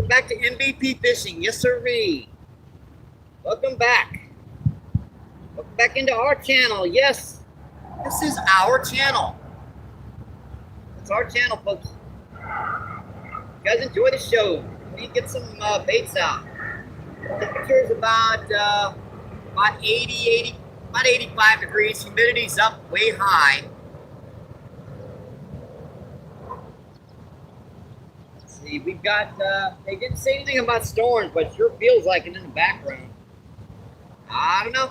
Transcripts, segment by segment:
Welcome back to MBP Fishing. Yes, sirree. Welcome back. Welcome back into our channel. Yes, this is our channel. It's our channel, folks. You guys enjoy the show. We need to get some baits out. Temperature is about 85 degrees. Humidity's up way high. See, we've got, they didn't say anything about storms, but it sure feels like it in the background. I don't know.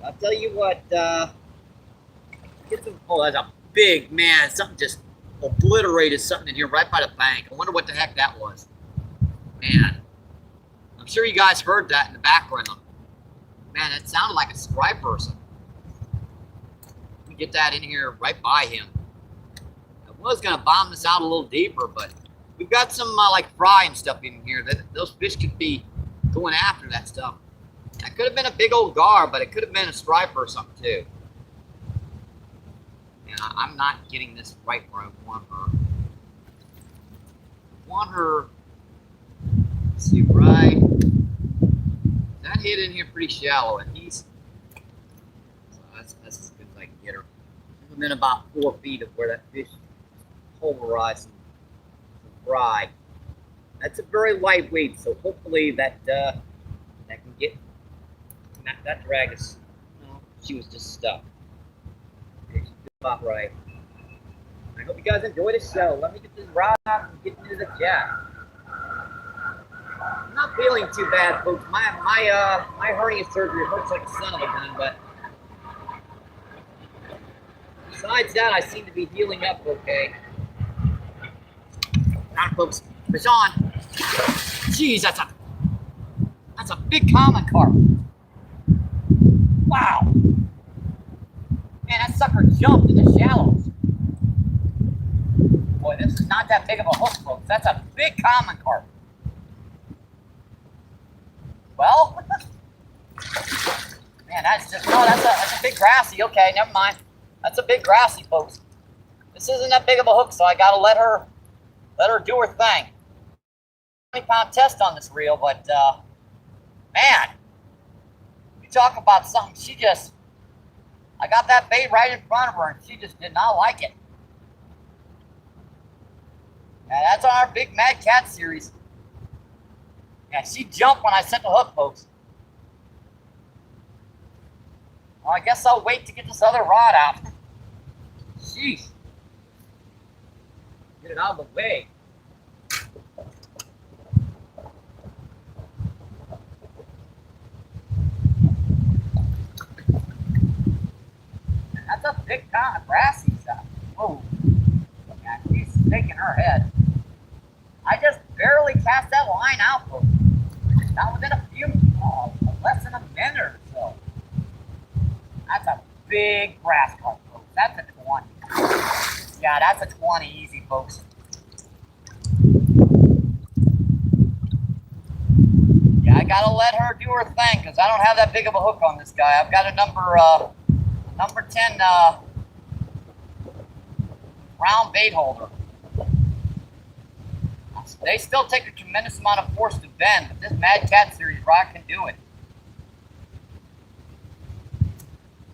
I'll tell you what, get some, oh, that's a big, man, something just obliterated something in here right by the bank. I wonder what the heck that was. Man, I'm sure you guys heard that in the background. Man, it sounded like a striper or something. Let me get that in here right by him. I was going to bomb this out a little deeper, but we've got some like fry and stuff in here. Those fish could be going after that stuff. That could have been a big old gar, but it could have been a striper or something too. And I'm not getting this right where I want her. I want her, let's see, right. That hit in here pretty shallow, and he's, so that's as good as I can get her. Within about 4 feet of where that fish pulverized some fry. That's a very lightweight, so hopefully that that can get that drag is. No, she was just stuck. Okay, she's about right. I hope you guys enjoy the show. Let me get this rod out and get into the jack. I'm not feeling too bad, folks. My hernia surgery hurts like a son of a gun, but besides that, I seem to be healing up okay. All right, folks, fish on. Jeez, that's a big common carp. Wow. Man, that sucker jumped in the shallows. Boy, this is not that big of a hook, folks. That's a big common carp. Well, man, that's just, no, that's a big grassy. Okay, never mind. That's a big grassy, folks. This isn't that big of a hook, so I gotta let her do her thing. 20-pound test on this reel, but man, you talk about something. She just, I got that bait right in front of her, and she just did not like it. Yeah, that's on our big Mad Cat series. Yeah, she jumped when I set the hook, folks. Well, I guess I'll wait to get this other rod out. Jeez. Get it out of the way. That's a big kind of grassy stuff. Whoa. Yeah, she's shaking her head. I just barely cast that line out, folks. Not within a few, less than a minute or so. That's a big grass carp, folks. That's a 20. Yeah, that's a 20 easy, folks. Yeah, I gotta let her do her thing because I don't have that big of a hook on this guy. I've got a number 10 round bait holder. They still take a tremendous amount of force to bend, but this Mad Cat series rod can do it.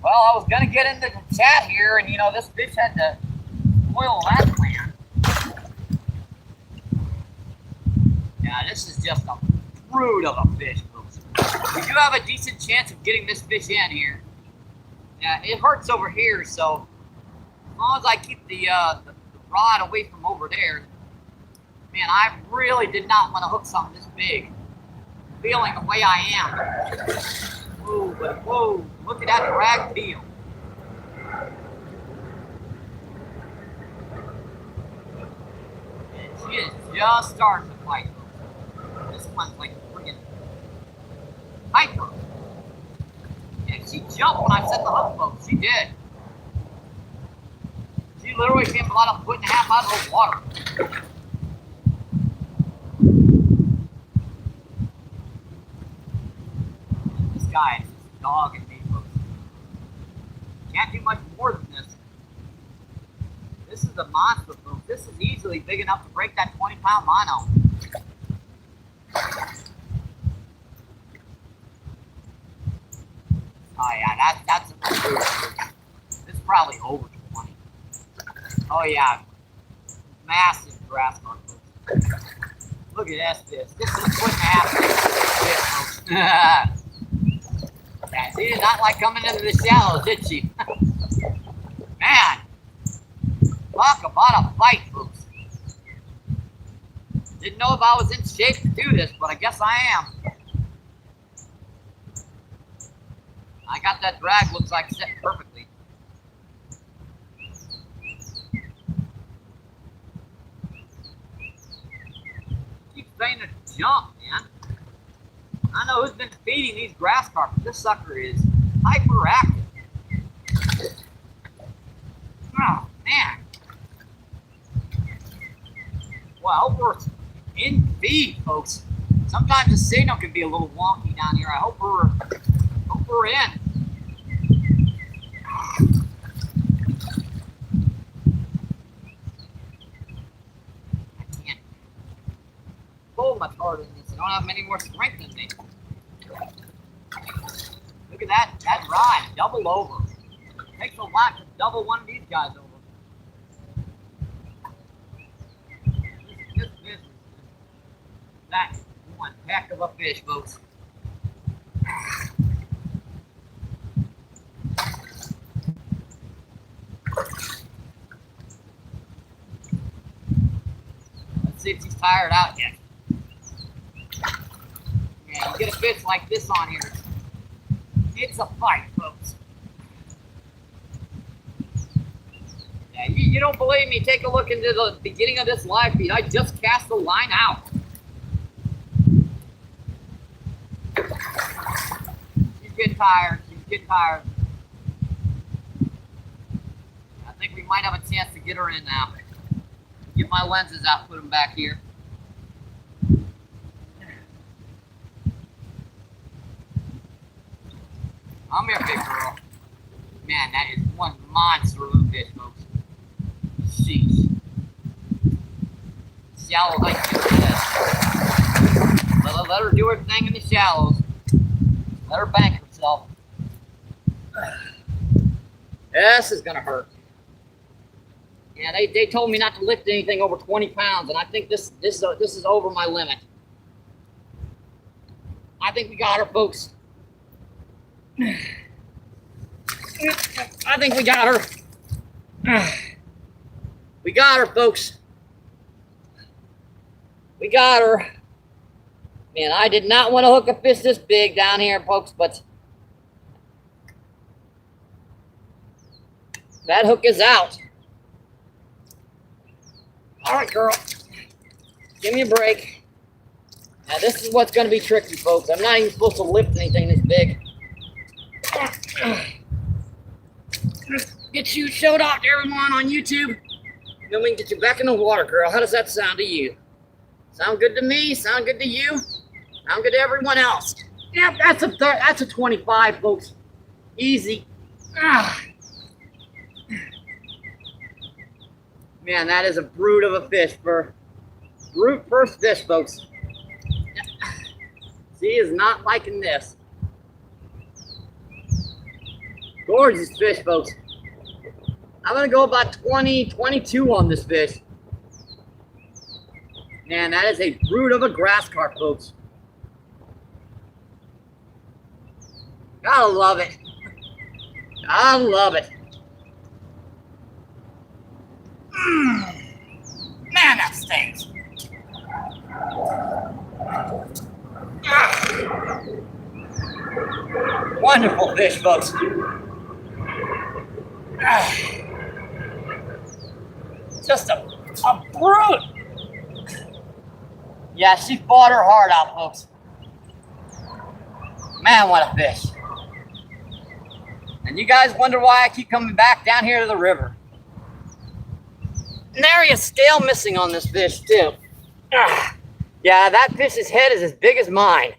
Well, I was going to get into the chat here, and, you know, this fish had to spoil that plan. Yeah, this is just a brute of a fish, folks. We do have a decent chance of getting this fish in here. Yeah, it hurts over here, so as long as I keep the rod away from over there. Man, I really did not want to hook something this big. Feeling the way I am. Whoa, but whoa, look at that drag feel. And she is just starting to fight. This one's like a friggin' hyper. And she jumped when I set the hook, folks. She did. She literally came about a foot and a half out of the water. Guy is just dogging me, folks. Can't do much more than this. This is a monster, folks. this is easily big enough to break that 20-pound mono. Oh yeah, that's it's probably over 20. Oh yeah, massive grass carp. Look at this. This is a foot and a half fish, folks. Yeah, she did not like coming into the shallows, did she? Man, talk about a fight, folks. Didn't know if I was in shape to do this, but I guess I am. I got that drag, looks like set perfectly. Keeps trying to jump, man. I know who's been feeding these grass carp. This sucker is hyperactive. Oh, man. Well, I hope we're in feed, folks. Sometimes the signal can be a little wonky down here. I hope we're in. I can't pull much harder than this. I don't have any more strength in me. Look at that ride, double over. It takes a lot to double one of these guys over. This fish, that's one heck of a fish, folks. Let's see if he's tired out yet. Yeah, you get a fish like this on here, it's a fight, folks. Yeah, you don't believe me? Take a look into the beginning of this live feed. I just cast the line out. She's getting tired. She's getting tired. I think we might have a chance to get her in now. Get my lenses out, put them back here. Come here, big girl. Man, that is one monster of a fish, folks. Sheesh. Shallow like this. Let her do her thing in the shallows. Let her bank herself. This is gonna hurt. Yeah, they told me not to lift anything over 20 pounds, and I think this is over my limit. I think we got her, folks. I think we got her. We got her, folks. We got her. Man, I did not want to hook a fish this big down here, folks, but that hook is out. All right, girl. Give me a break. Now, this is what's going to be tricky, folks. I'm not even supposed to lift anything this big. Get you showed off to everyone on YouTube. Then we can get you back in the water, girl. How does that sound to you? Sound good to me? Sound good to you? Sound good to everyone else? Yeah, that's a 25, folks. Easy. Man, that is a brute of a fish for brute first fish, folks. She is not liking this. Gorgeous fish, folks. I'm going to go about 20, 22 on this fish. Man, that is a brute of a grass carp, folks. Gotta love it. I love it. Man, that stinks. Wonderful fish, folks. Just a brute. Yeah, she fought her heart out, folks. Man, what a fish. And you guys wonder why I keep coming back down here to the river. And there is scale missing on this fish, too. Yeah, that fish's head is as big as mine.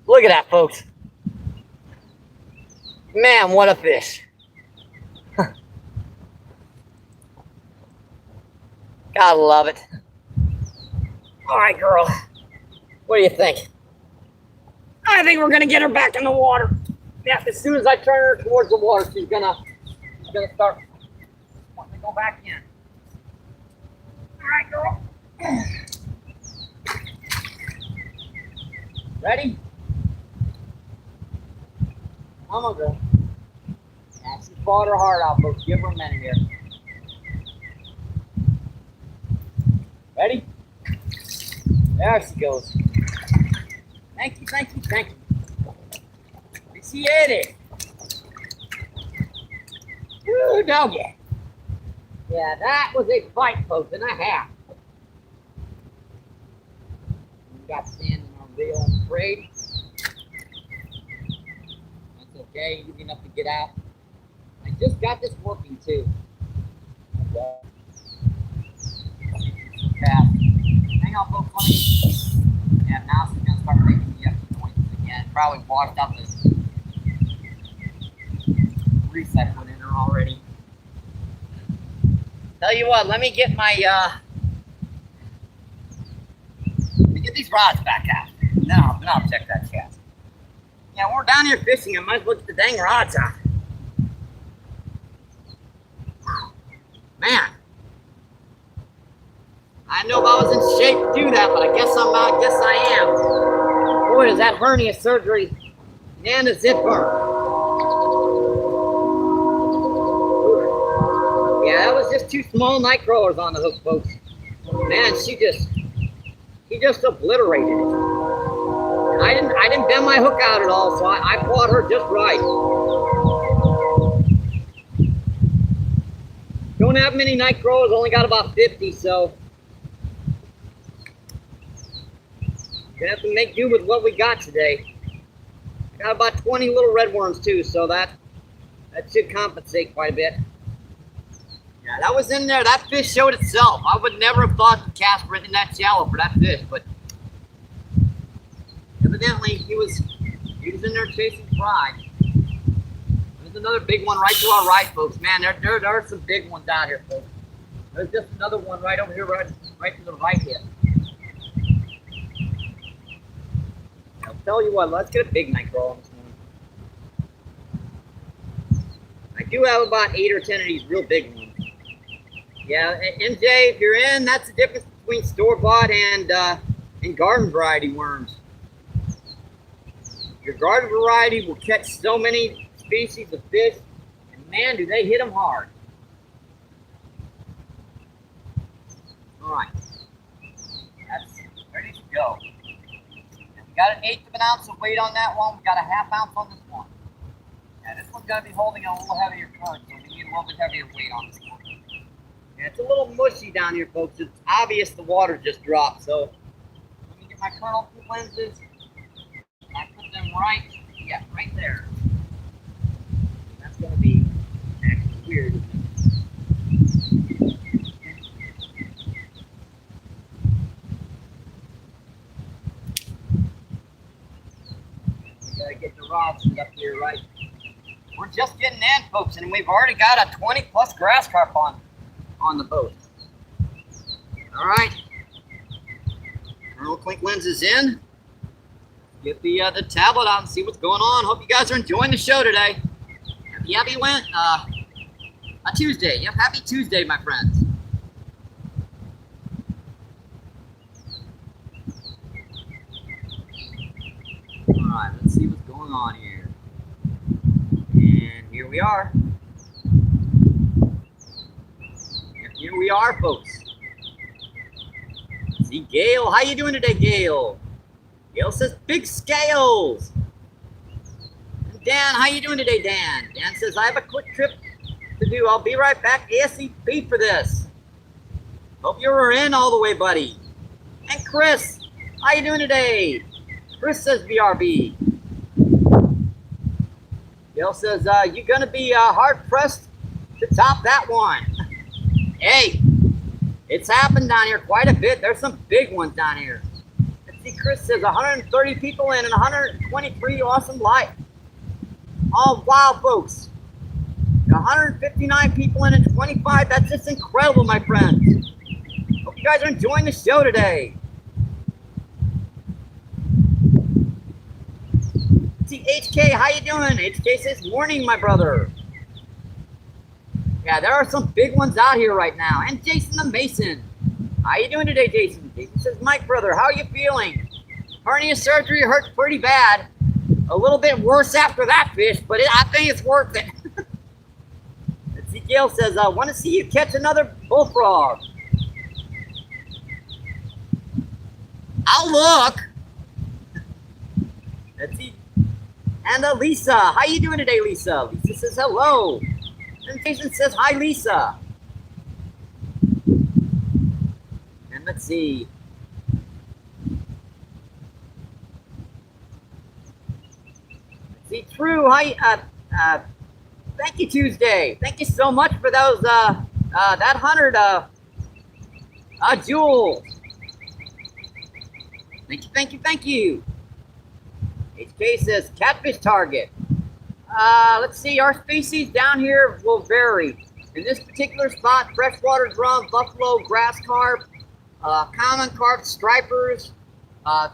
Look at that, folks. Man, what a fish. Gotta love it. All right, girl. What do you think? I think we're gonna get her back in the water. Yeah, as soon as I turn her towards the water, she's gonna start wanting to go back in. All right, girl. Ready? Come on, girl. Yeah, she fought her heart out, folks. Give her a minute here. Ready? There she goes. Thank you, thank you, thank you. She ate it. Ooh, doggy. Yeah, that was a fight, folks, and a half. We got sand in our reel, I'm afraid. That's okay, easy enough to get out. I just got this working too. Okay. Hang on, folks, let me. Yeah, now she's gonna start making the yucky noises again. Probably washed out the grease I put in her already. Tell you what, let me get my let me get these rods back out. Then I'll check that chest. Yeah, we're down here fishing. I might as well get the dang rods out. Man, I know if I was in shape to do that, but I guess I'm not. I guess I am. Boy, is that hernia surgery and a zip burn. Yeah, that was just two small night crawlers on the hook, folks. Man, she just obliterated it. And I didn't bend my hook out at all, so I fought her just right. Don't have many night crawlers, only got about 50, so gonna have to make do with what we got today. Got about 20 little red worms too, so that should compensate quite a bit. Yeah, that was in there. That fish showed itself. I would never have thought to cast right in that shallow for that fish, but evidently he was in there chasing fry. There's another big one right to our right, folks. Man, there are some big ones out here, folks. There's just another one right over here, right to the right here. I'll tell you what, let's get a big night crawl this morning. I do have about 8 or 10 of these real big ones. Yeah, MJ, if you're in, that's the difference between store-bought and garden variety worms. Your garden variety will catch so many species of fish, and man, do they hit them hard. All right, that's ready to go. And we got an 1/8 of an ounce of weight on that one. We got a 1/2 ounce on this one. Yeah, this one's gonna be holding a little heavier current, so we need a little bit heavier weight on this one. Yeah, it's a little mushy down here, folks. It's obvious the water just dropped, so let me get my kernel lenses. I put them right there. That's gonna be actually weird, isn't it? We gotta get the rods set up here, right? We're just getting in, folks, and we've already got a 20+ grass carp on the boat. All right. Kernel clink lenses in. Get the tablet out and see what's going on. Hope you guys are enjoying the show today. Happy a Tuesday. Yep, happy Tuesday, my friends. All right, let's see what's going on here. And here we are. Here we are, folks. See Gail. How you doing today, Gail? Gail says big scales. And Dan, how you doing today, Dan? Dan says I have a quick trip to do. I'll be right back ASAP for this. Hope you're in all the way, buddy. And Chris, how you doing today? Chris says BRB. Gail says you're gonna be hard pressed to top that one. Hey, it's happened down here quite a bit. There's some big ones down here. Let's see, Chris says 130 people in and 123 awesome life. Oh, wow, folks. 159 people in and 25. That's just incredible, my friends. guys are enjoying the show today. See, HK, how you doing? HK says, morning, my brother. Yeah, there are some big ones out here right now. And Jason the Mason. How you doing today, Jason? Jason says, Mike, brother, how are you feeling? Hernia surgery hurts pretty bad. A little bit worse after that fish, but I think it's worth it. Ezekiel says, I want to see you catch another bullfrog. I'll look. Let's see. And Lisa, how you doing today, Lisa? Lisa says hello. And Jason says, hi, Lisa. And let's see. Let's see, True, hi, thank you, Tuesday. Thank you so much for those, that 100, jewels. Thank you. HK says catfish target. Let's see, our species down here will vary. In this particular spot, freshwater drum, buffalo, grass carp, common carp, stripers,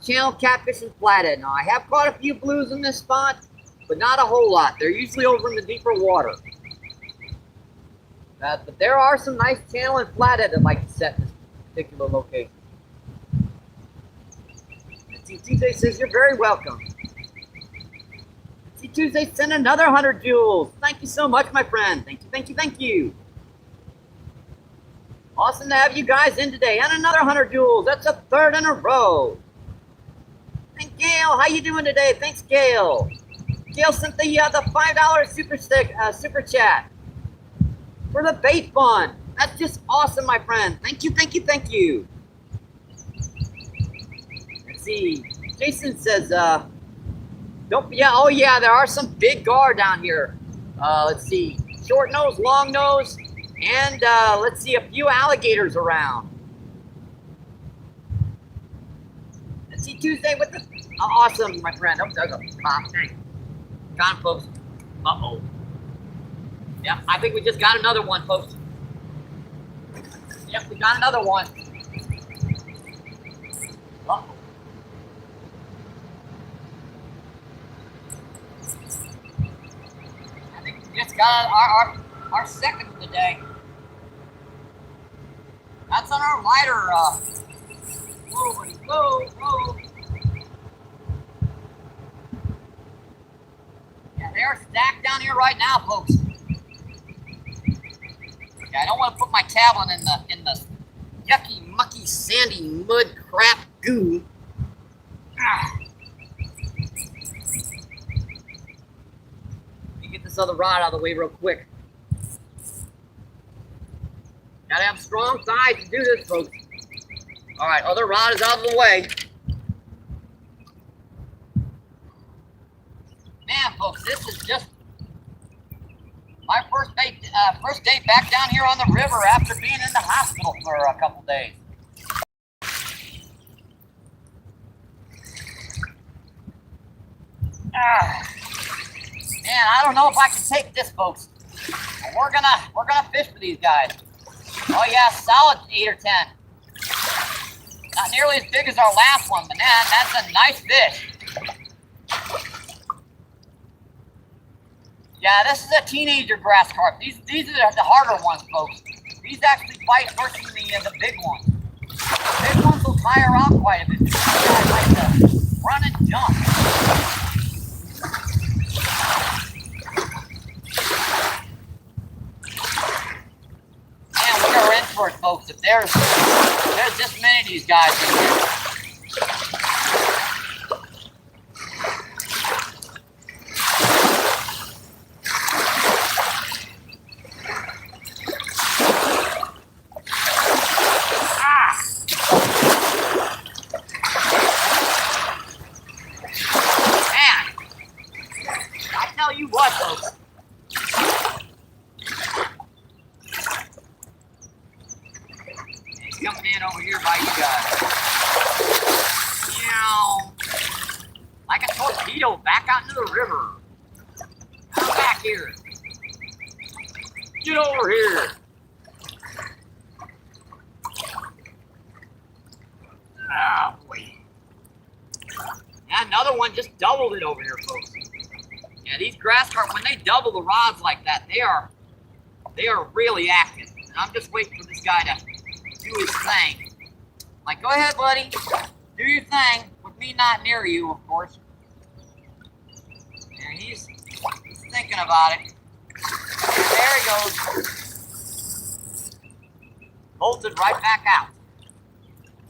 channel catfish, and flathead. Now, I have caught a few blues in this spot, but not a whole lot. They're usually over in the deeper water. But there are some nice channel and flathead that like to set in this particular location. Let's see, Tuesday says you're very welcome. Let's see, Tuesday sent another 100 jewels. Thank you so much, my friend. Thank you. Awesome to have you guys in today. And another 100 jewels. That's a third in a row. And Gail, how you doing today? Thanks, Gail. Gail sent the $5 super chat for the bait fund. That's just awesome, my friend. Thank you. Let's see. Jason says, there are some big gar down here. Let's see. Short nose, long nose, and let's see, a few alligators around. Let's see, Tuesday with the awesome, my friend. Oh, there's a pop. Thanks. Got him, folks. Uh-oh. Yeah, I think we just got another one, folks. Yep, we got another one. Uh-oh. I think we just got our second of the day. That's on our lighter, whoa. Yeah, they are stacked down here right now, folks. Yeah, I don't want to put my tablet in the yucky, mucky, sandy, mud, crap, goo. Let me get this other rod out of the way real quick. Gotta have strong thighs to do this, folks. All right, other rod is out of the way. Man, folks, this is just my first day back down here on the river after being in the hospital for a couple days. Man, I don't know if I can take this, folks. But we're gonna fish for these guys. Oh yeah, solid 8 or 10. Not nearly as big as our last one, but man, that's a nice fish. Yeah, this is a teenager grass carp. These are the harder ones, folks. These actually bite worse than the big ones. The big ones will tire out quite a bit. These guys like to run and jump. Man, we are in for it, folks. If there's this many of these guys in here. Oh, boy. And another one just doubled it over here, folks. Yeah, these grass carp, when they double the rods like that, they are really active. And I'm just waiting for this guy to do his thing. Like, go ahead, buddy. Do your thing. With me not near you, of course. And he's thinking about it. There he goes. Bolted right back out.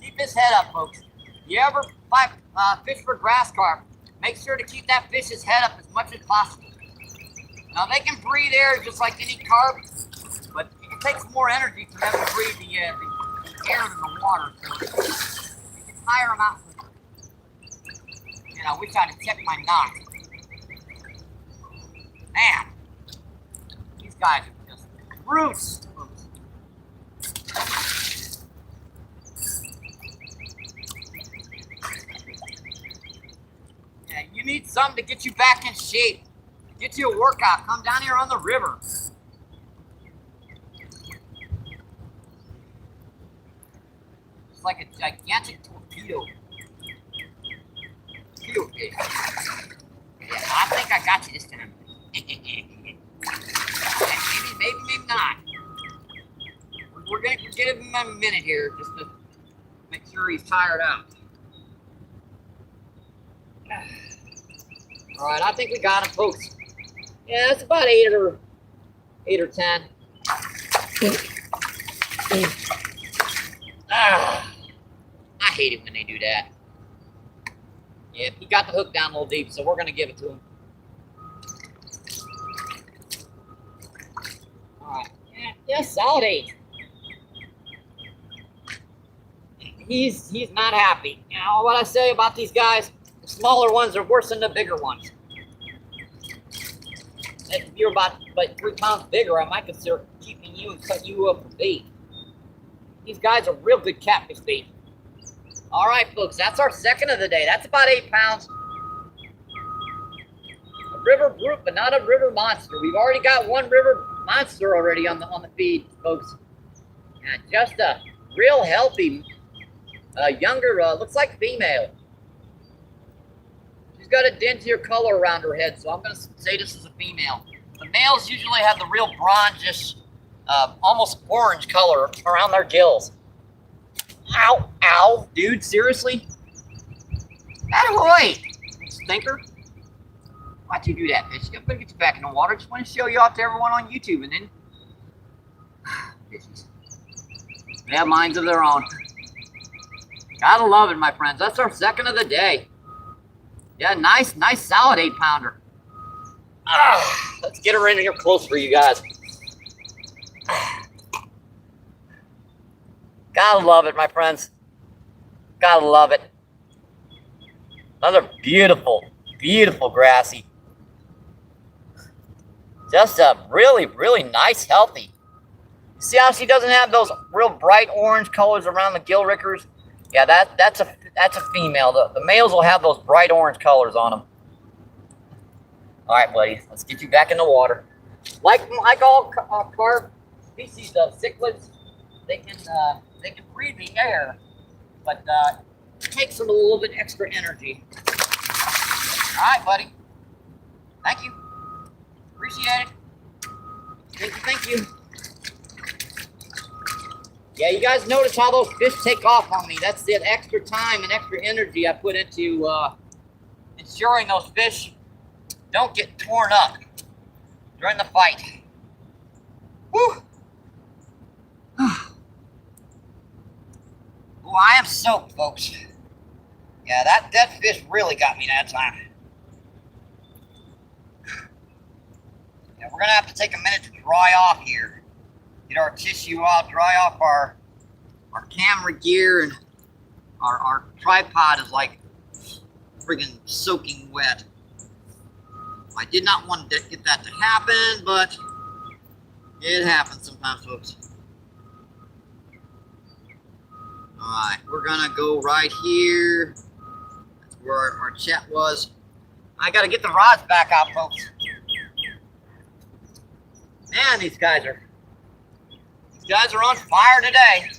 Keep his head up, folks. If you ever fish for grass carp, make sure to keep that fish's head up as much as possible. Now, they can breathe air just like any carp, but it takes more energy for them to breathe the air in the water. So you can tire them out. And I wish I'd have checked my knot. Man, these guys are just brutes. Yeah, you need something to get you back in shape. Get you a workout. Come down here on the river. It's like a gigantic torpedo. Torpedo fish. Yeah, I think I got you this time. maybe not. We're gonna give him a minute here just to make sure he's tired out. All right, I think we got him, folks. Yeah, it's about 8 or 10. I hate it when they do that. Yeah, he got the hook down a little deep, so we're gonna give it to him. All right, yeah, solid 8. He's not happy. You know what I say about these guys? The smaller ones are worse than the bigger ones. If you're about 3 pounds bigger, I might consider keeping you and cutting you up for bait. These guys are real good catfish bait. All right, folks, that's our second of the day. That's about 8 pounds. A river brute, but not a river monster. We've already got one river monster already on the feed, folks. And just a real healthy, younger, looks like female. She's got a dingier color around her head, so I'm going to say this is a female. The males usually have the real bronzish, almost orange color around their gills. Ow, ow, dude, seriously? Attaboy, stinker. Why'd you do that, fish? I'm going to get you back in the water. Just want to show you off to everyone on YouTube, and then... fishies. They have minds of their own. Gotta love it, my friends. That's our second of the day. Yeah, nice solid 8-pounder. Let's get her in here close for you guys. Gotta love it, my friends. Gotta love it. Another beautiful, beautiful grassy. Just a really, really nice, healthy. See how she doesn't have those real bright orange colors around the gill rickers? Yeah, that's a female. The males will have those bright orange colors on them. All right, buddy, let's get you back in the water. Like all carp species of cichlids, they can breathe the air, but it takes them a little bit extra energy. All right, buddy. Thank you. Appreciate it. Thank you. Yeah, you guys notice how those fish take off on me. That's the extra time and extra energy I put into ensuring those fish don't get torn up during the fight. Woo! Oh, I am soaked, folks. Yeah, that fish really got me that time. Yeah, we're gonna have to take a minute to dry off here. Get our tissue out, dry off our camera gear, and our tripod is like friggin' soaking wet. I did not want to get that to happen, but it happens sometimes, folks. Alright, we're gonna go right here. That's where our chat was. I gotta get the rods back out, folks. Man, these guys are on fire today.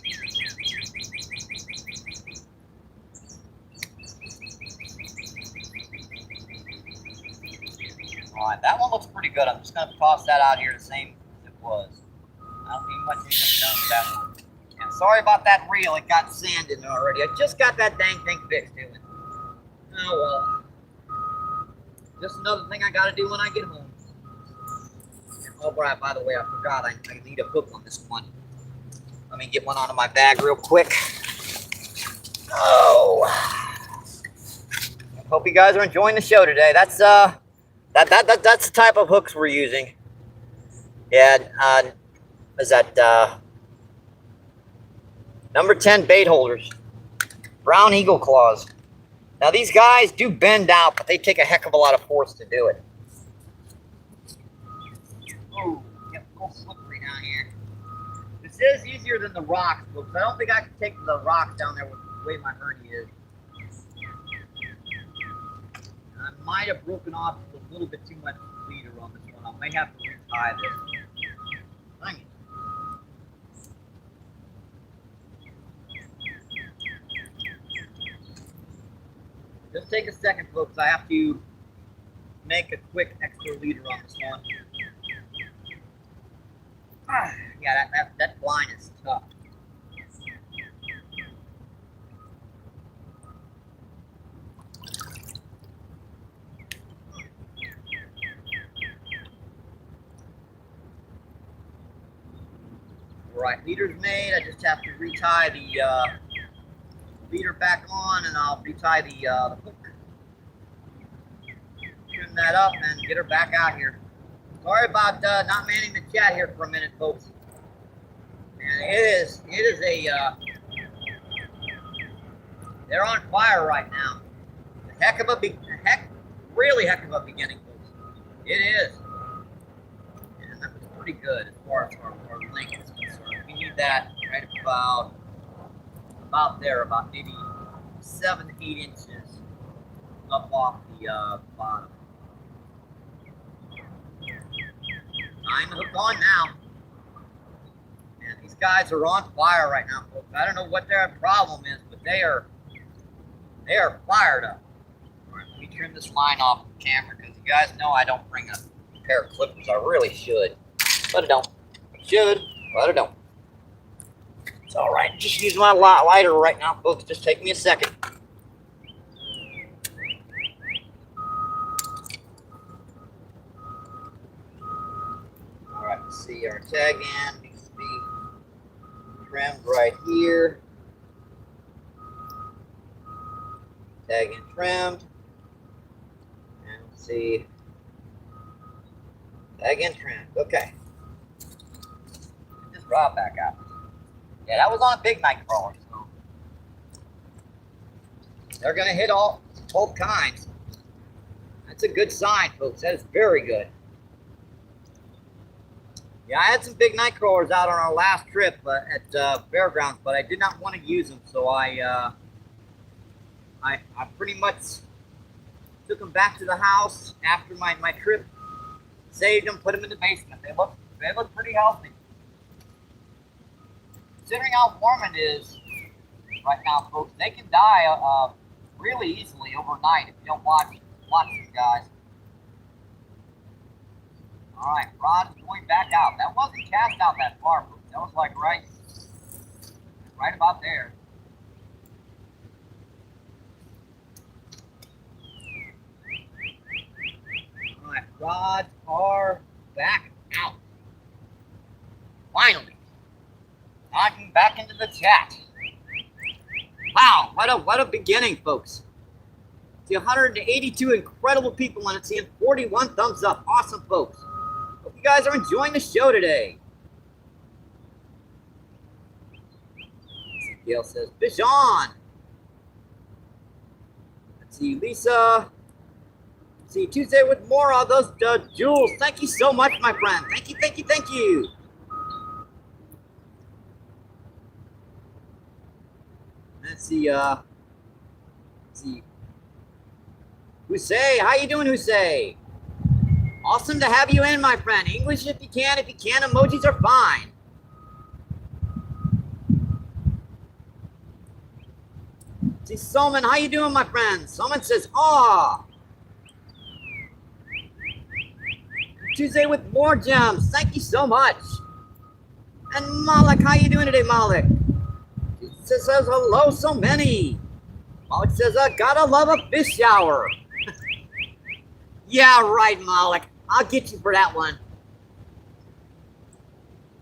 All right, that one looks pretty good. I'm just gonna toss that out here the same as it was. I don't need much done with that one. And sorry about that reel. It got sand in there already. I just got that dang thing fixed, dude. Oh well. Just another thing I gotta do when I get home. And, oh, right, by the way, I forgot. I need a hook on this one. Let me get one out of my bag real quick. Oh. Hope you guys are enjoying the show today. That's that's the type of hooks we're using. Yeah, is that number 10 bait holders, brown eagle claws. Now these guys do bend out, but they take a heck of a lot of force to do it. Oh, get a little slippery down here. This is easier than the rocks, folks. I don't think I can take the rocks down there with the way my hernia is. I might have broken off a little bit too much leader on this one. I may have to retie this. Dang it. Just take a second, folks. I have to make a quick extra leader on this one. Yeah, that line is tough. Right, leader's made. I just have to retie the leader back on, and I'll retie the hook. Trim that up and get her back out here. Sorry about not manning the chat here for a minute, folks. And it is a they're on fire right now. Really heck of a beginning, folks. It is. And that was pretty good as far as our length is concerned. We need that right about there, about maybe 7 to 8 inches up off the bottom. Time to hook on now. Man, these guys are on fire right now, folks. I don't know what their problem is, but they are fired up. All right, let me trim this line off the camera because you guys know I don't bring a pair of clippers. I really should, but I don't. I should, but I don't. It's all right. Just use my lighter right now, folks. Just take me a second. All right, let's see. Our tag end needs to be trimmed right here. Tag end trimmed. And let's see. Tag end trimmed. Okay. Get this rod back out. Yeah, that was on a big night crawler, so they're gonna hit both kinds. That's a good sign, folks. That is very good. Yeah, I had some big night crawlers out on our last trip at Fairgrounds, but I did not want to use them, so I pretty much took them back to the house after my trip, saved them, put them in the basement. They look pretty healthy. Considering how warm it is right now, folks, they can die really easily overnight if you don't watch these guys. All right, rod is going back out. That wasn't cast out that far, folks. That was like right about there. All right, rods are back out. Finally. Knocking back into the chat. Wow, what a beginning, folks. See 182 incredible people and it's seeing 41 thumbs up. Awesome, folks. Hope you guys are enjoying the show today. Gail says, fish on. Let's see, Lisa. Let's see, Tuesday with more of those Jules. Thank you so much, my friend. Thank you, thank you, thank you. Let's see, Hussein, how you doing, Hussein? Awesome to have you in, my friend. English if you can, emojis are fine. See, Solomon, how you doing, my friend? Solomon says, aw. Tuesday with more gems. Thank you so much. And Malik, how you doing today, Malik? He says hello, so many. Malik says, gotta love a fish shower. Yeah, right, Malik. I'll get you for that one.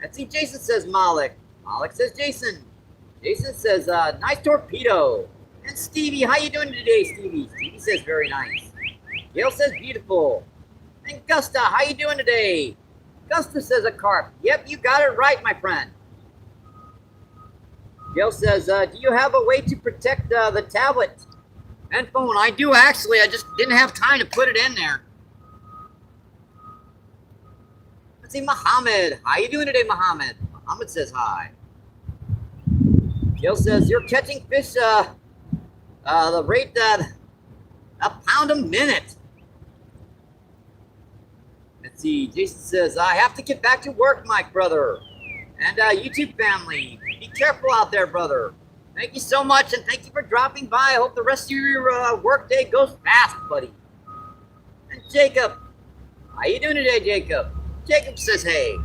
Let's see, Jason says Malik. Malik says Jason. Jason says, nice torpedo. And Stevie, how you doing today, Stevie? Stevie says very nice. Gail says beautiful. And Gusta, how you doing today? Gusta says a carp. Yep, you got it right, my friend. Gail says, do you have a way to protect the tablet and phone? I do, actually. I just didn't have time to put it in there. Let's see, Muhammad. How you doing today, Muhammad? Muhammad says hi. Gail says, you're catching fish the rate a pound a minute. Let's see, Jason says, I have to get back to work, my brother. And YouTube family, be careful out there, brother. Thank you so much, and thank you for dropping by. I hope the rest of your work day goes fast, buddy. And Jacob, how you doing today, Jacob? Jacob says, hey.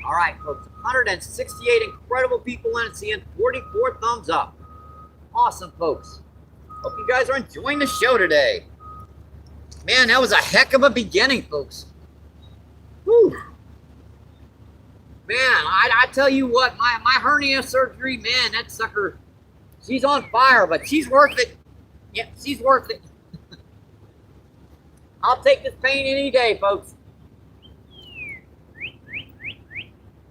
All right, folks, 168 incredible people in it, seeing 44 thumbs up. Awesome, folks. Hope you guys are enjoying the show today. Man, that was a heck of a beginning, folks. Whew. Man, I tell you what, my hernia surgery, man, that sucker, she's on fire, but she's worth it. Yep, she's worth it. I'll take this pain any day, folks.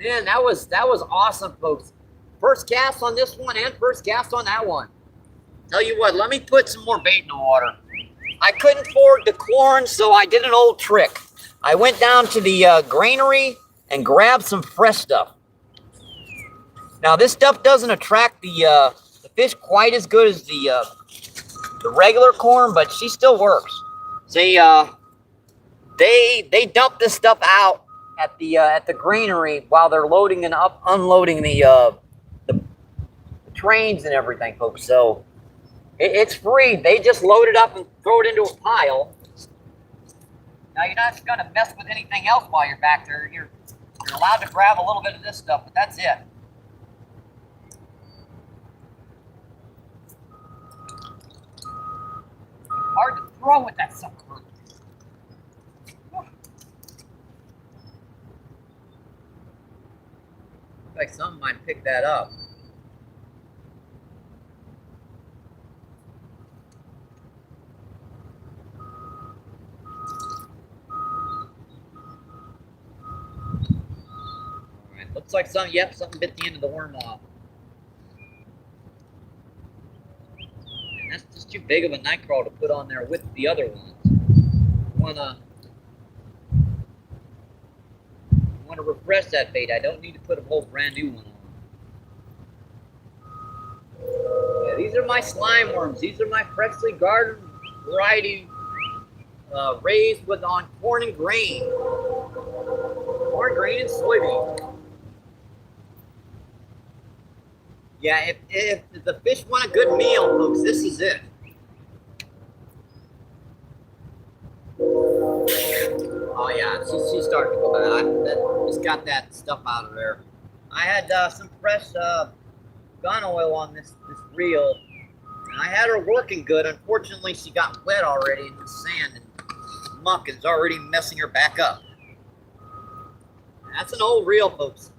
Man, that was awesome, folks. First cast on this one and first cast on that one. Tell you what, let me put some more bait in the water. I couldn't afford the corn, so I did an old trick. I went down to the granary and grabbed some fresh stuff. Now, this stuff doesn't attract the fish quite as good as the regular corn, but she still works. See, they dump this stuff out at the granary while they're loading and unloading the trains and everything, folks. So it's free. They just load it up and throw it into a pile. Now, you're not going to mess with anything else while you're back there. You're allowed to grab a little bit of this stuff, but that's it. Hard to throw with that sucker. Looks like something might pick that up. Looks like something bit the end of the worm off. And that's just too big of a night crawl to put on there with the other ones. Want to refresh that bait. I don't need to put a whole brand new one on. Yeah, these are my slime worms. These are my freshly garden variety raised on corn and grain. Corn, grain, and soybean. Yeah, if the fish want a good meal, folks, this is it. Oh yeah, she's starting to go back. Just got that stuff out of there. I had some fresh gun oil on this reel, and I had her working good. Unfortunately, she got wet already in the sand, and muck is already messing her back up. That's an old reel, folks.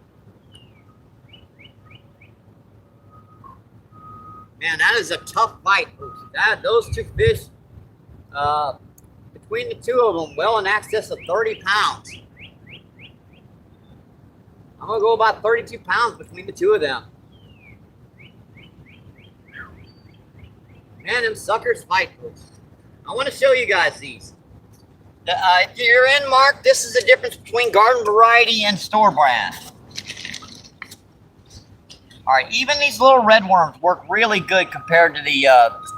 Man, that is a tough fight, folks. Those two fish, between the two of them, well in excess of 30 pounds. I'm going to go about 32 pounds between the two of them. Man, them suckers fight, folks. I want to show you guys these. If you're in, Mark, this is the difference between garden variety and store brand. All right, even these little red worms work really good compared to the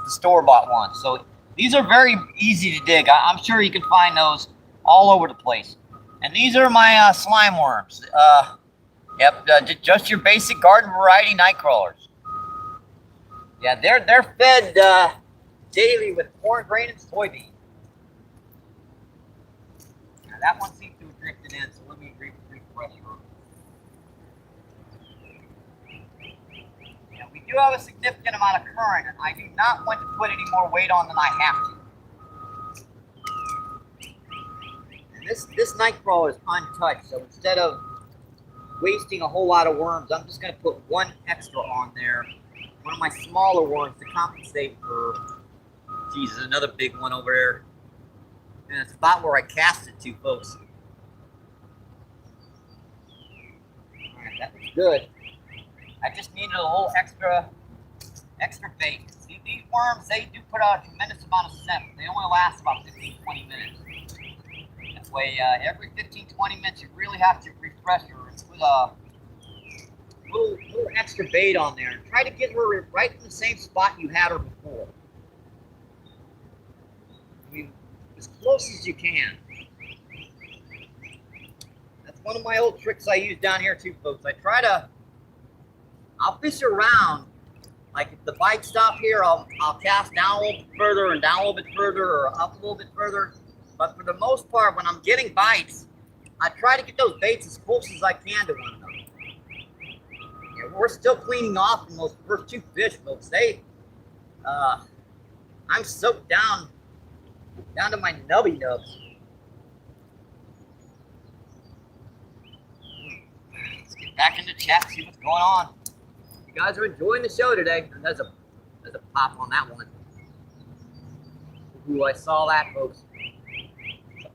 store-bought ones. So these are very easy to dig. I'm sure you can find those all over the place. And these are my slime worms. Just your basic garden variety night crawlers. Yeah, they're fed daily with corn, grain, and soybean. Now that one seems to have drifted in, so let me refresh her. Yeah, we do have a significant amount of current, and I do not want to put any more weight on than I have to. And this night crawler is untouched, so instead of wasting a whole lot of worms, I'm just going to put one extra on there. One of my smaller worms to compensate for, Jesus, another big one over there. And it's about where I cast it to, folks. Alright, that looks good. I just needed a little extra bait. See, these worms, they do put out a tremendous amount of scent. They only last about 15-20 minutes. That way, every 15-20 minutes, you really have to refresh her and put a little extra bait on there. And try to get her right in the same spot you had her before. I mean, as close as you can. That's one of my old tricks I use down here too, folks. I'll fish around. Like if the bites stop here, I'll cast down a little bit further and down a little bit further or up a little bit further. But for the most part, when I'm getting bites, I try to get those baits as close as I can to one another. Yeah, we're still cleaning off from those first two fish, folks. I'm soaked down to my nubby nubs. Let's get back into chat, see what's going on. You guys are enjoying the show today. And there's a pop on that one. Ooh, I saw that, folks.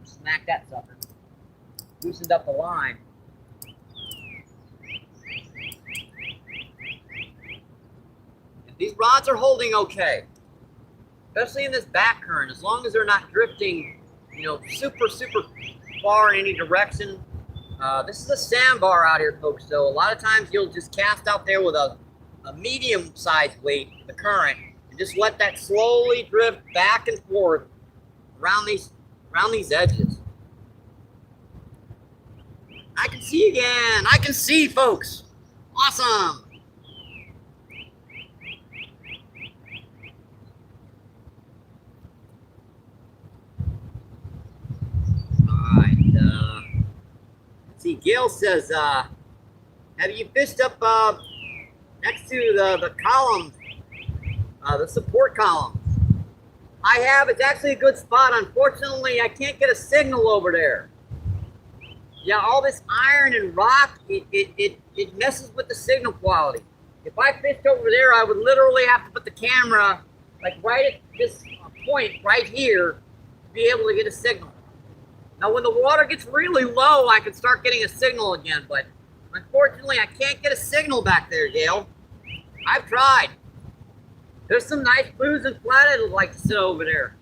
Smack that sucker. Loosened up the line. And these rods are holding okay. Especially in this back current, as long as they're not drifting, you know, super far in any direction. This is a sandbar out here, folks, so a lot of times you'll just cast out there with a medium-sized weight, the current, and just let that slowly drift back and forth around these edges. I can see again. I can see, folks. Awesome. See, Gail says, have you fished up next to the columns, the support columns? I have. It's actually a good spot. Unfortunately, I can't get a signal over there. Yeah, all this iron and rock, it messes with the signal quality. If I fished over there, I would literally have to put the camera like right at this point right here to be able to get a signal. Now, when the water gets really low, I can start getting a signal again, but unfortunately, I can't get a signal back there, Gail. I've tried. There's some nice blues and flathead like to sit over there.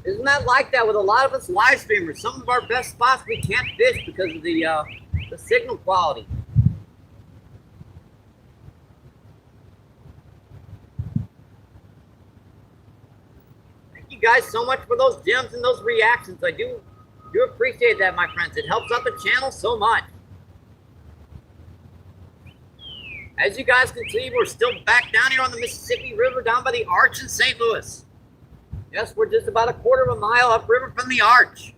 Isn't that like that with a lot of us live streamers? Some of our best spots we can't fish because of the signal quality. Thank you guys so much for those gems and those reactions. I do appreciate that, my friends. It helps out the channel so much. As you guys can see, we're still back down here on the Mississippi River, down by the Arch in St. Louis. Yes, we're just about a quarter of a mile upriver from the Arch.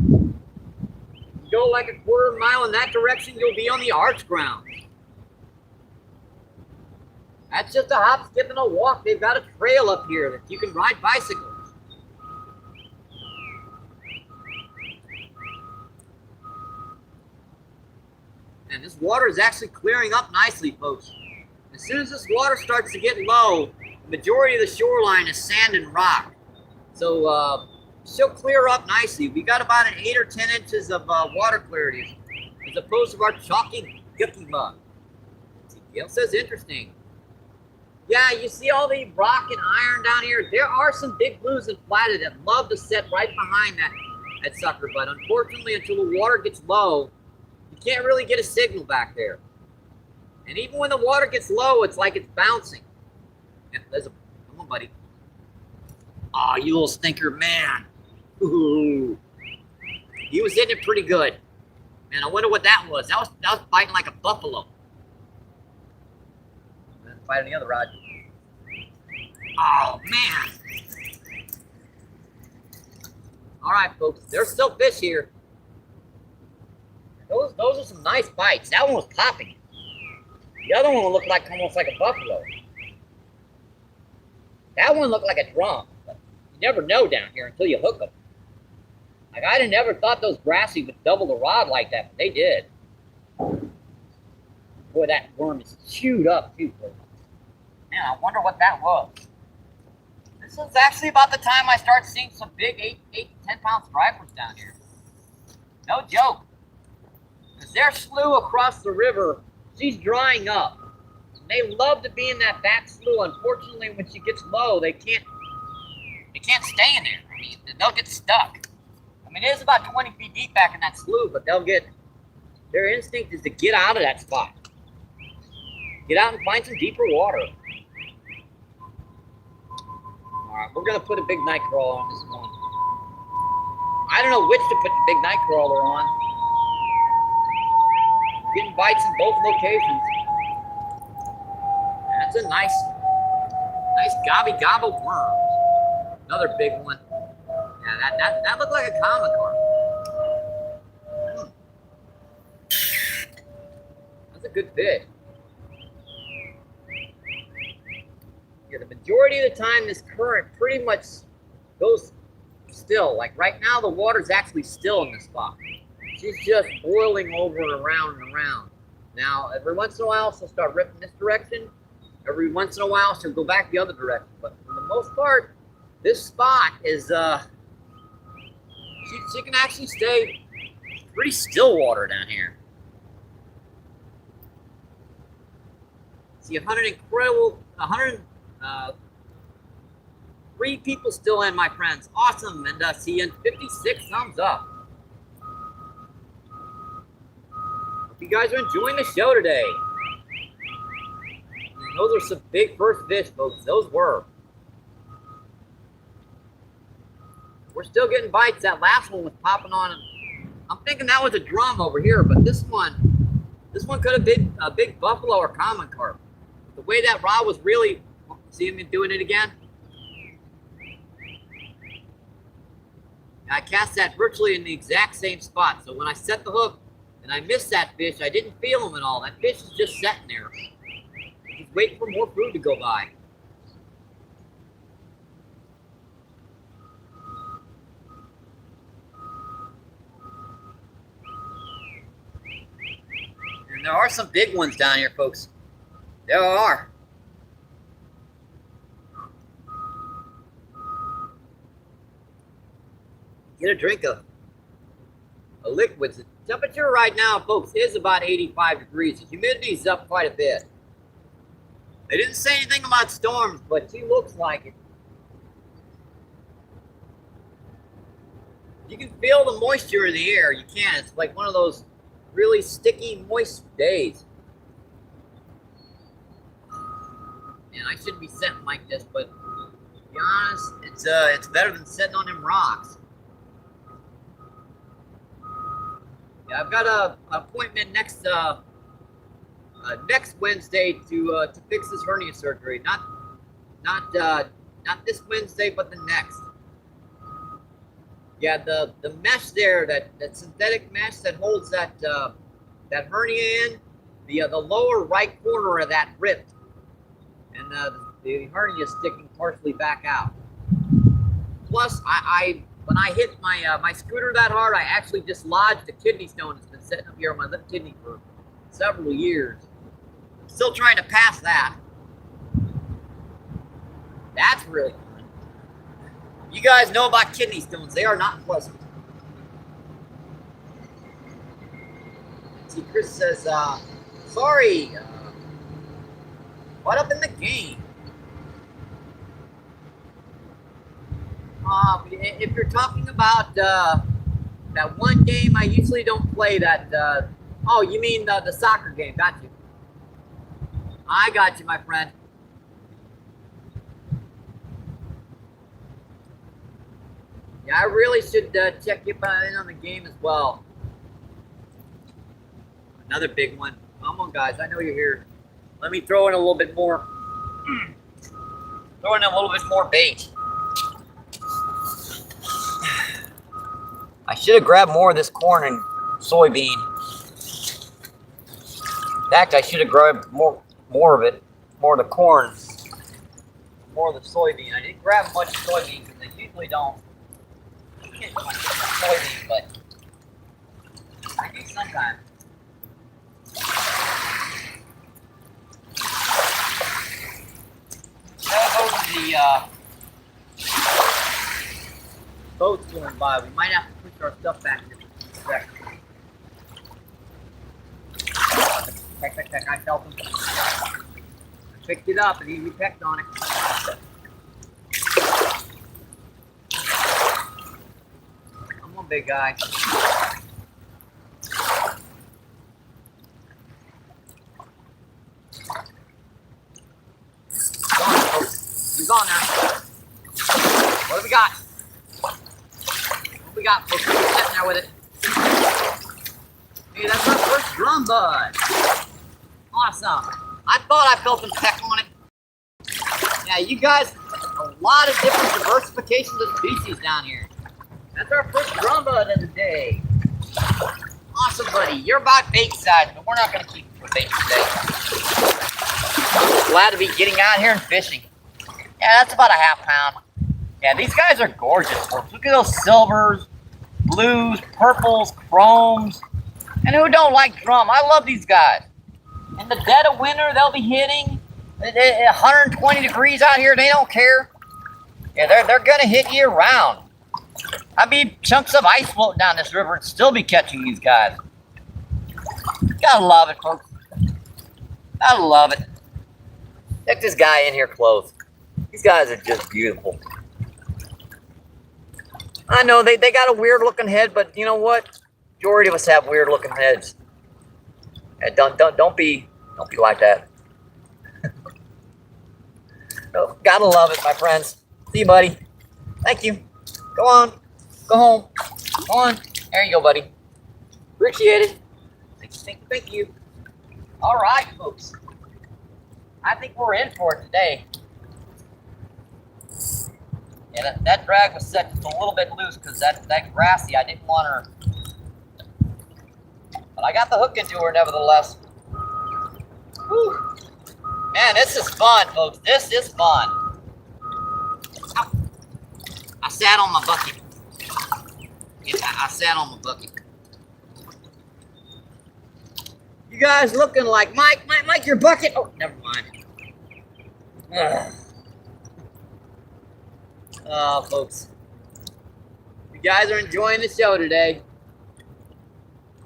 You go like a quarter of a mile in that direction, you'll be on the Arch ground. That's just a hop, skip, and a walk. They've got a trail up here that you can ride bicycles. And this water is actually clearing up nicely, folks. As soon as this water starts to get low, the majority of the shoreline is sand and rock. So she'll clear up nicely. We got about an 8 or 10 inches of water clarity as opposed to our chalky, yucky mud. Gail says interesting. Yeah, you see all the rock and iron down here? There are some big blues and flathead that love to sit right behind that sucker, but unfortunately, until the water gets low, you can't really get a signal back there. And even when the water gets low, it's like it's bouncing. And there's a, come on, buddy. Oh, you little stinker, man. Ooh. He was hitting it pretty good. Man, I wonder what that was. That was biting like a buffalo. And then fight on the other rod. Oh, man. All right, folks. There's still fish here. Those are some nice bites. That one was popping. The other one looked like almost like a buffalo. That one looked like a drum. But you never know down here until you hook them. Like, I'd have never thought those brassy would double the rod like that, but they did. Boy, that worm is chewed up too. Man, I wonder what that was. This is actually about the time I start seeing some big 8 to 10 pound stripers down here. No joke. Because their slough across the river, she's drying up. And they love to be in that back slough. Unfortunately, when she gets low, they can't stay in there. I mean, they'll get stuck. I mean, it is about 20 feet deep back in that slough, but their instinct is to get out of that spot. Get out and find some deeper water. All right, we're gonna put a big night crawler on this one. I don't know which to put the big night crawler on. Getting bites in both locations. That's a nice gobby worm. Another big one. Yeah, that looked like a common carp. That's a good fish. Yeah, the majority of the time, this current pretty much goes still. Like right now, the water's actually still in this spot. She's just boiling over and around and around. Now, every once in a while, she'll start ripping this direction. Every once in a while, she'll go back the other direction. But for the most part, this spot is, she can actually stay pretty still water down here. See, 3 people still in, my friends. Awesome. And see you in 56 thumbs up. Hope you guys are enjoying the show today. And those are some big first fish, folks. Those were. We're still getting bites. That last one was popping on. I'm thinking that was a drum over here, but this one could have been a big buffalo or common carp. The way that rod was really, see me doing it again? I cast that virtually in the exact same spot. So when I set the hook and I missed that fish, I didn't feel him at all. That fish is just sitting there. He's waiting for more food to go by. And there are some big ones down here, folks. There are. Get a drink of a liquid. The temperature right now, folks, is about 85 degrees. The humidity is up quite a bit. They didn't say anything about storms, but she looks like it. You can feel the moisture in the air. You can. It's like one of those really sticky, moist days. And I shouldn't be sitting like this, but to be honest, it's better than sitting on them rocks. Yeah, I've got an appointment next Wednesday to fix this hernia surgery. Not this Wednesday, but the next. Yeah, the mesh there, that synthetic mesh that holds that hernia in, the lower right corner of that ripped, and the hernia is sticking partially back out. Plus, when I hit my scooter that hard, I actually dislodged a kidney stone that's been sitting up here on my left kidney for several years. I'm still trying to pass that. That's really fun. You guys know about kidney stones. They are not pleasant. See, Chris says, sorry, what up in the game? If you're talking about that one game, I usually don't play that. Oh, you mean the soccer game? Got you. I got you, my friend. Yeah, I really should check you in on the game as well. Another big one. Come on, guys. I know you're here. Let me throw in a little bit more. Throw in a little bit more bait. I should have grabbed more of this corn and soybean. In fact, I should have grabbed more of it, more of the corn, more of the soybean. I didn't grab much soybean because they usually don't get much soybean, but I do sometimes. There goes the boat's going by. We might have to push our stuff back in a second. Peck, I felt him. I picked it up and he pecked on it. Come on, big guy. He's on now. What do we got? What we got, folks? We're sitting there with it. Hey, that's our first drum bud. Awesome. I thought I felt some peck on it. Yeah, you guys, a lot of different diversifications of species down here. That's our first drum bud of the day. Awesome, buddy. You're about bait size, but we're not going to keep you for bait today. I'm glad to be getting out here and fishing. Yeah, that's about a ½ pound. Yeah, these guys are gorgeous, folks. Look at those silvers, blues, purples, chromes. And who don't like drum? I love these guys. In the dead of winter, they'll be hitting 120 degrees out here. They don't care. Yeah, they're gonna hit year round. I'd be chunks of ice floating down this river and still be catching these guys. Gotta love it, folks. Gotta love it. Check this guy in here close. These guys are just beautiful. I know they got a weird looking head, but you know what? Majority of us have weird looking heads. And don't be like that. Oh, gotta love it, my friends. See you, buddy. Thank you. Go on. Go home. Go on. There you go, buddy. Appreciate it. Thank you. All right, folks. I think we're in for it today. Yeah, that drag was set just a little bit loose because that grassy, I didn't want her. But I got the hook into her nevertheless. Whew. Man, this is fun, folks. This is fun. Ow. I sat on my bucket. Yeah, I sat on my bucket. You guys looking like Mike, your bucket. Oh, never mind. Ugh. Oh, folks. You guys are enjoying the show today.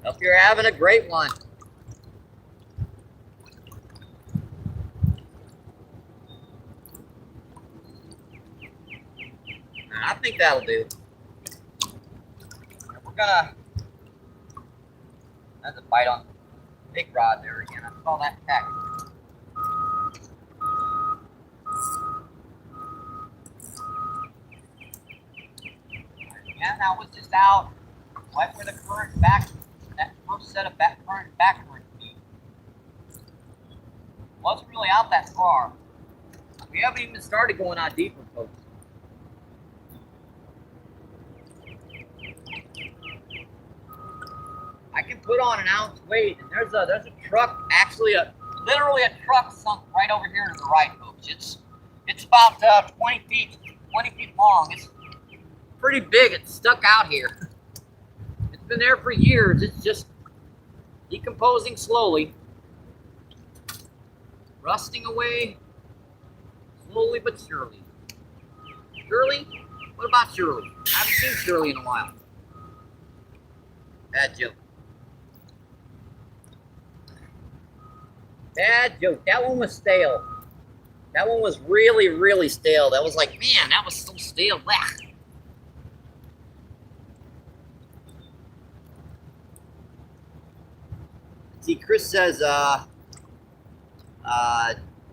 Hope you're having a great one. I think that'll do. We're gonna. That's a bite on big rod there again. I saw that peck. Yeah, that was just out right where the current back, that first set of current feet. Wasn't really out that far. We haven't even started going out deeper, folks. I can put on an ounce weight, and there's a truck, actually literally a truck sunk right over here to the right, folks. It's about 20 feet long. It's pretty big. It's stuck out here. It's been there for years. It's just decomposing slowly, rusting away slowly but surely. Shirley? What about Shirley? I haven't seen Shirley in a while. Bad joke. Bad joke. That one was stale. That one was really, really stale. That was like, man, that was so stale. Blech. See, Chris says,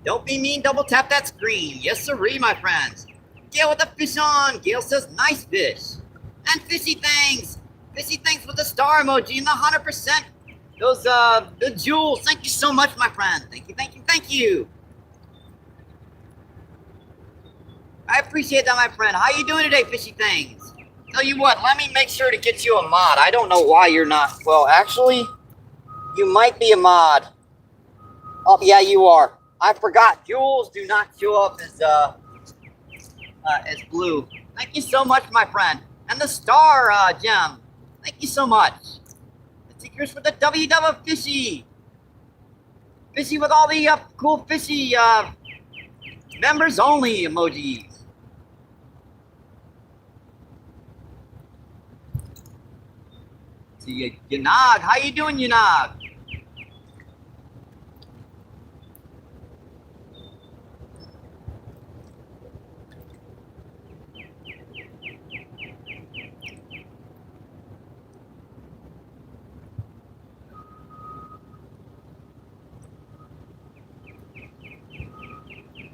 don't be mean, double tap that screen. Yes, sirree, my friends. Gail with the fish on. Gail says, nice fish. And fishy things. Fishy things with the star emoji and the 100%. Those, the jewels. Thank you so much, my friend. Thank you, thank you, thank you. I appreciate that, my friend. How you doing today, fishy things? Tell you what, let me make sure to get you a mod. I don't know why you're not. Well, actually, you might be a mod. Oh, yeah, you are. I forgot. Jewels do not show up as blue. Thank you so much, my friend. And the star gem. Thank you so much. The seekers for the Fishy. Fishy with all the cool fishy members only emojis. See you, Yanag. How you doing, Yanag?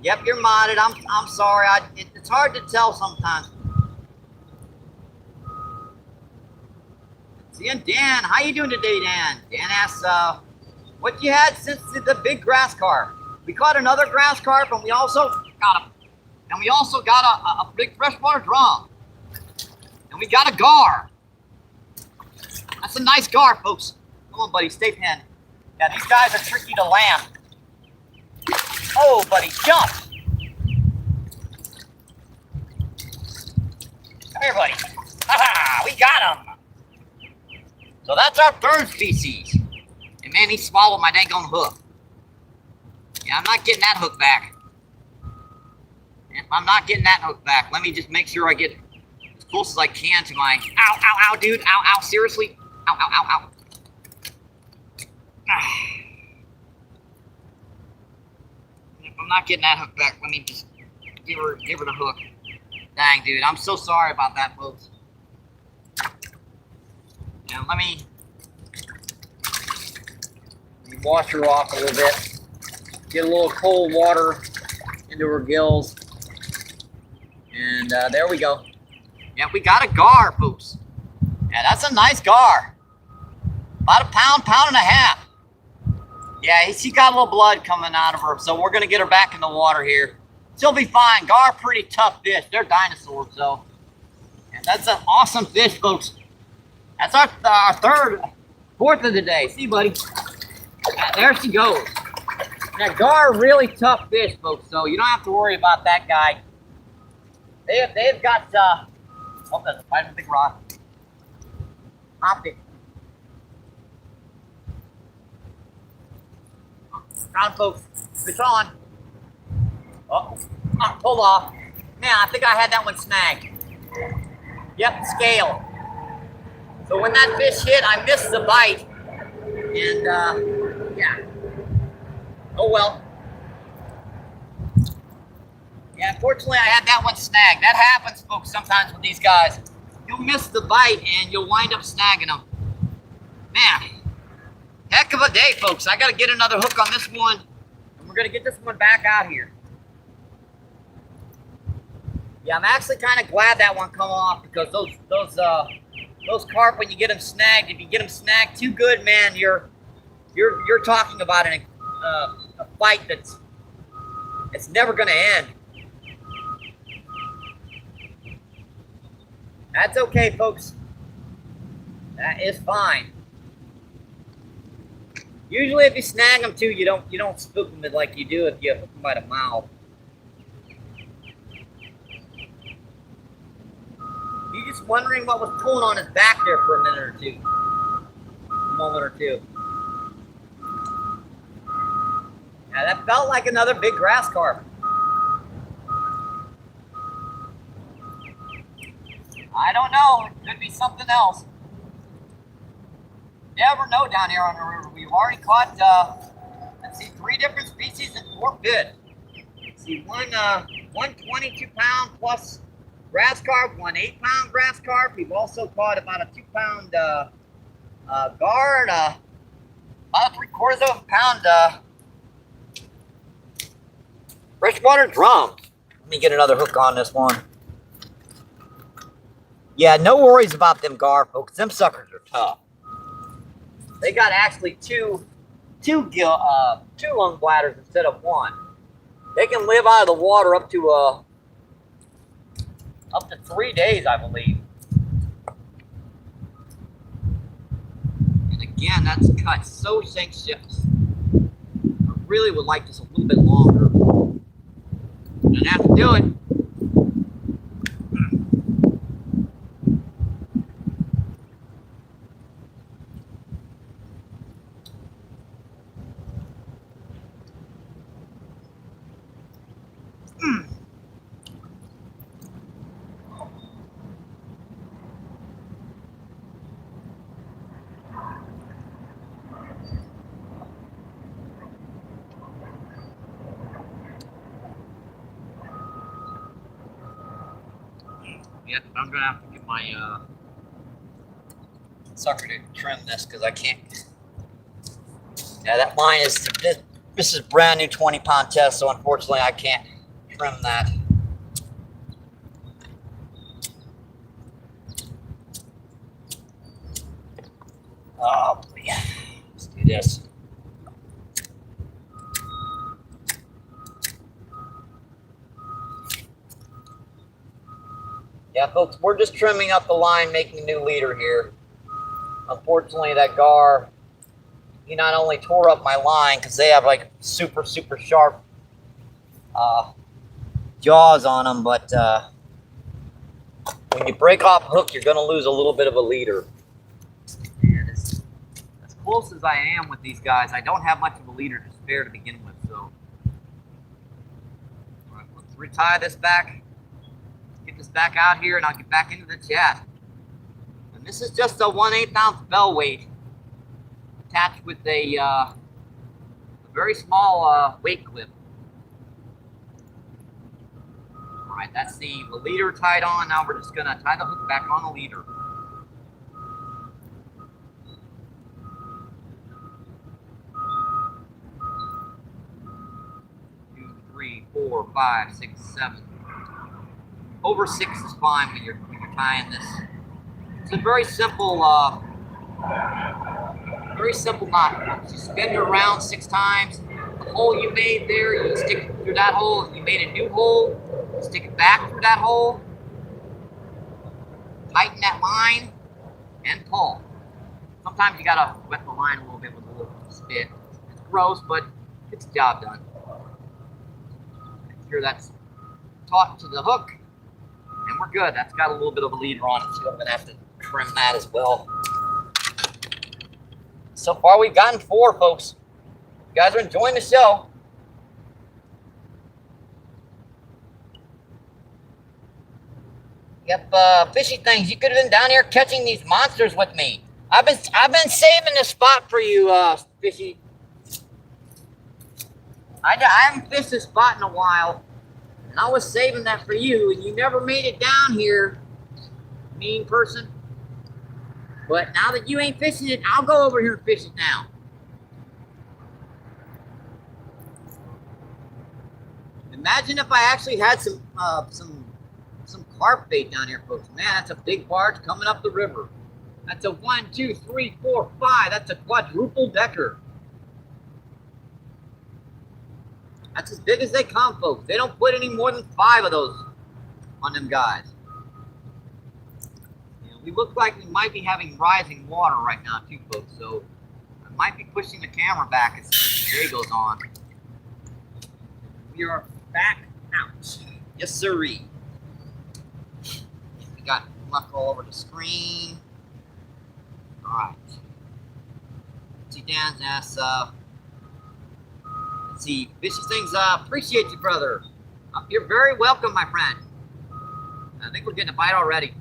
Yep, you're modded. I'm sorry. It's hard to tell sometimes. See you, Dan. How you doing today, Dan? Dan asks, what you had since the big grass carp? We caught another grass carp, and we also got a big freshwater drum, and we got a gar. That's a nice gar, folks. Come on, buddy, stay pinned. Yeah, these guys are tricky to land. Oh, buddy, jump! Come here, buddy. Ha-ha, we got him. So that's our third species. And man, he swallowed my dang on hook. Yeah, I'm not getting that hook back. I'm not getting that hook back. Let me just make sure I get as close as I can to my... Ow, ow, ow, dude. Ow, ow, seriously? Ow, ow, ow, ow. I'm not getting that hook back. Let me just give her the hook. Dang, dude. I'm so sorry about that, folks. Yeah, let me wash her off a little bit. Get a little cold water into her gills. And there we go. Yeah, we got a gar, folks. Yeah, that's a nice gar. About a pound and a half. Yeah, she got a little blood coming out of her, so we're going to get her back in the water here. She'll be fine. Gar, pretty tough fish. They're dinosaurs, so. And that's an awesome fish, folks. That's our fourth of the day. See, buddy? There she goes. Now, gar, really tough fish, folks, so you don't have to worry about that guy. They've got, oh, that's a big rock. Optic. Got him, folks. Fish on. Oh, pull off. Man, I think I had that one snagged. Yep, scale. So when that fish hit, I missed the bite. And, yeah. Oh, well. Yeah, unfortunately, I had that one snagged. That happens, folks, sometimes with these guys. You'll miss the bite, and you'll wind up snagging them. Man. Heck of a day, folks. I got to get another hook on this one. And we're going to get this one back out here. Yeah, I'm actually kind of glad that one come off because those carp, when you get them snagged, if you get them snagged too good, man, you're talking about a fight it's never going to end. That's okay, folks. That is fine. Usually, if you snag them too, you don't spook them like you do if you hook them by the mouth. You're just wondering what was pulling on his back there for a moment or two. Yeah, that felt like another big grass carp. I don't know. It could be something else. Never know down here on the river. We've already caught, let's see, 3 different species and 4 fish. Let's see, one 22-pound plus grass carp, 1 8-pound grass carp. We've also caught about a 2-pound gar and about a 3/4 of a pound freshwater drum. Let me get another hook on this one. Yeah, no worries about them gar, folks. Them suckers are tough. They got actually two lung bladders instead of 1. They can live out of the water up to 3 days, I believe. again, that's cut so shank ships. I really would like this a little bit longer. Didn't have to do it. Yep, I'm gonna have to get my sucker to trim this because I can't. Yeah, that line is this is brand new 20-pound test, so unfortunately I can't trim that. Oh, yeah. Let's do this. Yeah, folks, we're just trimming up the line, making a new leader here. Unfortunately, that gar, he not only tore up my line because they have like super sharp jaws on them, but when you break off a hook, you're going to lose a little bit of a leader. And as close as I am with these guys, I don't have much of a leader to spare to begin with. So, all right, let's retie this back. Get this back out here, and I'll get back into the chat. And this is just a 1/8 ounce bell weight attached with a very small weight clip. All right, that's the leader tied on. Now we're just gonna tie the hook back on the leader. Two, three, 4, 5, 6, 7. Over 6 is fine when you're tying this. It's a very simple knot. You spin it around 6 times. The hole you made there, you stick it through that hole, and you made a new hole. You stick it back through that hole. Tighten that line and pull. Sometimes you gotta wet the line a little bit with a little spit. It's gross, but it's the job done. Make sure that's taut to the hook. And we're good. That's got a little bit of a leader on it, so I'm going to have to trim that as well. So far, we've gotten 4, folks. You guys are enjoying the show. Yep, fishy things. You could have been down here catching these monsters with me. I've been saving this spot for you, fishy. I haven't fished this spot in a while. And I was saving that for you, and you never made it down here, mean person. But now that you ain't fishing it, I'll go over here and fish it now. Imagine if I actually had some carp bait down here, folks. Man, that's a big barge coming up the river. That's a 1, 2, 3, 4, 5. That's a quadruple decker. That's as big as they come, folks. They don't put any more than 5 of those on them guys. You know, we look like we might be having rising water right now, too, folks. So I might be pushing the camera back as the day goes on. We are back out. Yes, sirree. We got luck all over the screen. All right. See Dan's ass. See, Fishy Things, appreciate you, brother. You're very welcome, my friend. I think we're getting a bite already.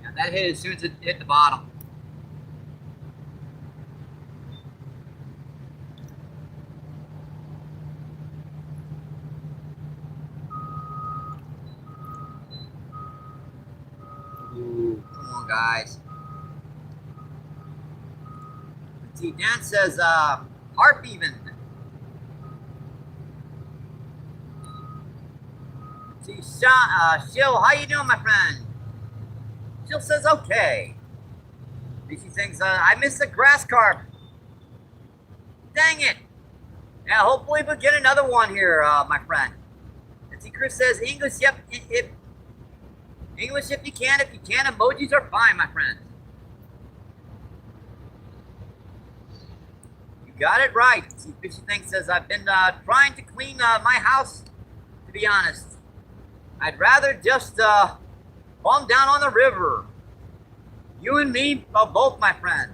Yeah, that hit as soon as it hit the bottom. Ooh, come on, guys. Let's see, Dan says, carp even. See, Shill, how you doing, my friend? Shill says, okay. Fishy Things, I missed the grass carp. Dang it. Yeah, hopefully we'll get another one here, my friend. And see, Chris says, English, yep, English if you can. If you can, emojis are fine, my friend. got it right. See, Fishy Thing says, I've been trying to clean my house, to be honest. I'd rather just calm down on the river. You and me both, my friend.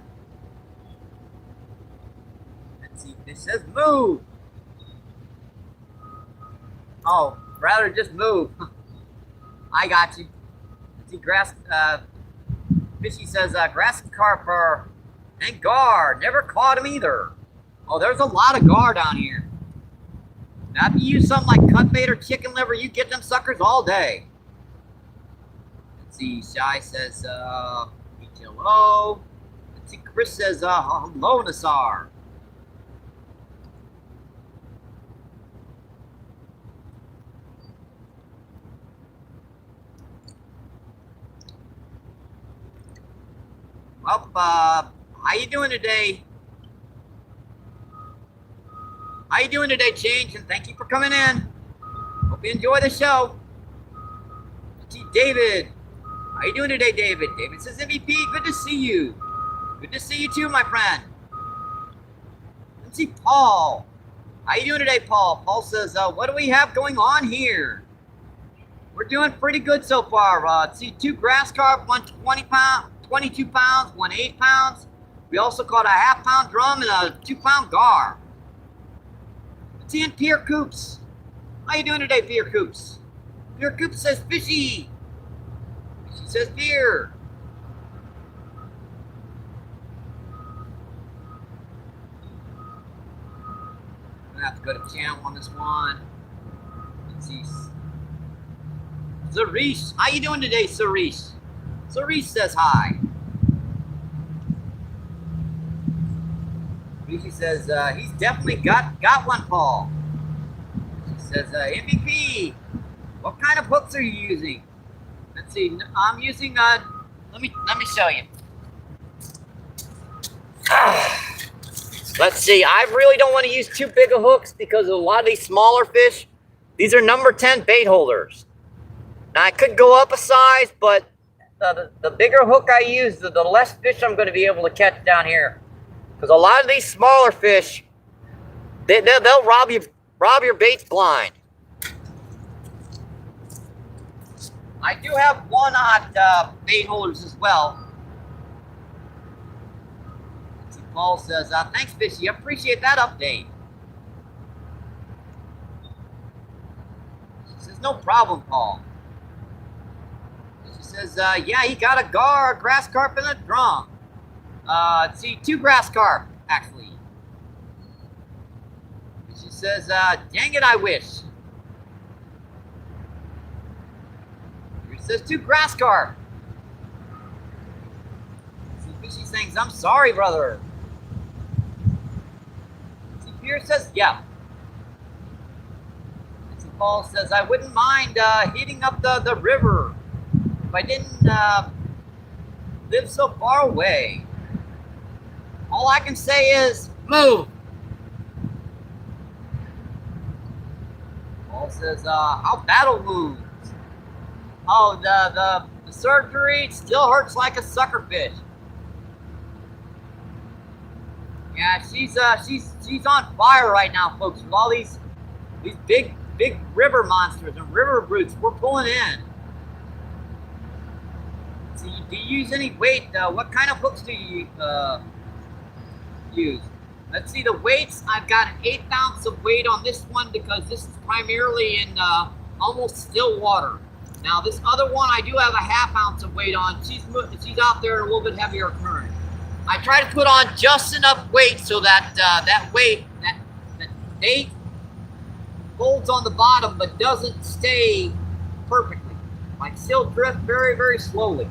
Let's see, Fish says, move. Oh, rather just move. I got you. Let's see, Fishy says, grass and carp and gar. Never caught him either. Oh, there's a lot of gar down here. Now, if you use something like cut bait or chicken liver, you get them suckers all day. Let's see, Shy says, hello. Let's see, Chris says, hello, Nassar. Well, how you doing today? How you doing today, Change? And thank you for coming in. Hope you enjoy the show. Let's see, David. How you doing today, David? David says, MVP, good to see you. Good to see you too, my friend. Let's see, Paul. How you doing today, Paul? Paul says, what do we have going on here? We're doing pretty good so far. Let's see, 2 grass carp, 1 22 pounds, 1 8 pounds. We also caught a half-pound drum and a 2-pound gar. Let's see, in Pierre Coops. How you doing today, Pierre Coops? Pierre Coops says, fishy. Fishy says, beer. I'm gonna have to go to channel on this one. Let's see. Cerise, how you doing today, Cerise? Cerise says hi. She says, he's definitely got one, Paul. She says, MVP, what kind of hooks are you using? Let's see, I'm using, let me show you. Let's see, I really don't want to use too big of hooks because a lot of these smaller fish, these are number 10 bait holders. Now, I could go up a size, but the bigger hook I use, the less fish I'm going to be able to catch down here. Because a lot of these smaller fish, they'll rob your baits blind. I do have one-aught bait holders as well. Paul says, thanks, Fishy. I appreciate that update. She says, no problem, Paul. She says, yeah, he got a gar, a grass carp, and a drum. Let's see, 2 grass carp, actually. She says, dang it, I wish. She says, 2 grass carp. She saying, I'm sorry, brother. See, Pierce says, yeah. See, Paul says, I wouldn't mind hitting up the river if I didn't live so far away. All I can say is, move. Paul says, how battle wounds? Oh, the surgery still hurts like a sucker fish. Yeah, she's on fire right now, folks, with all these big river monsters and river brutes we're pulling in. See, do you use any weight? What kind of hooks do you use? Let's see, the weights, I've got an 1/8 ounce of weight on this one because this is primarily in almost still water. Now this other one I do have a 1/2 ounce of weight on. She's out there in a little bit heavier current. I try to put on just enough weight so that that bait holds on the bottom but doesn't stay perfectly. Like still drift very, very slowly.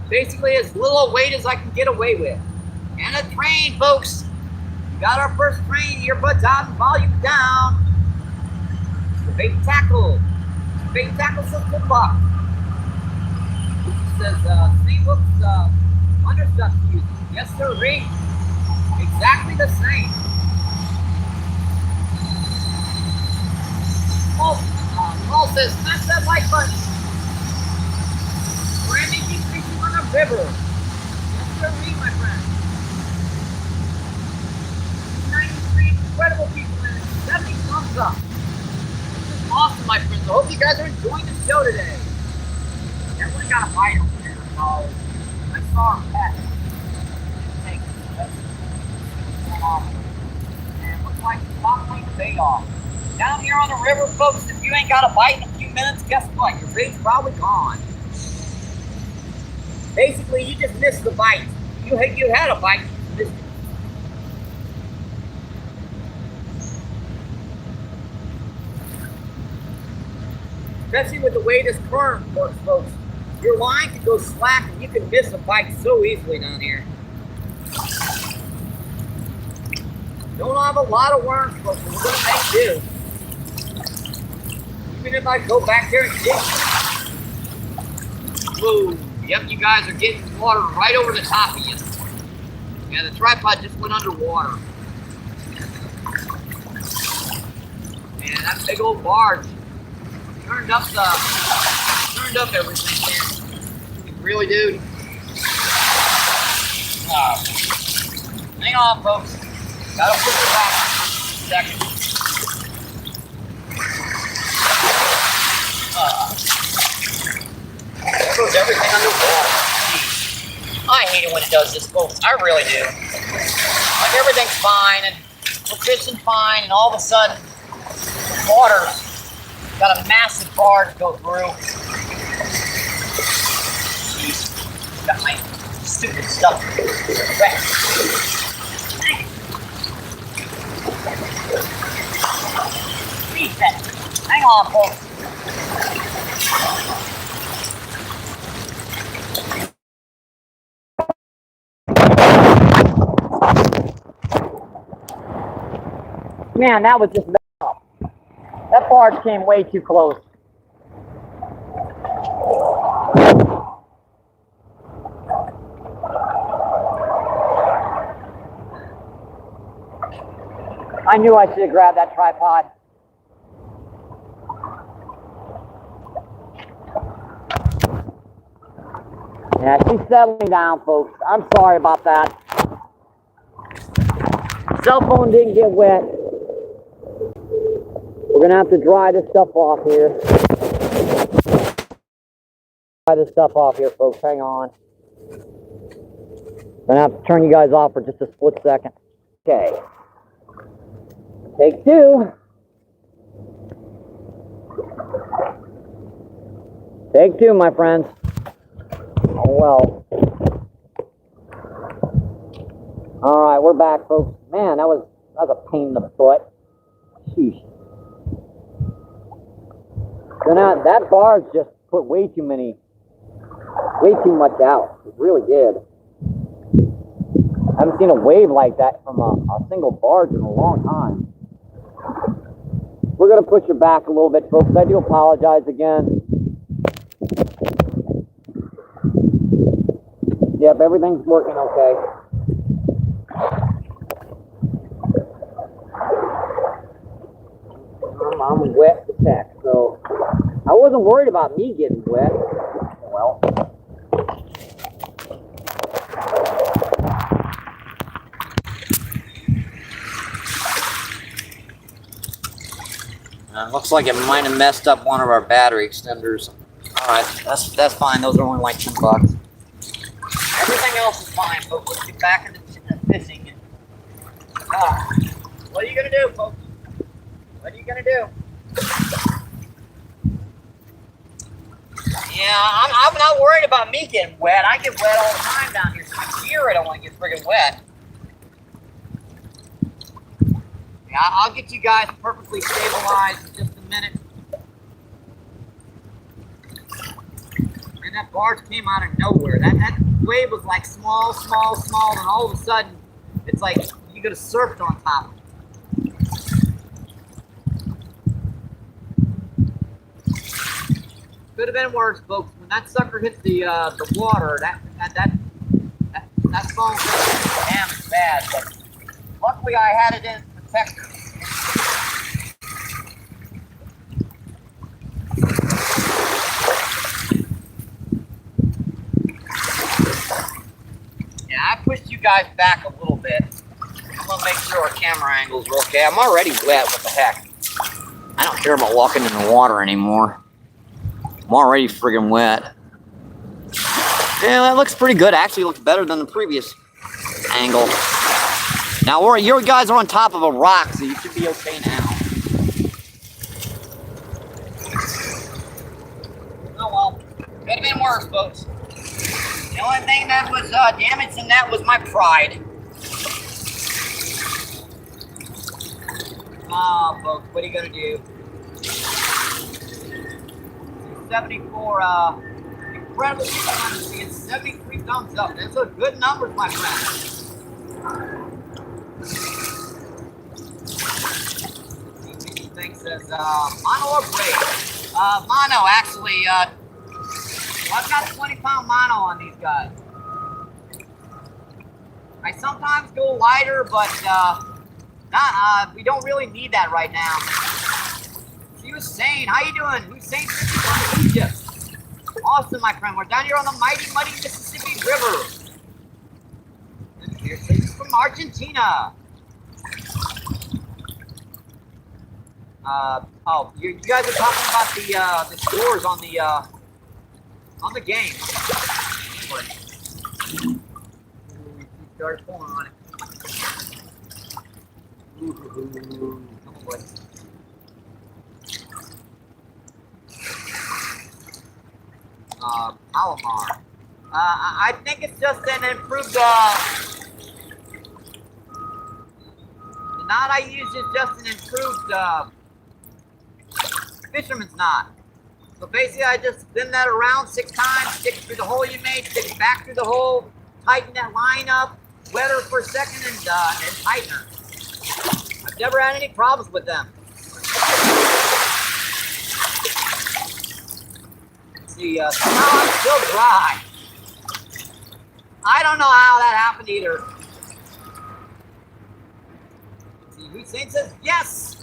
Basically as little weight as I can get away with. And a train, folks. We got our first train, earbuds out and volume down. The bait tackle. The bait tackle says good luck. It says same hooks, under stuff to use. Yes, sir, Ray. Exactly the same. Paul says, smash that like button. Randy keeps fishing on the river. Yes, sir, Ray, my friend. what's up? Awesome, my friends. I hope you guys are enjoying the show today. Everyone got a bite over there, so I saw her pet. Take and it looks like it's not playing the bait off. Down here on the river, folks, if you ain't got a bite in a few minutes, guess what? Your bait's probably gone. Basically, you just missed the bite. You had a bite, you missed it. Especially with the way this current works, folks. Your line can go slack and you can miss a bite so easily down here. Don't have a lot of worms, folks, but we're going to make do. Even if I go back there and dig. Whoa. Yep, you guys are getting water right over the top of you. Yeah, the tripod just went underwater. Man, that big old barge turned up everything, man. You really do. Hang on, folks. Gotta put it back for a second. There goes everything underwater. I hate it when it does this, folks. I really do. Like everything's fine and we're fishing fine, and all of a sudden, water's got a massive barge go through. Jeez. Got my stupid stuff wrecked. Hang on, folks. Man, that was just messed up. That barge came way too close. I knew I should have grabbed that tripod. Yeah, she's settling down, folks. I'm sorry about that. Cell phone didn't get wet. We're gonna have to dry this stuff off here. Dry this stuff off here, folks. Hang on. I'm gonna have to turn you guys off for just a split second. Okay. Take two. Take two, my friends. Oh well. All right, we're back, folks. Man, that was a pain in the butt. Sheesh. So now that barge just put way too much out. It really did. I haven't seen a wave like that from a single barge in a long time. We're gonna push her back a little bit, folks. I do apologize again. Yep, everything's working okay. I'm wet to heck, so I wasn't worried about me getting wet. Well, looks like it might have messed up one of our battery extenders. All right, that's fine. Those are only like $2. Everything else is fine, folks. Let's get back into fishing. What are you gonna do, folks? What are you gonna do? Yeah, I'm not worried about me getting wet. I get wet all the time down here. So here I don't want to get friggin' wet. Yeah, I'll get you guys perfectly stabilized in just a minute. And that barge came out of nowhere. That wave was like small, and all of a sudden, it's like you could have surfed on top of it. Could have been worse, folks. When that sucker hit the water, that phone was damaged bad. But luckily, I had it in protector. Yeah, I pushed you guys back a little bit. I'm gonna make sure our camera angles are okay. I'm already wet. What the heck? I don't care about walking in the water anymore. I'm already friggin' wet. Yeah, that looks pretty good. Actually, looks better than the previous angle. Now, you guys are on top of a rock, so you should be okay now. Oh well, could have been worse, folks. The only thing that was damaged in that was my pride. Oh, folks, what are you gonna do? 74, incredible people and 73 thumbs up. That's a good numbers, my friend. Thing says mono or braid. Mono, actually. Well, I've got a 20-pound mono on these guys. I sometimes go lighter, but we don't really need that right now. She was saying, how you doing? Hussein from Egypt. Awesome, my friend. We're down here on the mighty, muddy Mississippi River. And here's from Argentina. Oh, you guys are talking about the scores on the game. Start pulling on it. Ooh, come on, boy. Palomar. I think it's just an improved. The knot I use is just an improved. Fisherman's knot. So basically I just spin that around 6 times, stick it through the hole you made, stick it back through the hole, tighten that line up, wet her for a second, and tighten her. I've never had any problems with them. Let's see, somehow I'm still dry. I don't know how that happened either. Let's see, Hussein says yes!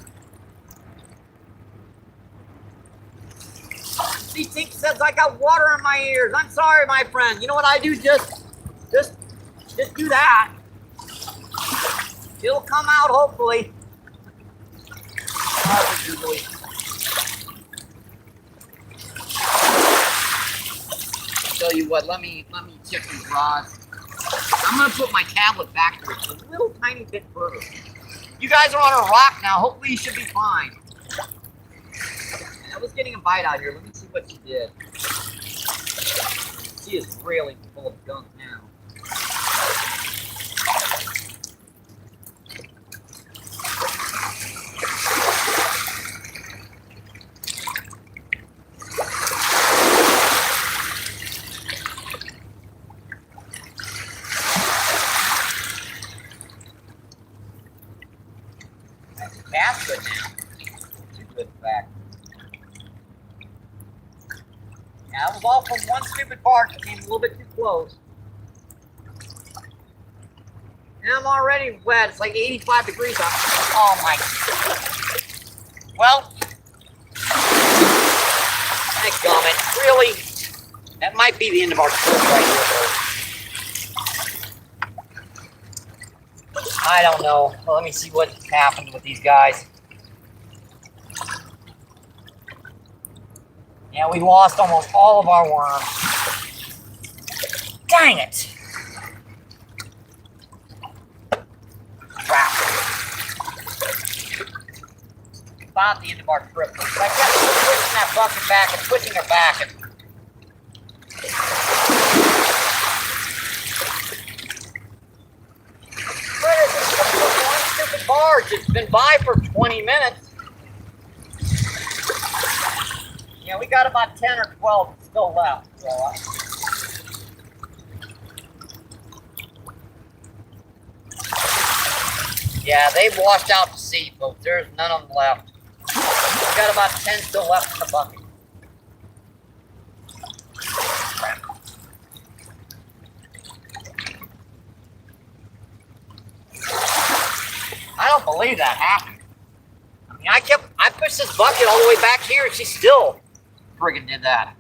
Tink says I got water in my ears. I'm sorry, my friend. You know what I do? Just do that. It'll come out, hopefully. Tell you what. Let me check these rods. I'm gonna put my tablet back here a little tiny bit further. You guys are on a rock now. Hopefully, you should be fine. I was getting a bite out here. Let me see what she did. She is really full of gunk now. That's good now. Too good, in fact. Yeah, that was all from one stupid barge that came a little bit too close. And I'm already wet. It's like 85 degrees out. Oh my. Well, dadgummit. Really? That might be the end of our trip right here, though. I don't know. Well, let me see what happened with these guys. Yeah, we lost almost all of our worms. Dang it! Crap. About the end of our trip. I kept pushing that bucket back and pushing her back. And stupid barge. It's been by for 20 minutes. Yeah, we got about 10 or 12 still left. So, yeah, they've washed out to sea, folks. There's none of them left. We got about 10 still left in the bucket. Crap. I don't believe that happened. I mean, I pushed this bucket all the way back here, and she still friggin' did that.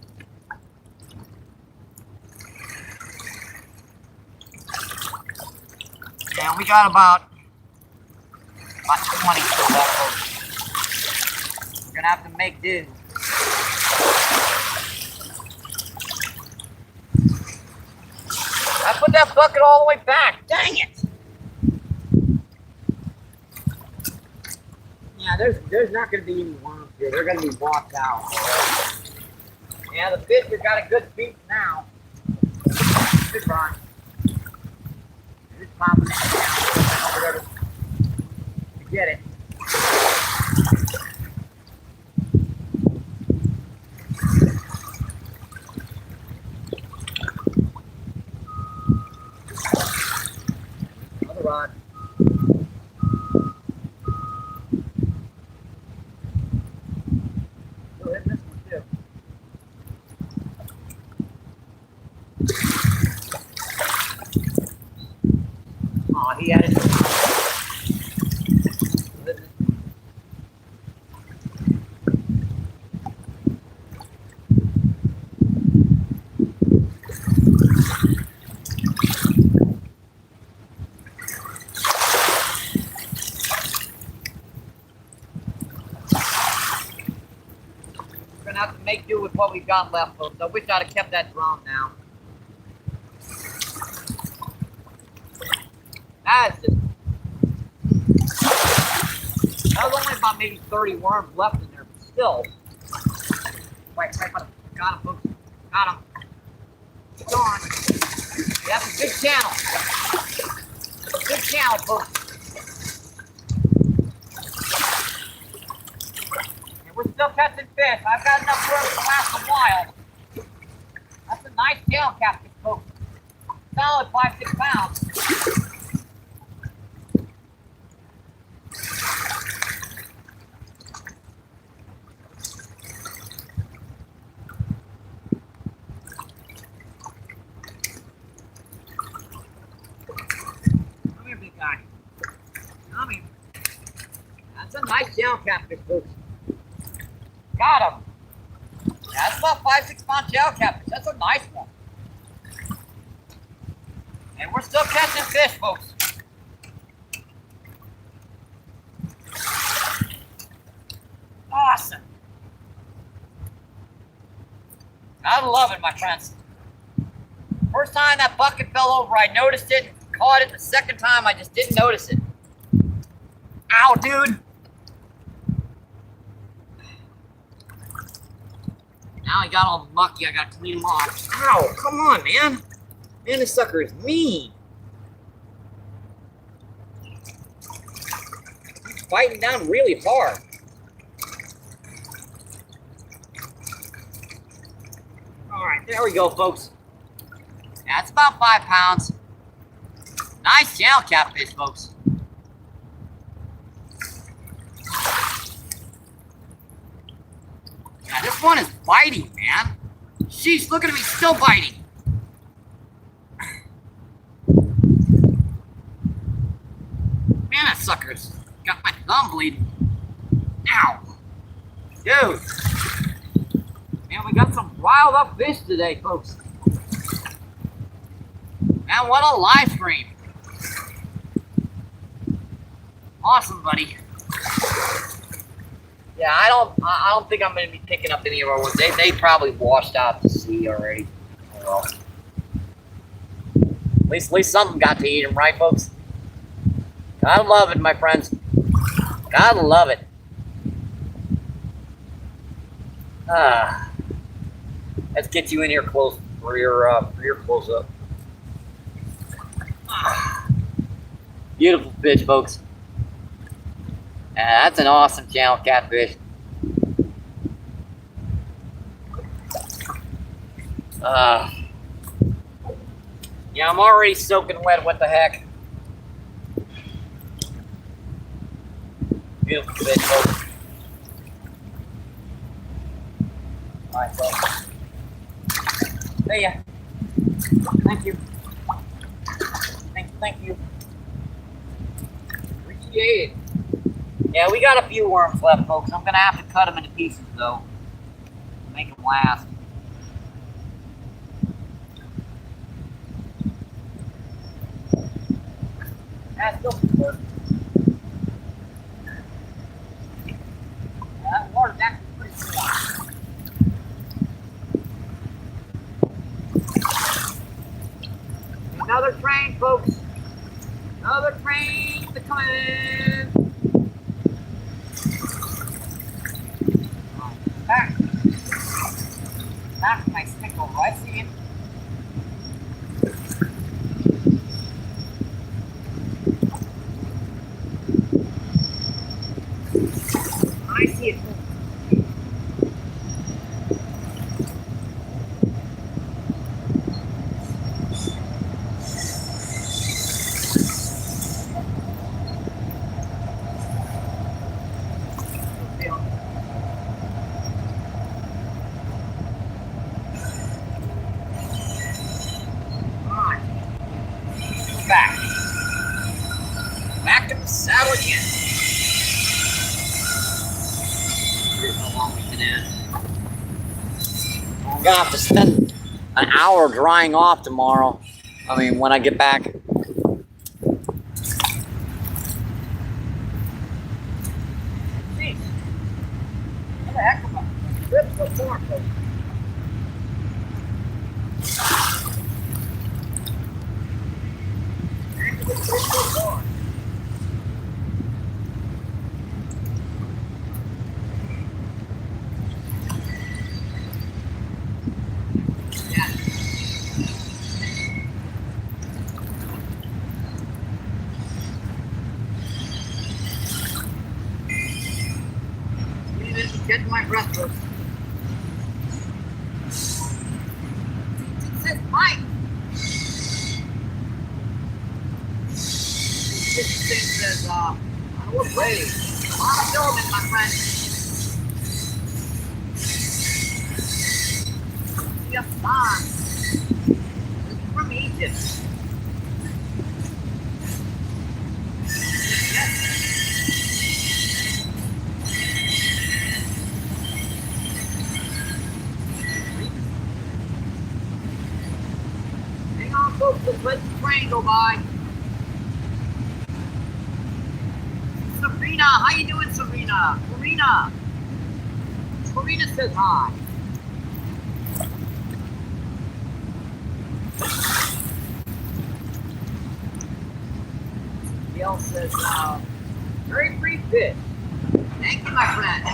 Yeah, we got about 20 still left. gonna have to make do. I put that bucket all the way back. Dang it! Yeah, there's not gonna be any worms here. They're gonna be washed out. Yeah, the fish have got a good beat now. Good run. Just popping it down over there to get it. Another rod. Go ahead, this one too. Oh, he had it. We're gonna have to make do with what we've got left, folks. I wish I'd have kept that drone now. That was only about maybe 30 worms left in there, but still. Wait, got him, folks. Got him. It's on. That's a big channel. Big channel, folks. And we're still catching fish. I've got enough worms to last a while. That's a nice tail catfish, folks. Solid 5-6 pounds. That's a nice tail catfish, folks. Got him. That's about 5-6 pound tail catfish. That's a nice one. And we're still catching fish, folks. Awesome. I love it, my friends. First time that bucket fell over, I noticed it, caught it. The second time, I just didn't notice it. Ow, dude. Now he got all mucky. I gotta clean him off. Ow, come on, man. Man, this sucker is mean. He's biting down really hard. All right, there we go, folks. That's about 5 pounds. Nice tail catfish, folks. Yeah, this one is biting, man. Sheesh, look at him, he's still biting. Man, that sucker's got my thumb bleeding. Ow. Dude. Man, we got some riled up fish today, folks. Man, what a live stream. Awesome, buddy. Yeah, I don't think I'm gonna be picking up any of our ones. They probably washed out to sea already. Well, at least something got to eat them, right, folks? Gotta love it, my friends. Gotta love it. Let's get you in here close for your close up. Beautiful fish, folks. That's an awesome channel catfish. Yeah, I'm already soaking wet. What the heck? Beautiful fish, folks. All right, folks. There ya. Thank you. Thank you. Appreciate it. Yeah, we got a few worms left, folks. I'm gonna have to cut them into pieces, though, to make them last. That's still good. Yeah, that water's actually Rolling. Back. Back my stick over. I see him. I see it. Back to the saddle again. Here's how long we can end. I'm gonna have to spend an hour drying off tomorrow. I mean, when I get back. Jeez. What the heck am I? Rip the fork. Get my breath first. It says Mike. This thing says, I was ready. I'm filming, my friend. Yes, fine. This is from Egypt. Yes. Folks, just let the train go by. Serena, how you doing, Serena? Serena says hi. Gail says, very free fish. Thank you, my friend.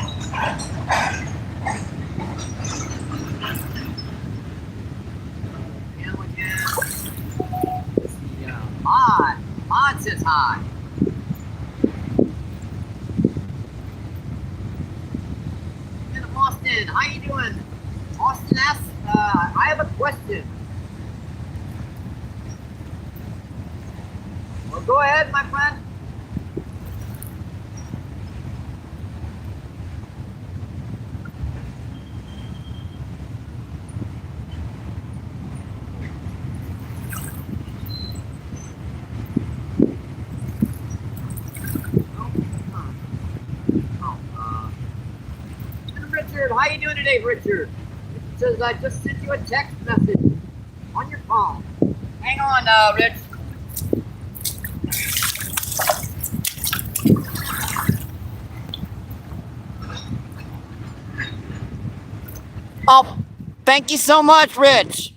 Mod says hi. And Austin, how you doing? Austin asks, I have a question. Well, go ahead, my friend. How you doing today, Richard? It says I just sent you a text message on your phone. Hang on, Rich. Oh, thank you so much, Rich.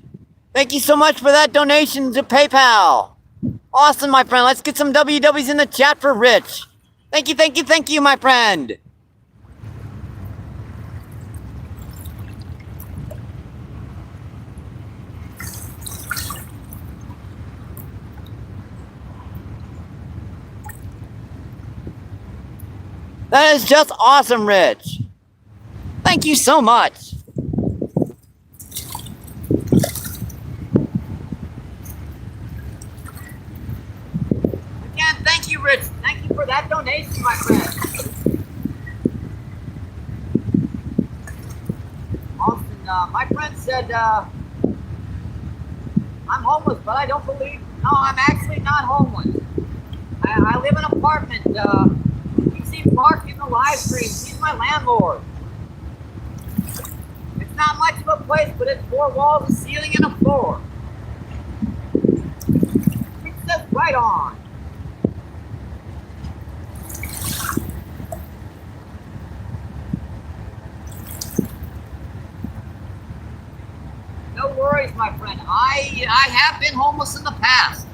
Thank you so much for that donation to PayPal. Awesome, my friend. Let's get some WWs in the chat for Rich. Thank you, my friend. That is just awesome, Rich. Thank you so much. Again, thank you, Rich. Thank you for that donation, my friend. Austin, my friend said, I'm homeless, but I don't believe. No, I'm actually not homeless. I live in an apartment. You see Mark in the live stream. He's my landlord. It's not much of a place, but it's 4 walls, a ceiling, and a floor. It says right on. No worries, my friend. I have been homeless in the past.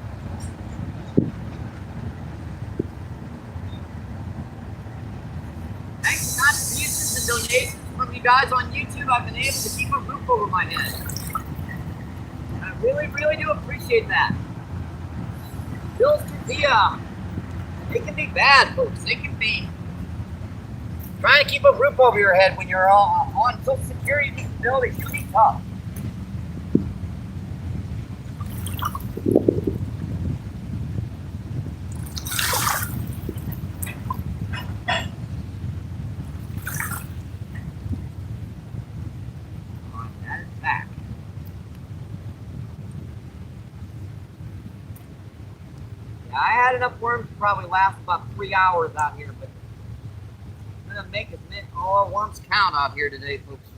contributions and donations from you guys on YouTube, I've been able to keep a roof over my head. And I really, really do appreciate that. Bills can be, they can be bad, folks. They can be trying to keep a roof over your head when you're on Social Security disability. It can be tough. I had enough worms to probably last about 3 hours out here, but I'm gonna make all our worms count out here today, folks.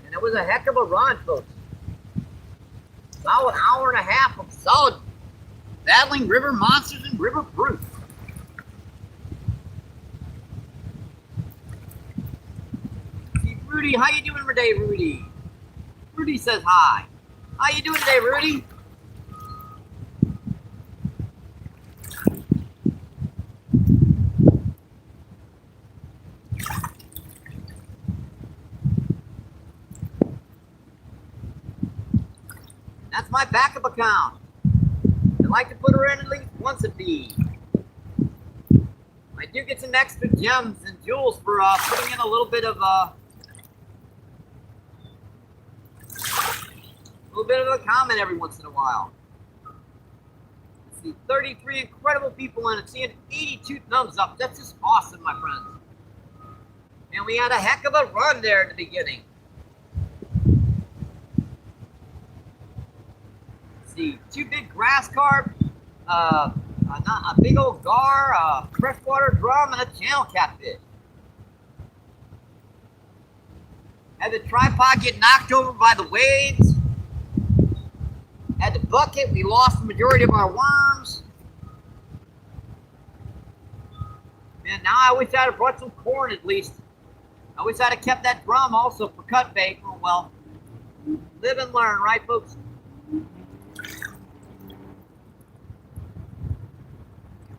And it was a heck of a run, folks. About an hour and a half of solid battling river monsters and river brutes. Rudy, how you doing today, Rudy? Rudy says hi. How you doing today, Rudy? That's my backup account. I like to put her in at least once a feed. I do get some extra gems and jewels for putting in a little bit of a a comment every once in a while. Let's see, 33 incredible people in it, seeing 82 thumbs up. That's just awesome, my friends. And we had a heck of a run there in the beginning. Let's see, 2 big grass carp, a big old gar, a freshwater drum, and a channel catfish. Had the tripod get knocked over by the waves. Had the bucket, we lost the majority of our worms. Man, now I wish I'd have brought some corn at least. I wish I'd have kept that drum also for cut bait. Oh well, live and learn, right, folks?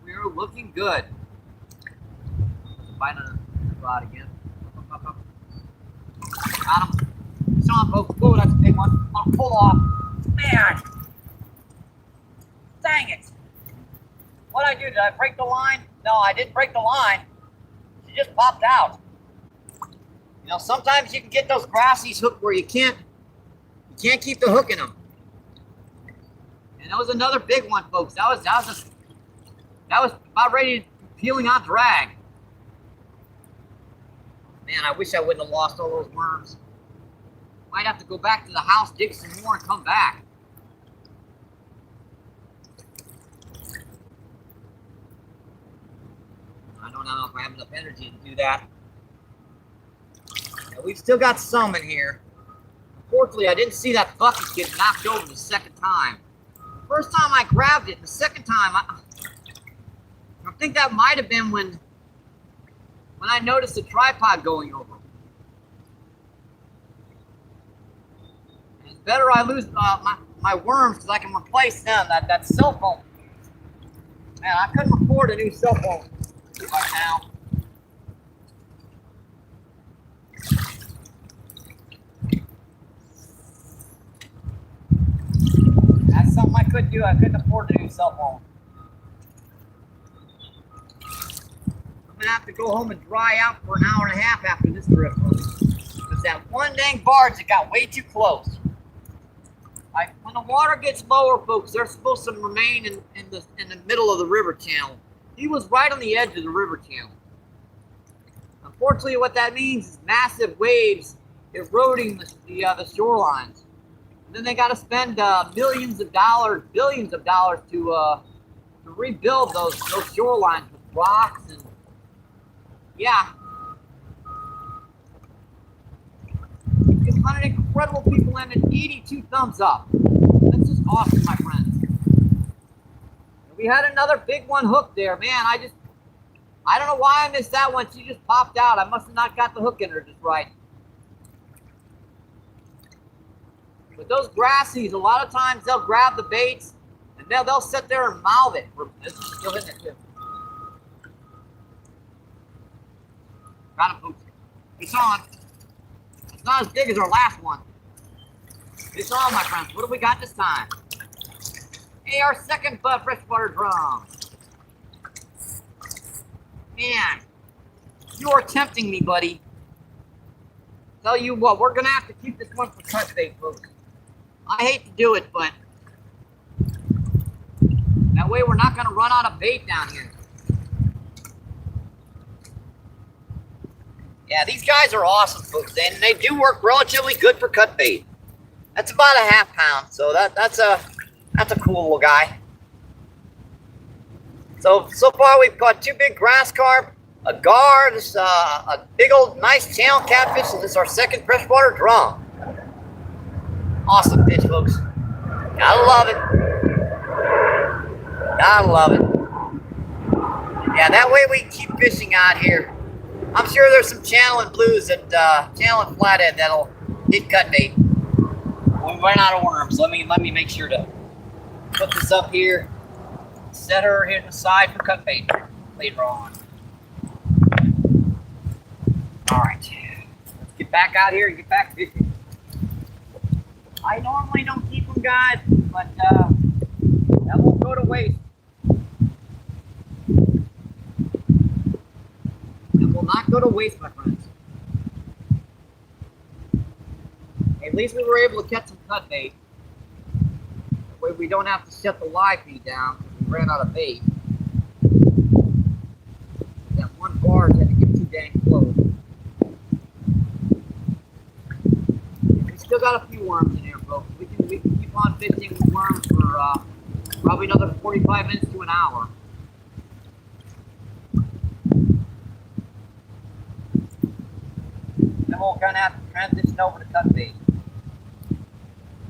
We're looking good. Find a rod again. Got him. It's on, folks. Whoa, that's a big one. I'll pull off. Man. Dang it. What did I do? Did I break the line? No, I didn't break the line. She just popped out. You know, sometimes you can get those grassies hooked where you can't keep the hook in them. And that was another big one, folks. That was about ready to peeling on drag. Man, I wish I wouldn't have lost all those worms. Might have to go back to the house, dig some more, and come back. I don't know if I have enough energy to do that. Yeah, we've still got some in here. Unfortunately, I didn't see that bucket get knocked over the second time. First time I grabbed it, the second time, I think that might have been when I noticed the tripod going over. And it's better I lose my worms because I can replace them. That cell phone. Man, I couldn't afford a new cell phone right now. That's something I couldn't do. I couldn't afford a new cell phone. I'm gonna have to go home and dry out for an hour and a half after this trip, because that one dang barge that got way too close. When the water gets lower, folks, they're supposed to remain in the middle of the river channel. He was right on the edge of the river channel. Unfortunately, what that means is massive waves eroding the shorelines. And then they got to spend millions of dollars, billions of dollars to rebuild those shorelines with rocks and yeah. 200 incredible people in and 82 thumbs up. That's just awesome, my friends. And we had another big one hooked there. Man, I don't know why I missed that one. She just popped out. I must have not got the hook in her just right. But those grassies, a lot of times they'll grab the baits And now they'll sit there and mouth it. This is still hitting it too. Got him, Poops. It's on. It's not as big as our last one. It's on, my friends. What do we got this time? Hey, our second freshwater drum. Man, you are tempting me, buddy. Tell you what, we're gonna have to keep this one for cut bait, folks. I hate to do it, but that way we're not gonna run out of bait down here. Yeah, these guys are awesome, folks, and they do work relatively good for cut bait. That's about a ½ pound, so that's a cool little guy. So far we've caught 2 big grass carp, a gar, this a big old nice channel catfish, and this is our second freshwater drum. Awesome fish, folks. Gotta love it. Gotta love it. Yeah, that way we keep fishing out here. I'm sure there's some channel and blues that channel and flathead that'll hit cut bait. We ran out of worms. Let me make sure to put this up here. Set her here to the side for cut bait later on. All right, let's get back out here and get back fishing. I normally don't keep them, guys, but that won't go to waste. It will not go to waste, my friends. At least we were able to catch some cut bait. That way we don't have to shut the live feed down because we ran out of bait. That one barge had to get too dang close. We still got a few worms in here, folks. We can keep on fishing with worms for probably another 45 minutes to an hour. Then we'll kind of have to transition over to cut bait.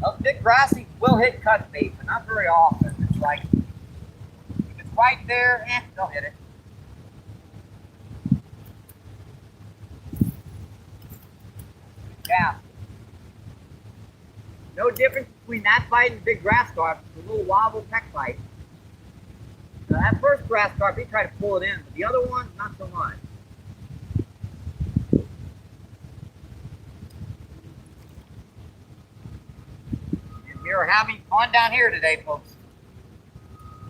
Those big grassies will hit cut bait, but not very often. It's like, if it's right there, they'll hit it. Yeah. No difference between that bite and big grass carp. It's a little wobble peck bite. Now that first grass carp, he tried to pull it in, but the other ones, not so much. We are having fun down here today, folks.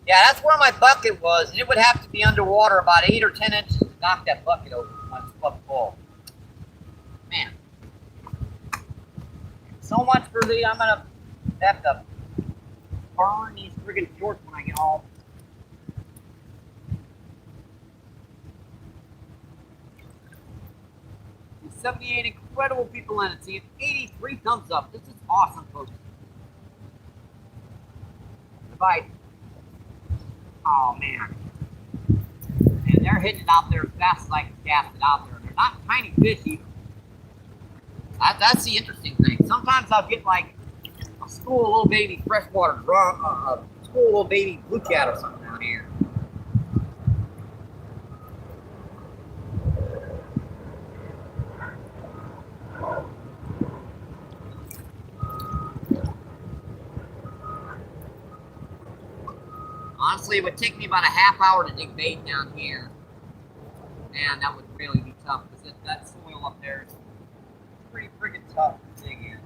Yeah, that's where my bucket was, and it would have to be underwater about 8 or 10 inches to knock that bucket over when it's full. Man. So much for the, I'm going to have to burn these friggin' shorts when I get home. There's 78 incredible people in it, seeing 83 thumbs up. This is awesome, folks. Bite. Oh man. And they're hitting it out there as fast as I can cast it out there. They're not tiny fish either. That's the interesting thing. Sometimes I'll get like a school little baby freshwater drum, school little baby blue cat or something down here. Honestly, it would take me about a ½ hour to dig bait down here. Man, that would really be tough because that soil up there is pretty friggin' tough to dig in.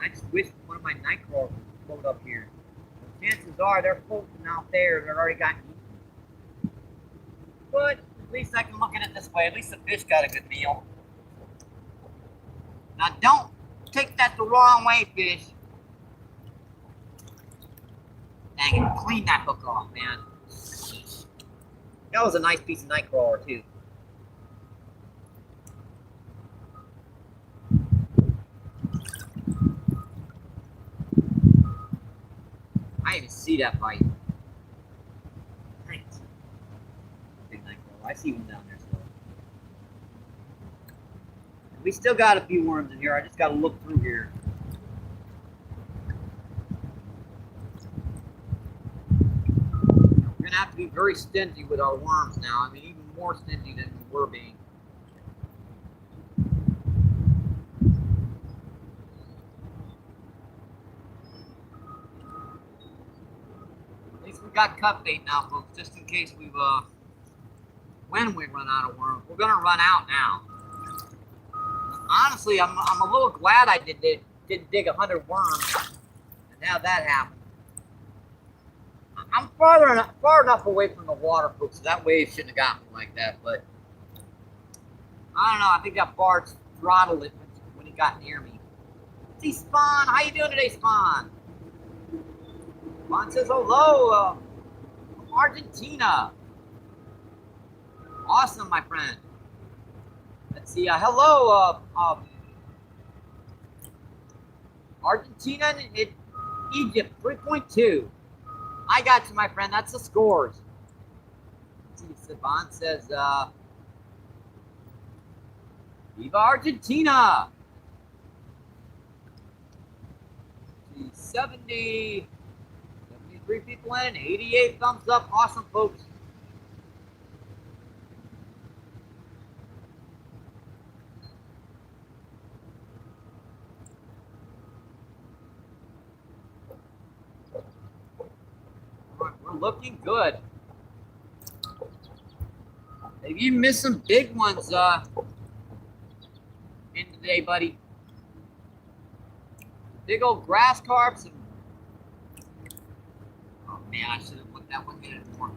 I just wish one of my night crawlers would float up here. The chances are they're floating out there and they've already gotten eaten. But at least I can look at it this way. At least the fish got a good meal. Now don't take that the wrong way, fish. Dang it, clean that hook off, man. That was a nice piece of night crawler, too. I didn't even see that bite. Nice. Big night crawler. I see one down there still. We still got a few worms in here. I just got to look through here. We're going to have to be very stingy with our worms now. I mean, even more stingy than we were being. we've got cut bait now, folks, just in case we've when we run out of worms. We're gonna run out now. Honestly, I'm a little glad I didn't dig 100 worms and have that happen. I'm far enough away from the water, folks, so that wave shouldn't have gotten me like that. But I don't know. I think that Barge throttled it when he got near me. See, Spawn, how you doing today, Spawn? Spawn says hello from Argentina. Awesome, my friend. Let's see. Hello, Argentina and Egypt, 3.2. I got you, my friend. That's the scores. Let's see, Savant says, Viva Argentina! 73 people in, 88 thumbs up. Awesome, folks. We're looking good. Have you missed some big ones in today, buddy? Big old grass carps. And oh man, I should have looked that 1 minute more.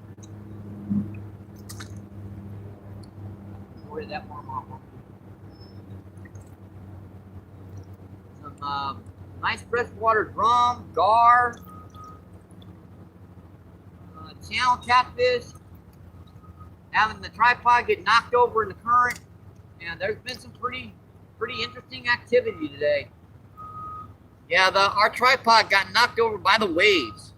Where did that worm off? Some nice freshwater drum, gar, channel catfish. Having the tripod get knocked over in the current, and there's been some pretty interesting activity today. Yeah, our tripod got knocked over by the waves.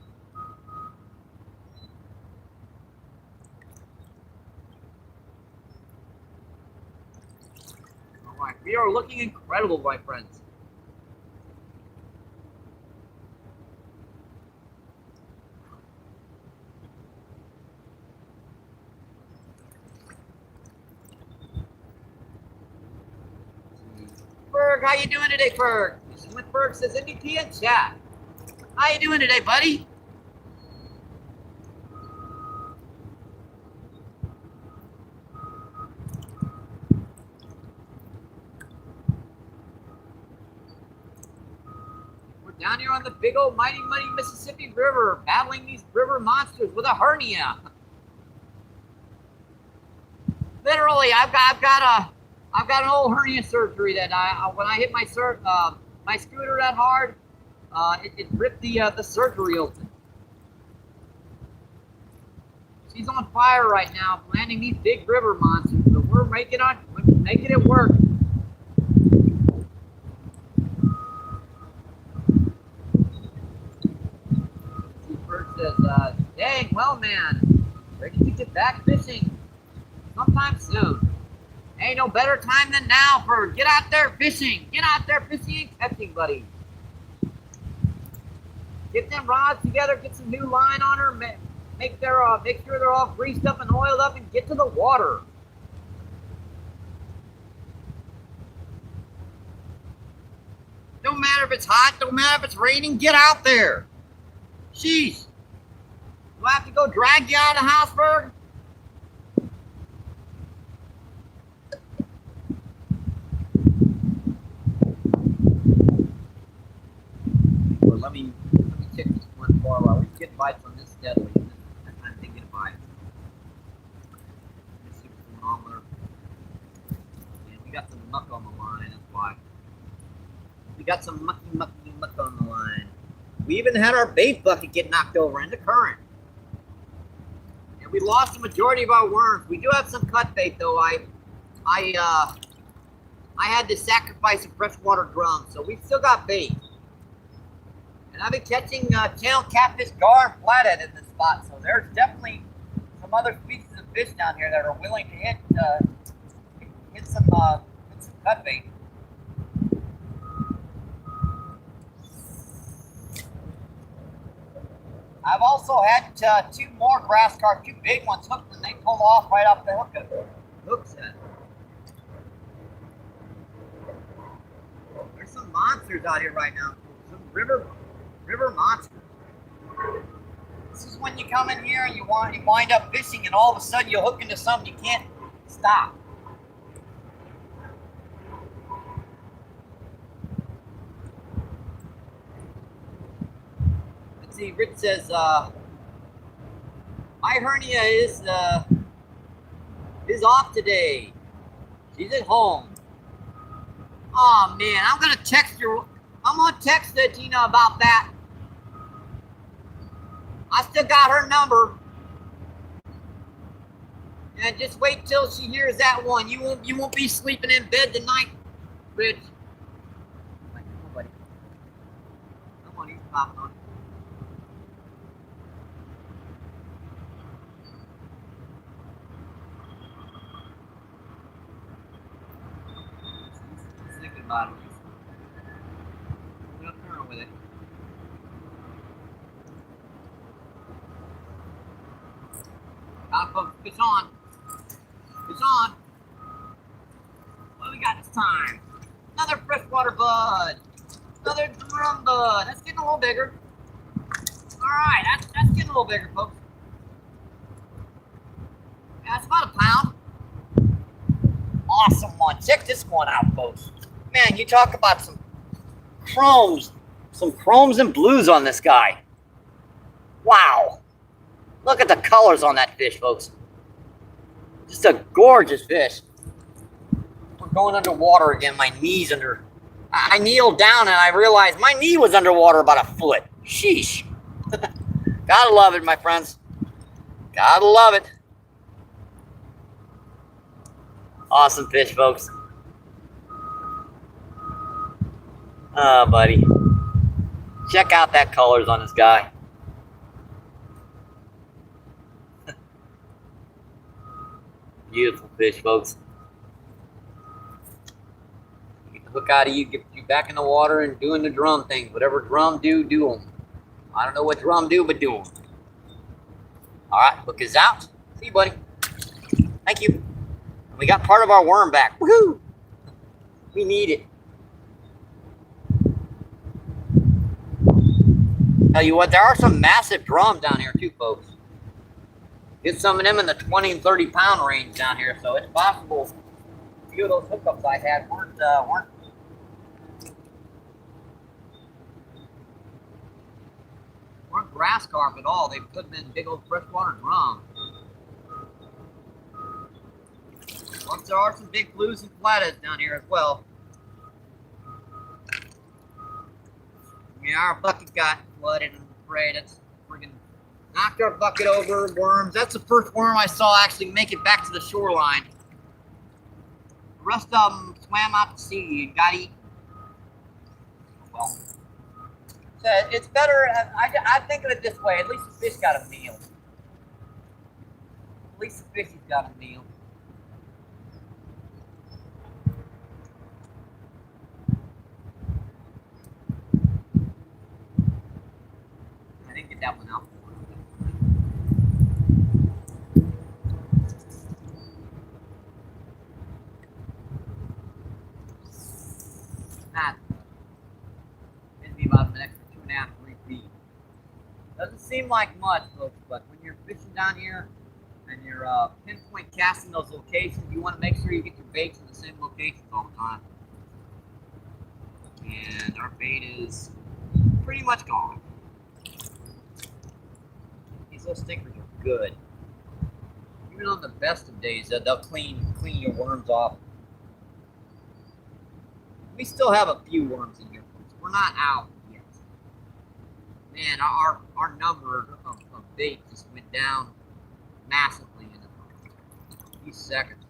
All right, we are looking incredible, my friends. Ferg, how you doing today, Ferg? With Ferg says MVP in chat. How you doing today, buddy? We're down here on the big old mighty muddy Mississippi River, battling these river monsters with a hernia. Literally, I've got an old hernia surgery that when I hit my scooter that hard, it ripped the surgery open. She's on fire right now, landing these big river monsters, but we're making it work. Bird says, dang, well, man, ready to get back fishing sometime soon. Ain't no better time than now for get out there fishing. Get out there fishing and catching, buddy. Get them rods together, get some new line on her, make sure they're all greased up and oiled up, and get to the water. Don't matter if it's hot, don't matter if it's raining, get out there. Sheesh. Do I have to go drag you out of the house, Berg? Let me check this one for a while. We can get bites on this steadily. I'm thinking of bites. Let's see what's going on there. Yeah, we got some muck on the line, that's why. We got some muck on the line. We even had our bait bucket get knocked over in the current. And we lost the majority of our worms. We do have some cut bait though. I had to sacrifice a freshwater drum, so we still got bait. And I've been catching channel catfish, gar, and flathead in this spot, so there's definitely some other species of fish down here that are willing to hit some cut bait. I've also had two more grass carp, two big ones hooked, and they pulled off right off the hook set. There's some monsters out here right now. Some river monsters. This is when you come in here and you wind up fishing, and all of a sudden you hook into something you can't stop. Let's see. Rich says, "My hernia is off today. She's at home." Oh man, I'm gonna text Tina about that. I still got her number. And just wait till she hears that one. You won't be sleeping in bed tonight, Rich. Come on, buddy. Come on, he's popping on. He's thinking about it. I'm gonna turn with it. It's on. It's on. What do we got this time? Another freshwater bud. Another drum bud. That's getting a little bigger. Alright, that's getting a little bigger, folks. Yeah, that's about a pound. Awesome one. Check this one out, folks. Man, you talk about some chromes. Some chromes and blues on this guy. Wow. Look at the colors on that fish, folks. Just a gorgeous fish. We're going underwater again. My knee's under. I kneeled down and I realized my knee was underwater about a foot. Sheesh. Gotta love it, my friends. Gotta love it. Awesome fish, folks. Oh, buddy. Check out that colors on this guy. Beautiful fish, folks. Get the hook out of you, get you back in the water and doing the drum things. Whatever drum do them. I don't know what drum do, but do them. All right, hook is out. See you, buddy. Thank you. And we got part of our worm back. Woohoo! We need it. Tell you what, there are some massive drums down here too, folks. Get some of them in the 20 and 30 pound range down here, so it's possible a few of those hookups I had weren't grass carp at all. They put them in big old freshwater drums. Plus, there are some big blues and flatheads down here as well. Yeah, our bucket got flooded, I'm afraid. It's friggin' knocked our bucket over. Worms. That's the first worm I saw actually make it back to the shoreline. The rest of them swam out to sea and got eaten. Well, so it's better. I think of it this way. At least the fish got a meal. At least the fish has got a meal. I didn't get that one out. Maybe about the next 2.5, 3 feet. Doesn't seem like much, folks, but when you're fishing down here and you're pinpoint casting those locations, you want to make sure you get your baits in the same locations all the time. And our bait is pretty much gone. These little stinkers are good. Even on the best of days, they'll clean your worms off. We still have a few worms in here, folks. We're not out yet. Man, our number of bait just went down massively in a few seconds.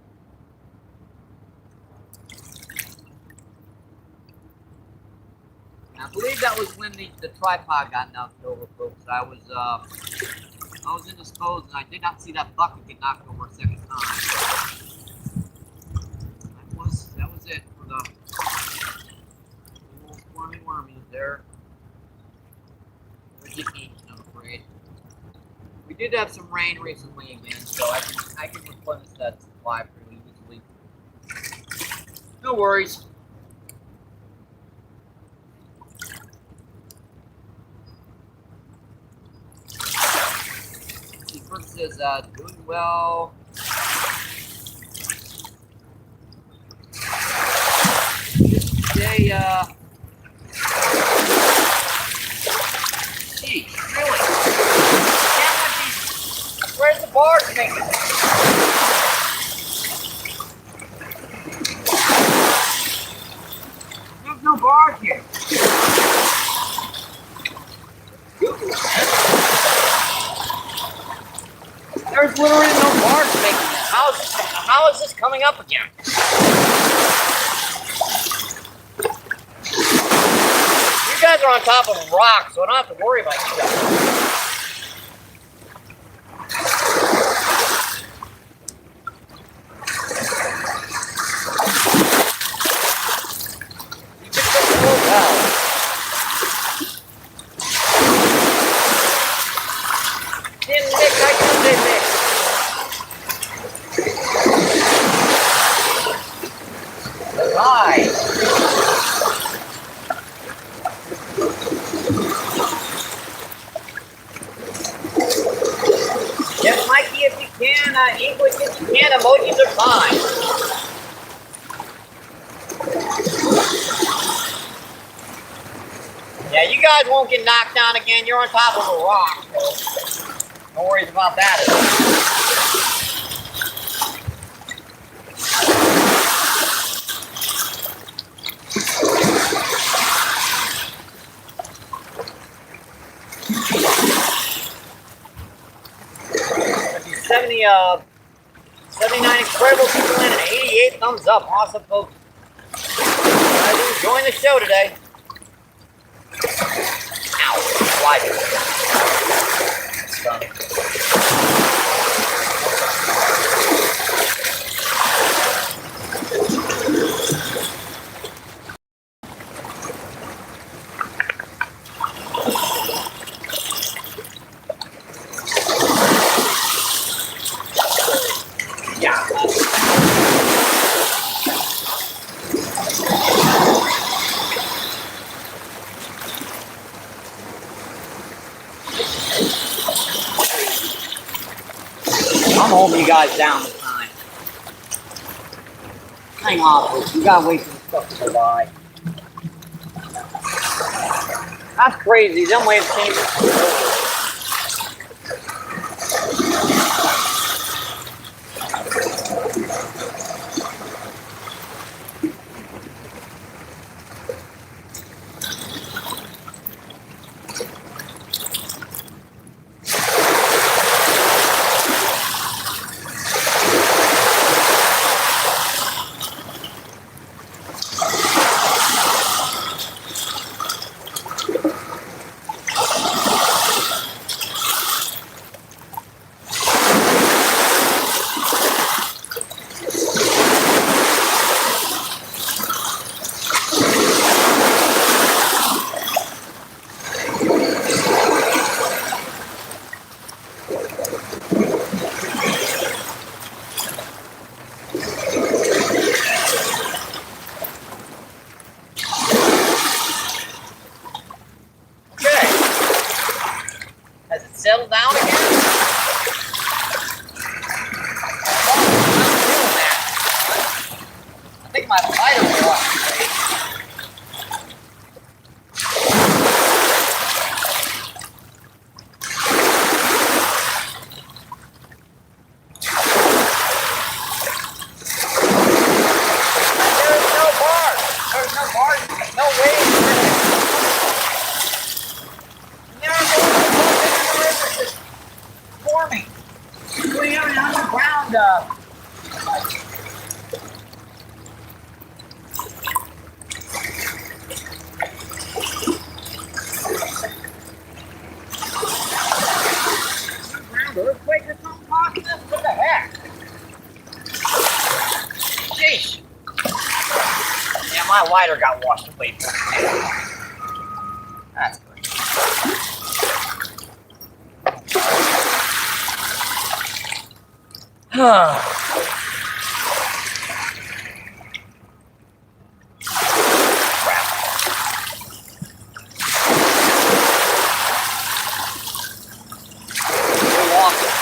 And I believe that was when the tripod got knocked over, folks. I was indisposed and I did not see that bucket get knocked over a second time. That was it for the little squirmy wormies there. They're just eating, I'm afraid. We did have some rain recently again, so I can replenish that supply pretty easily. No worries. is doing well. Today, geez, really? Damn with these. Where's the barge making? There's no barge here. There's literally no barge making this. How is this coming up again? You guys are on top of a rock, so I don't have to worry about you guys. You can fit real well. Didn't mix, I can say mix. Right. Yes, Mikey, if you can, English if you can, emojis are fine. Yeah, you guys won't get knocked down again. You're on top of a rock, so no worries about that. 79 incredible people in and 88 thumbs up. Awesome, folks. Guys are enjoying the show today. Ow, why do I'm holding you guys down this time. Hang on, folks. You gotta wait for the stuff to go by. That's crazy. Them waves changing. Settle down again? I think my lighter went off. There's no barge. There's no barge. There's no waves. Forming. We have an underground earthquake or something like this? What the heck? Sheesh. Yeah, my lighter got washed away from me. That's good. Crap. We're walking.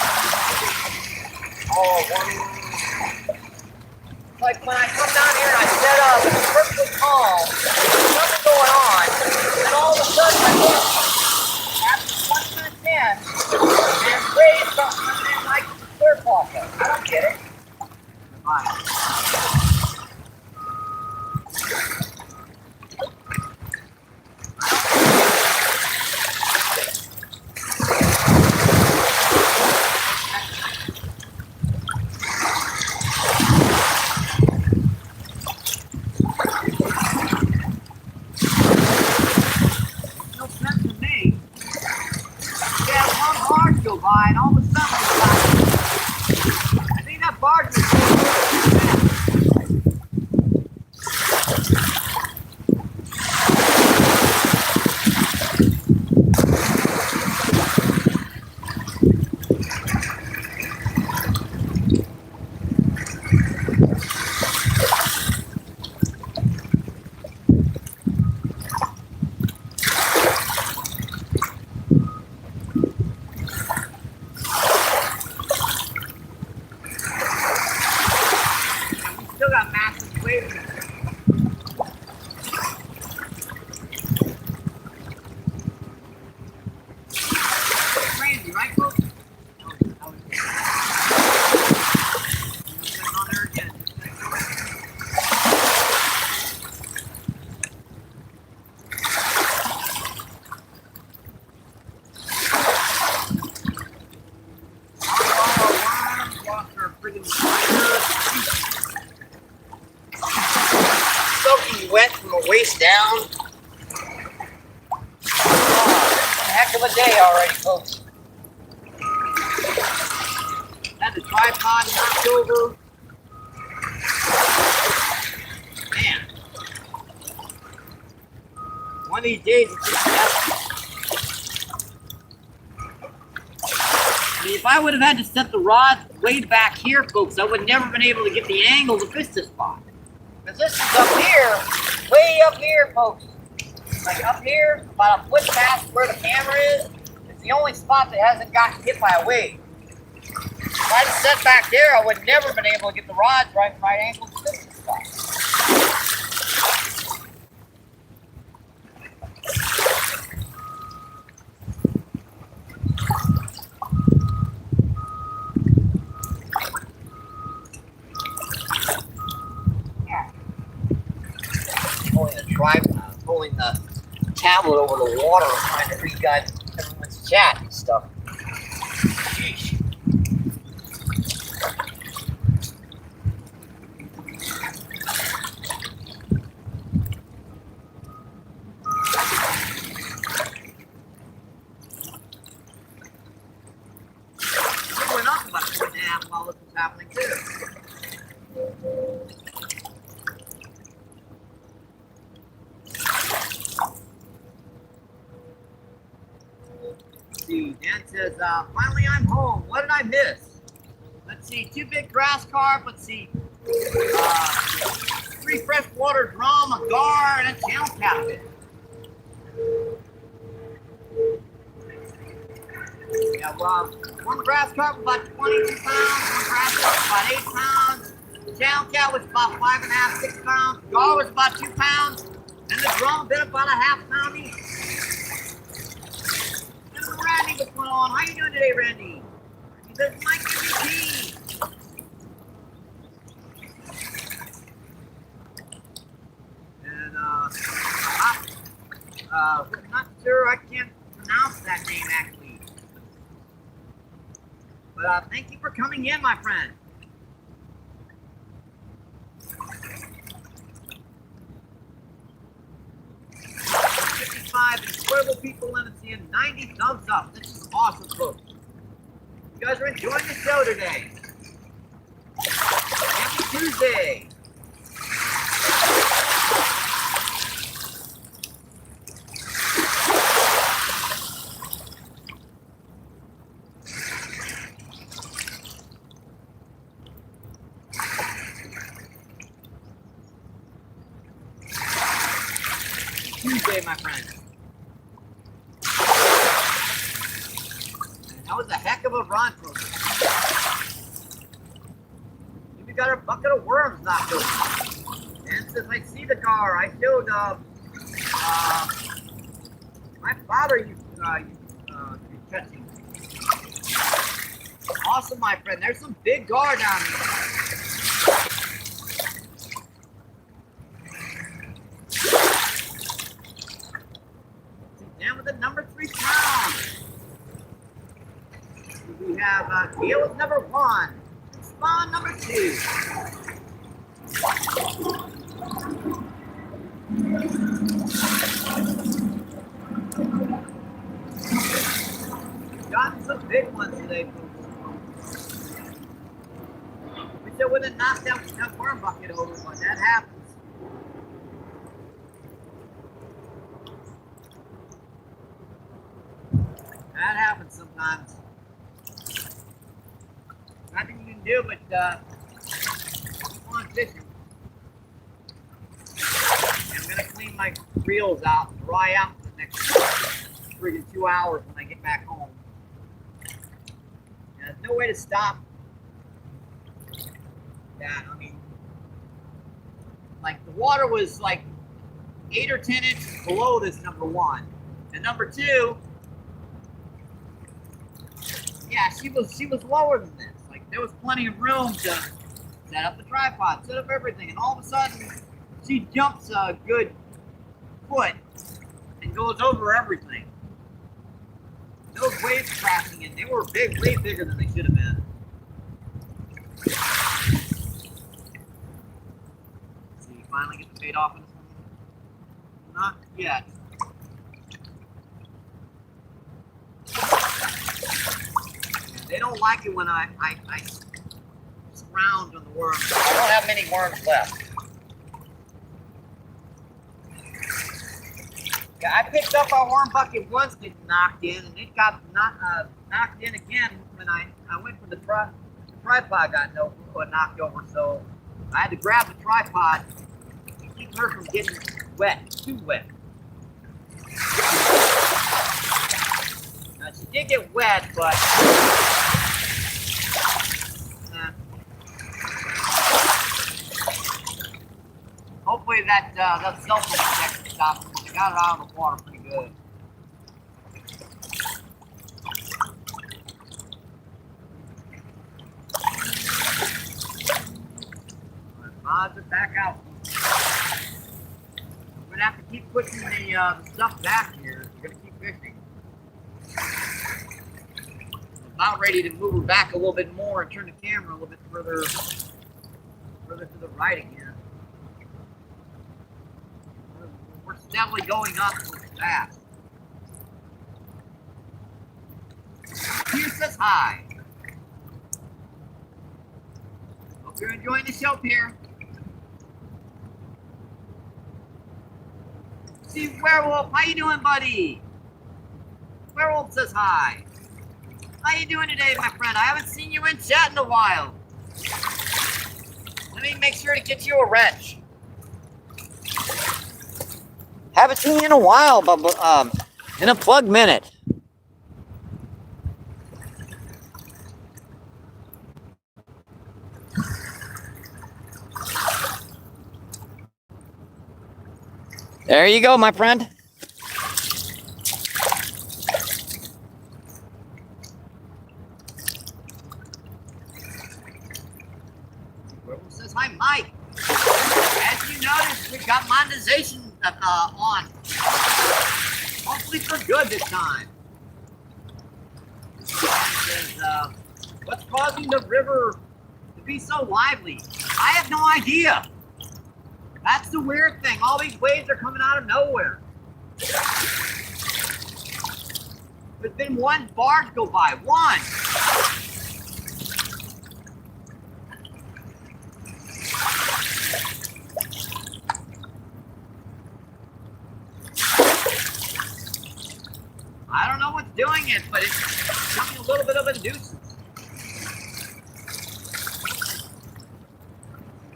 by, and all of a sudden, I think that barge was going still got massive waves. Crazy, right, folks? On there again. Soaking wet from the waist down. Oh, a heck of a day already, folks. Had the tripod knocked over. Man. One of these days it's just nothing. If I would have had to set the rod way back here, folks, I would never have been able to get the angle to fish this spot. Because this is up here, way up here, folks. Like up here, about a foot past where the camera is. It's the only spot that hasn't gotten hit by a wave. If I'd set back there, I would never have been able to get the rods right angle to fish this spot. Pulling the tablet over the water and trying to read guys everyone's chat and stuff. Sheesh. It went up about 2.5 while this was happening too. Dan says, finally I'm home. What did I miss? Let's see, 2 big grass carp. Let's see, 3 freshwater drum, a gar, and a channel catfish. Yeah, well, 1 grass carp about 22 pounds, 1 grass carp about 8 pounds. The channel cat was about 5.5, 6 pounds. The gar was about 2 pounds, and the drum bit about a half pound each. Randy, what's going on? How you doing today, Randy? He says, Mike MVP. And, I'm not sure, I can't pronounce that name, actually. But, thank you for coming in, my friend. 55 incredible people in and seeing 90 thumbs up. This is awesome, folks. You guys are enjoying the show today. Happy Tuesday. Tuesday, my friend. That was a heck of a run, folks. We got our bucket of worms knocked over. And since I see the gar, I showed my father you catching. Awesome, my friend. There's some big gar down here. Down with the number 3 pound. We have deal with number 1. Spawn number 2. We've gotten some big ones here. would have knocked that worm bucket over, but that happens. That happens sometimes. Nothing you can do but keep on fishing. And I'm gonna clean my reels out and dry out for the next friggin' 2 hours when I get back home. And there's no way to stop that. I mean, like the water was like 8 or 10 inches below this number one. And number two, yeah, she was lower than this. Like there was plenty of room to set up the tripod, set up everything, and all of a sudden she jumps a good foot and goes over everything. Those waves crashing in, they were big, way bigger than they should have been. So you finally get the bait off in this one? Not yet. They don't like it when I surround on the worms. I don't have many worms left. Yeah, I picked up our worm bucket once, getting knocked in, and it got knocked in again when I went for the tripod got knocked over. So I had to grab the tripod to keep her from getting wet, too wet. Now she did get wet, but hopefully that cell phone protection stopped. I got it out of the water pretty good. Rods are back out. I'm gonna have to keep pushing the stuff back here. We're gonna keep fishing. I'm about ready to move her back a little bit more and turn the camera a little bit further to the right again. We're steadily going up fast. Here says hi. Hope you're enjoying the show, Pierre. See, Werewolf, how you doing, buddy? Werewolf says hi. How you doing today, my friend? I haven't seen you in chat in a while. Let me make sure to get you a wrench. Haven't seen you in a while, but in a plug minute. There you go, my friend. Werewolf says hi, Mike. As you noticed, we got monetization on. Hopefully for good this time. Says, what's causing the river to be so lively? I have no idea. That's the weird thing. All these waves are coming out of nowhere. There's been one barge go by. One. I don't know what's doing it, but it's becoming a little bit of a nuisance.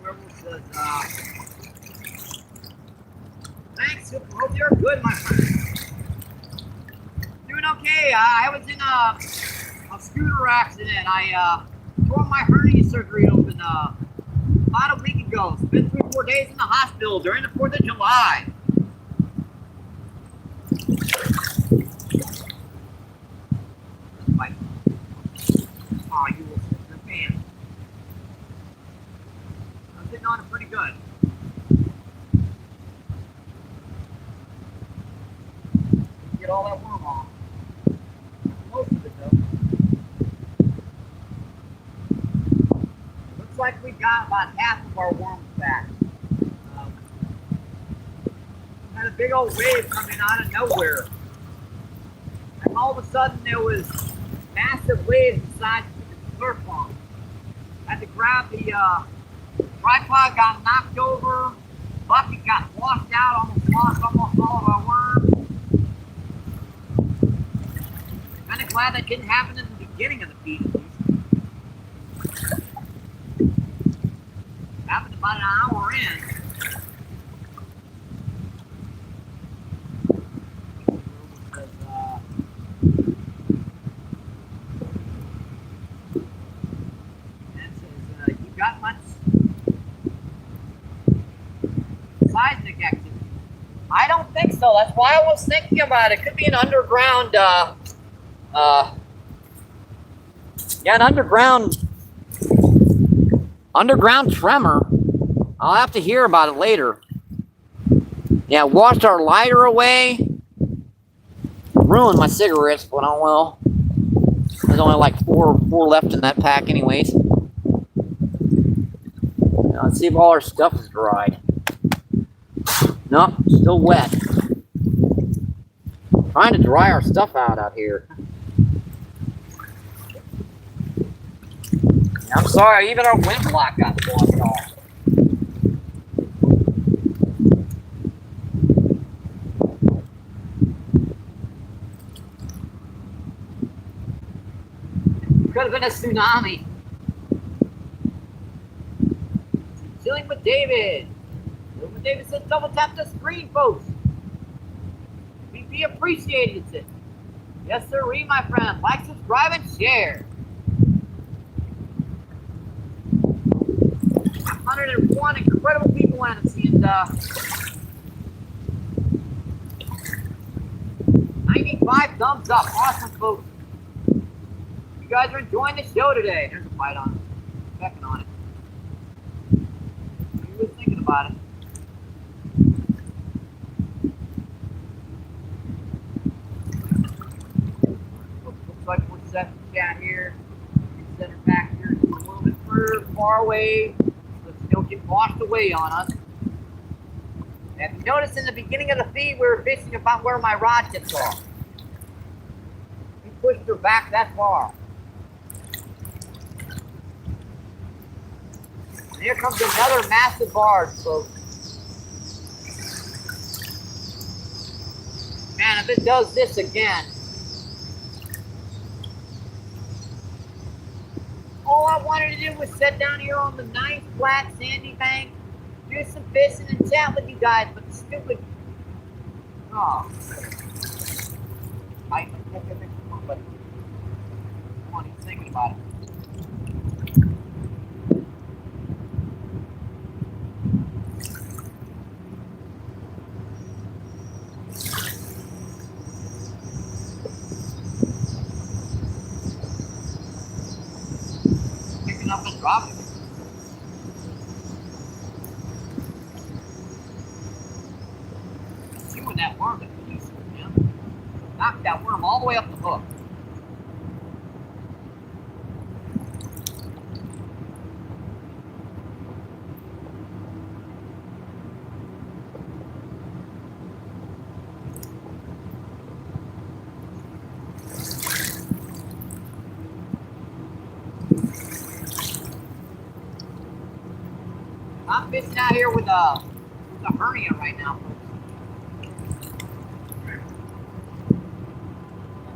Werewolf says, thanks, hope you're good, my friend. Doing okay. I was in a scooter accident. I tore my hernia surgery open about a week ago. Spent 3 or 4 days in the hospital during the 4th of July. Oh, you will sit your pants. I'm sitting on it pretty good. Get all that worm off. Most of it, though. Looks like we got about half of our worms back. Had a big old wave coming out of nowhere. And all of a sudden there was massive waves inside the surf pond. I had to grab the tripod got knocked over. Bucket got washed out, almost lost almost all of our worms. Kind of glad that didn't happen in the beginning of the feed, at least. Happened about an hour in. You got much seismic activity? I don't think so. That's why I was thinking about it. Could be an underground, an underground tremor. I'll have to hear about it later. Yeah, washed our lighter away. Ruined my cigarettes, but oh well. There's only like four left in that pack anyways. Now, let's see if all our stuff is dried. Nope, still wet. Trying to dry our stuff out here. I'm sorry, even our wind block got blocked off. Could have been a tsunami. Chilling with David. Chilling with David says double tap the screen, folks. BP appreciates it. Yes, sir, my friend. Like, subscribe, and share. 101 incredible people in it, and 95 thumbs up. Awesome, folks. You guys are enjoying the show today. There's a bite on it. Checking on it. You were thinking about it. Looks like we're set down here. Center back here. A little bit far away. Don't get washed away on us. And if you notice in the beginning of the feed, we were fishing about where my rod tips off. We pushed her back that far. And here comes another massive barge, folks. Man, if it does this again. All I wanted to do was sit down here on the nice, flat, sandy bank, do some fishing and chat with you guys, but the stupid... Oh. Come on, buddy. Come on, he's thinking about it. Up and dropping. Chewing that worm that we used to, man. Knocked that worm all the way up the hook. I'm fishing out here with a hernia right now, folks.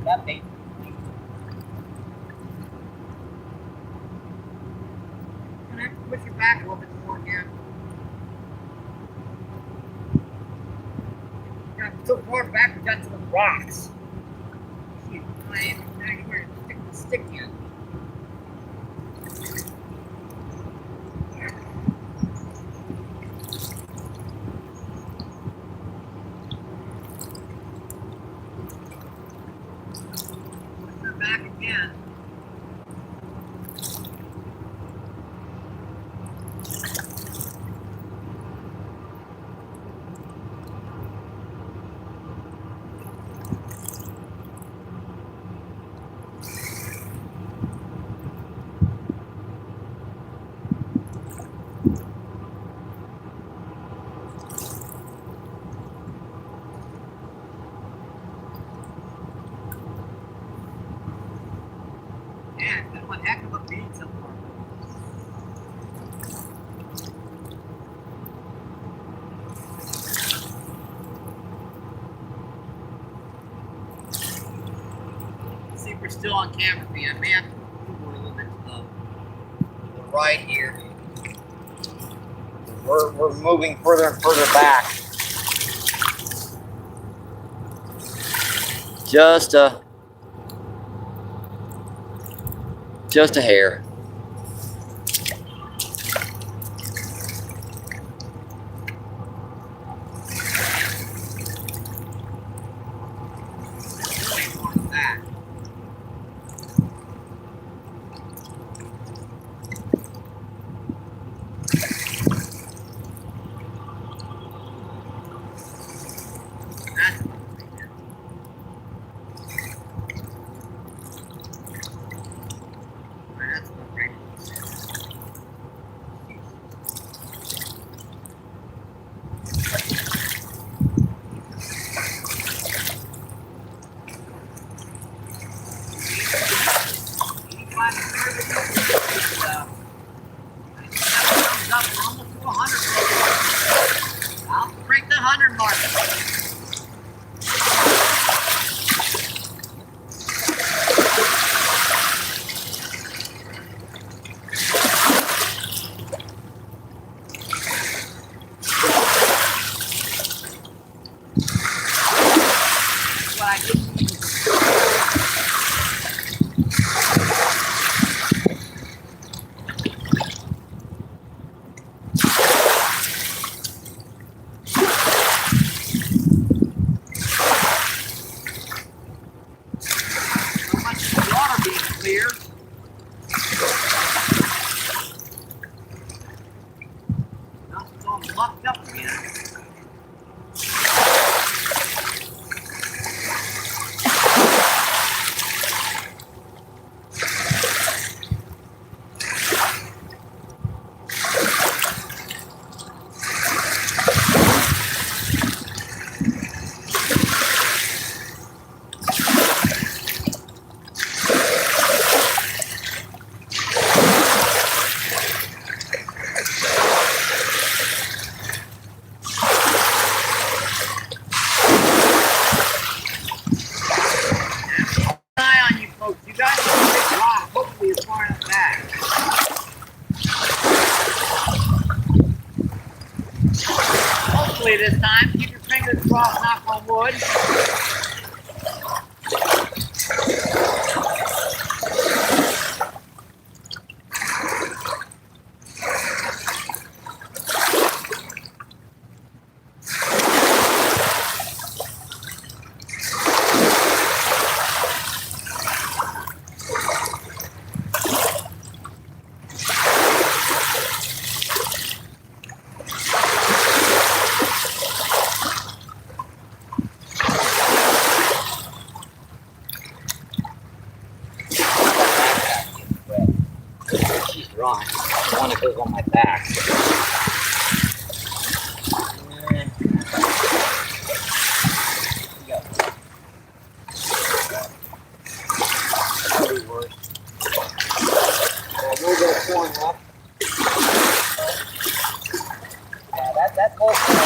That bait. I'm gonna have to push it back a little bit more again. Got so far back, we got to the rocks. Shoot, I ain't anywhere to stick the stick in. Back again. still on camera for you. I may have to move a little bit to the right here. We're moving further and further back. Just a hair. This time, keep your fingers crossed, knock on wood. Right. The one that goes on my back. That'll be worse. A little bit of corn left. Yeah, that's whole corn.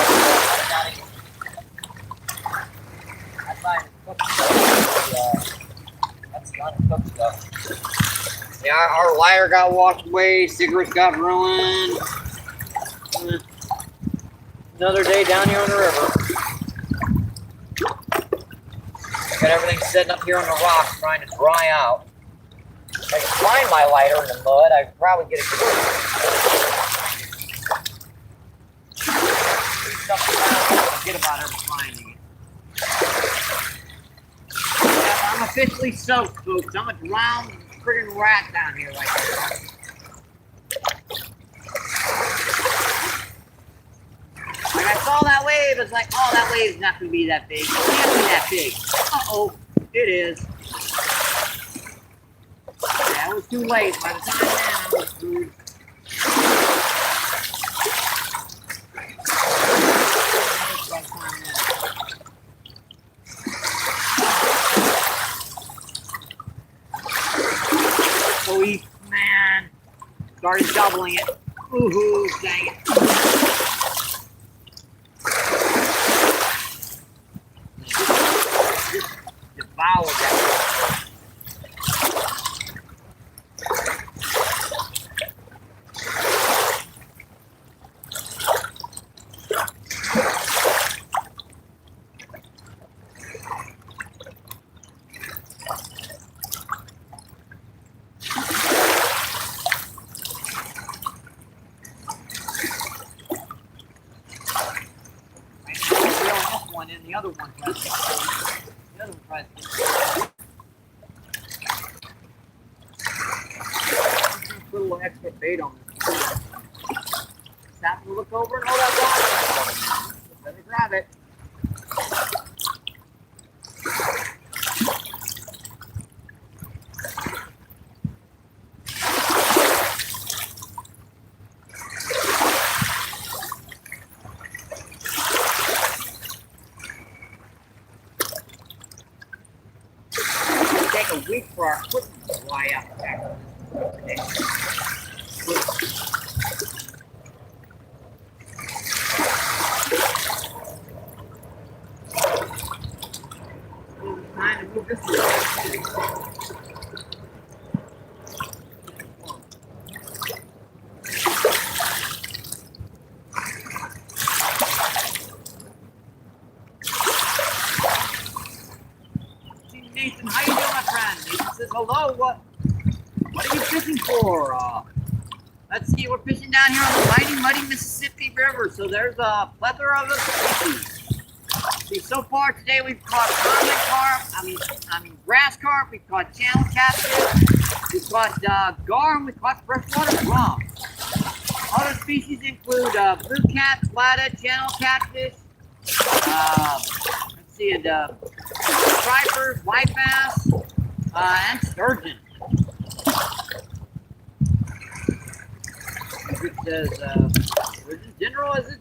That's not even cooked stuff. That's the uncooked stuff. Yeah, our lighter got washed away, cigarettes got ruined. Another day down here on the river. Got everything sitting up here on the rocks trying to dry out. If I could find my lighter in the mud, I'd probably get it good. Forget about ever finding it. Yeah, I'm officially soaked, folks. I'm a drowned friggin' rat down here right now. Like I saw that wave, it's like, oh, that wave's not gonna be that big. It can't be that big. Uh-oh, it is. Yeah, it was too late. By the time then, I was screwed. Oh, man. Started doubling it. Ooh, dang it. Just devoured that. one in, the other one tries to get the other one tries to get put a little extra bait on this. Stop and look over and oh, that dog. Better grab it. Take a week for our equipment to dry out back today. Time to move this way. Nathan, how you doing, my friend? Nathan says, hello, what are you fishing for? Let's see, we're fishing down here on the mighty, muddy Mississippi River, so there's a plethora of species. See, so far today we've caught common carp, I mean grass carp, we've caught channel catfish, we've caught gar, and we've caught freshwater drum. Other species include blue cat, flathead, channel catfish, let's see, stripers, white bass, and sturgeon. It says, sturgeon general, is it?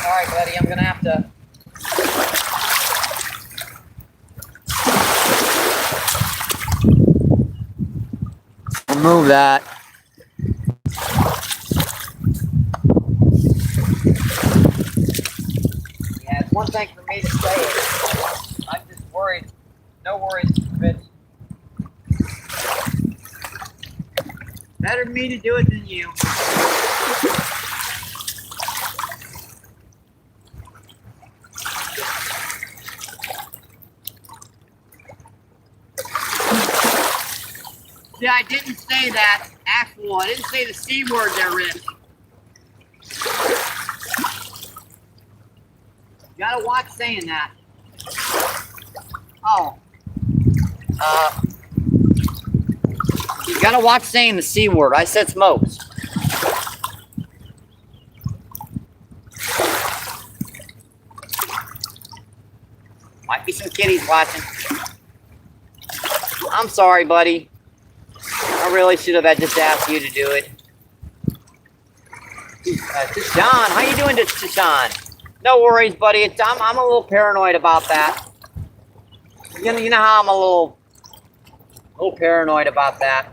Alright, buddy, I'm gonna have to remove that. Yeah, it's one thing for me to say it. I'm just worried. No worries, Rich. Better me to do it than you. See, I didn't say that actual. I didn't say the C word there, Rich. You gotta watch saying that. Oh. You gotta watch saying the C word. I said smokes. Might be some kitties watching. I'm sorry, buddy. I really should have just asked you to do it. Tashawn, how you doing, Tashawn? No worries, buddy. I'm a little paranoid about that. You know how I'm a little paranoid about that.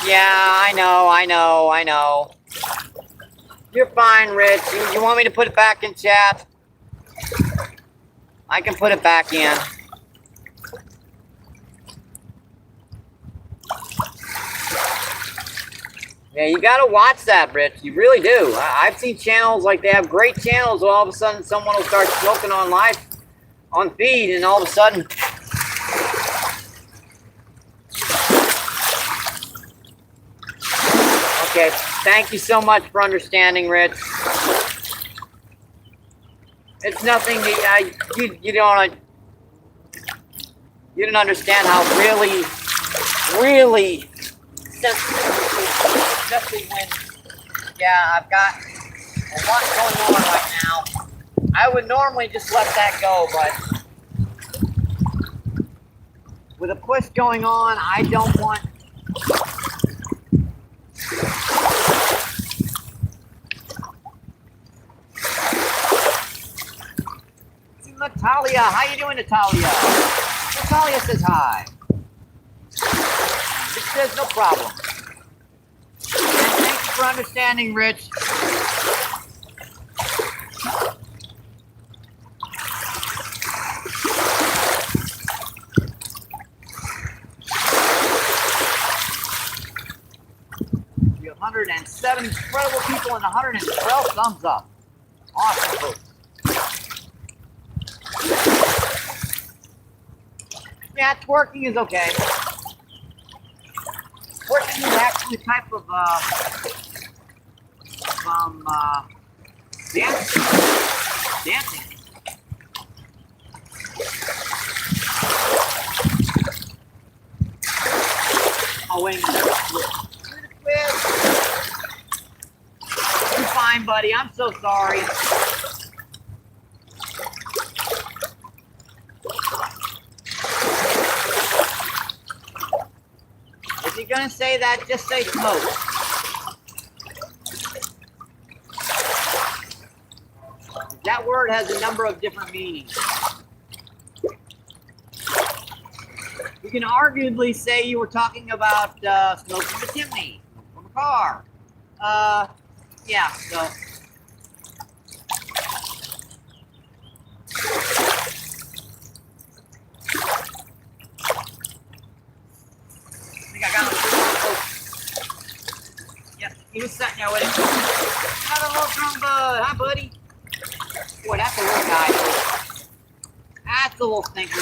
Yeah, I know. You're fine, Rich. You want me to put it back in chat? I can put it back in. Yeah, you gotta watch that, Rich. You really do. I've seen channels like they have great channels, all of a sudden someone will start smoking on feed, and all of a sudden. Okay, thank you so much for understanding, Rich. It's nothing. You don't understand how really sensitive. Especially when, yeah, I've got a lot going on right now. I would normally just let that go, but with a push going on, I don't want. Natalia, how you doing, Natalia? Natalia says hi. It says no problem. Thank you for understanding, Rich. We have 107 incredible people and 112 thumbs up. Awesome, folks. Yeah, twerking is okay. Twerking is actually a type of dancing. Oh wait a minute. You're fine, buddy. I'm so sorry. If you're gonna say that, just say smoke. That word has a number of different meanings. You can arguably say you were talking about smoke from a chimney, from a car. Yeah, so. I think I got it. Yep, he was sitting there with it. Another little drum bud. Hi, buddy. Boy, that's a little guy. That's a little stinker.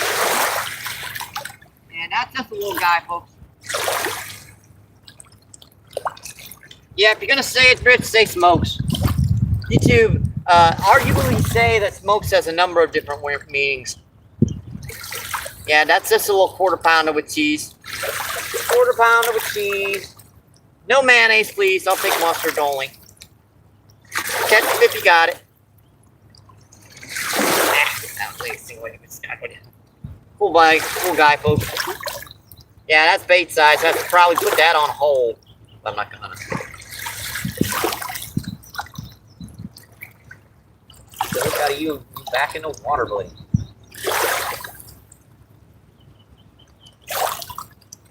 And that's just a little guy, folks. Yeah, if you're gonna say it, Rich, say smokes. YouTube, arguably say that smokes has a number of different meanings. Yeah, that's just a little quarter pounder with cheese. Quarter pounder with cheese. No mayonnaise, please. I'll take mustard only. Ketchup if you got it. Cool guy, folks. Yeah, that's bait size. I have to probably put that on hold. But I'm not gonna. So look out of you back in the water, buddy.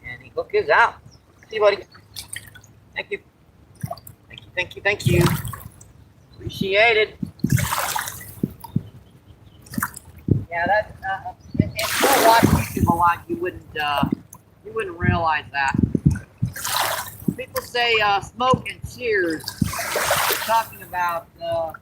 And the hook is out. See, buddy. Thank you. Thank you, thank you, thank you. Appreciate it. Yeah, that if you don't watch YouTube a lot, you wouldn't realize that. When people say smoke and cheers, they're talking about that.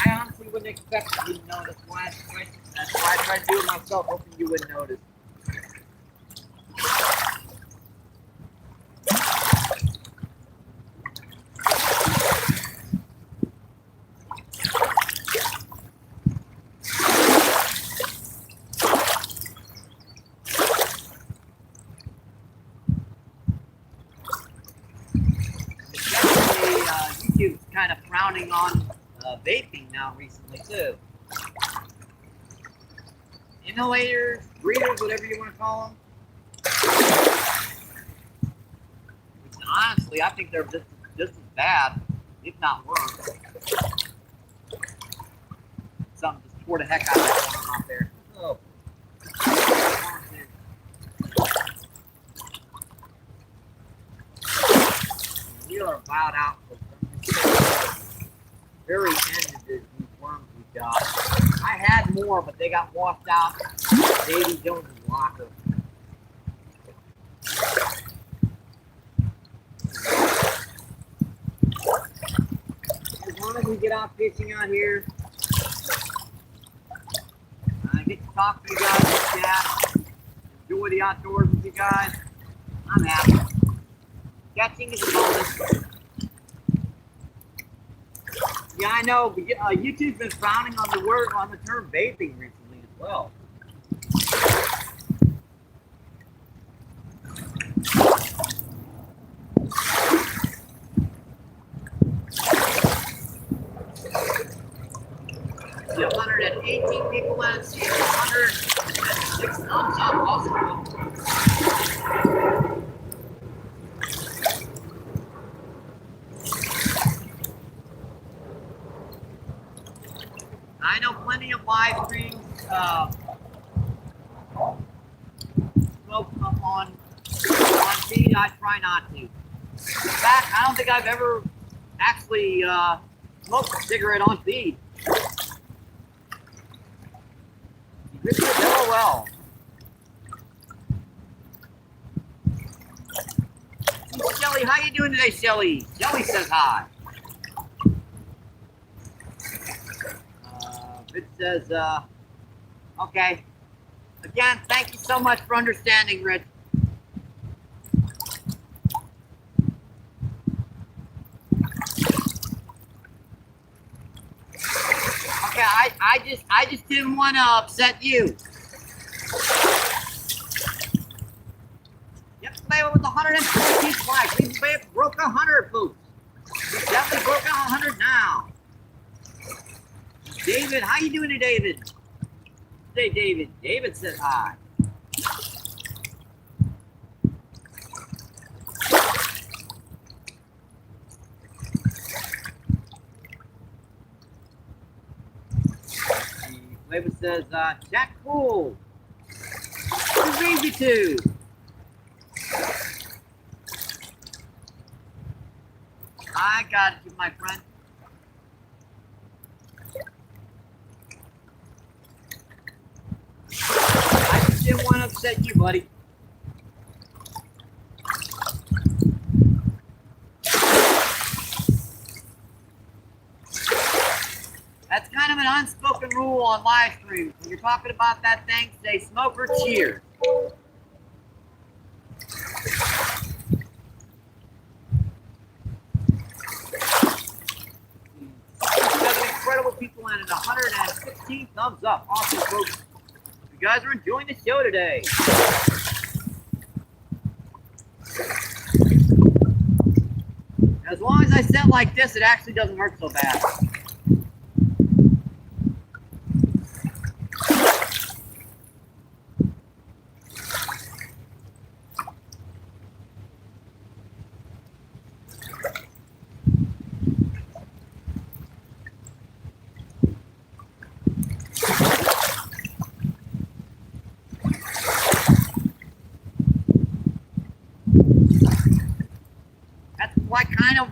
I honestly wouldn't expect you to notice. That's why I tried to do it myself, hoping you wouldn't notice. YouTube's kind of frowning on vaping now recently too. Inhalators, breathers, whatever you want to call them. Honestly, I think they're just as bad, if not worse. Something just tore the heck out of that one out there. Oh. We are about out for the very end of these worms we got. I had more, but they got washed out. Davy Jones' locker. As long as we get out fishing out here, I get to talk to you guys like that, enjoy the outdoors with you guys, I'm happy. Catching is a bonus. Yeah, I know. YouTube's been frowning on the term vaping recently as well. See, 118 people in see 106 thumbs up. Awesome. I know plenty of live streams smoke on feed. I try not to. In fact, I don't think I've ever actually smoked a cigarette on feed. You grip your pillow well. how you doing today, Shelly? Shelly says hi. It says, okay. Again, thank you so much for understanding, Rich. Okay, I just didn't want to upset you. Yesterday was 114 flags. We broke 100 boots. We definitely broke 100 now. David, how you doing today, David? Hey, David. David says hi. David says, chat cool. Who brings you to? I got it, my friend. I just didn't want to upset you, buddy. That's kind of an unspoken rule on live streams. When you're talking about that thing, say smoke or cheer. Incredible people and 116 thumbs up. Awesome, folks. You guys are enjoying the show today. As long as I set like this, it actually doesn't hurt so bad.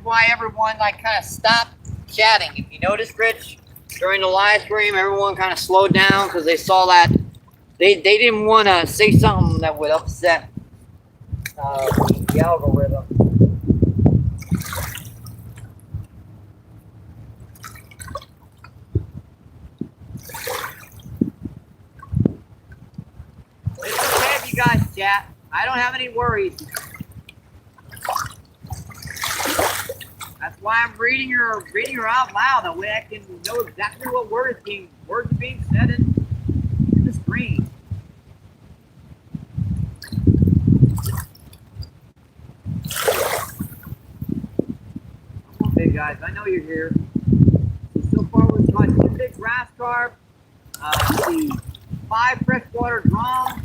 Why everyone kind of stopped chatting. If you noticed, Rich, during the live stream, everyone kind of slowed down because they saw that they didn't want to say something that would upset the algorithm. It's okay if you guys chat. I don't have any worries. That's why I'm reading her out loud. That way I can know exactly what words are being said in the screen. Come on, big guys. I know you're here. So far we've got 2 big grass carp, 5 freshwater drum,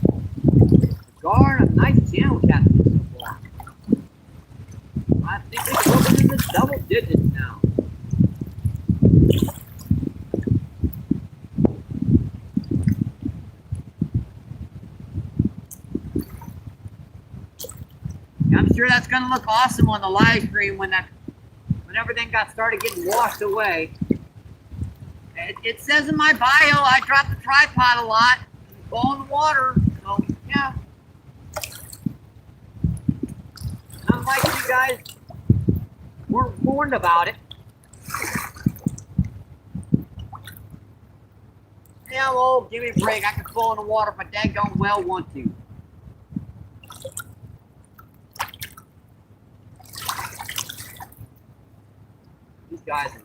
a nice channel catfish so far. I think it's going in the double digits now. I'm sure that's going to look awesome on the live stream when everything got started getting washed away. It says in my bio I drop the tripod a lot and fall in the water. So yeah. Not like you guys weren't warned about it. Yeah, well, give me a break. I can fall in the water if I daggone well want to. These guys are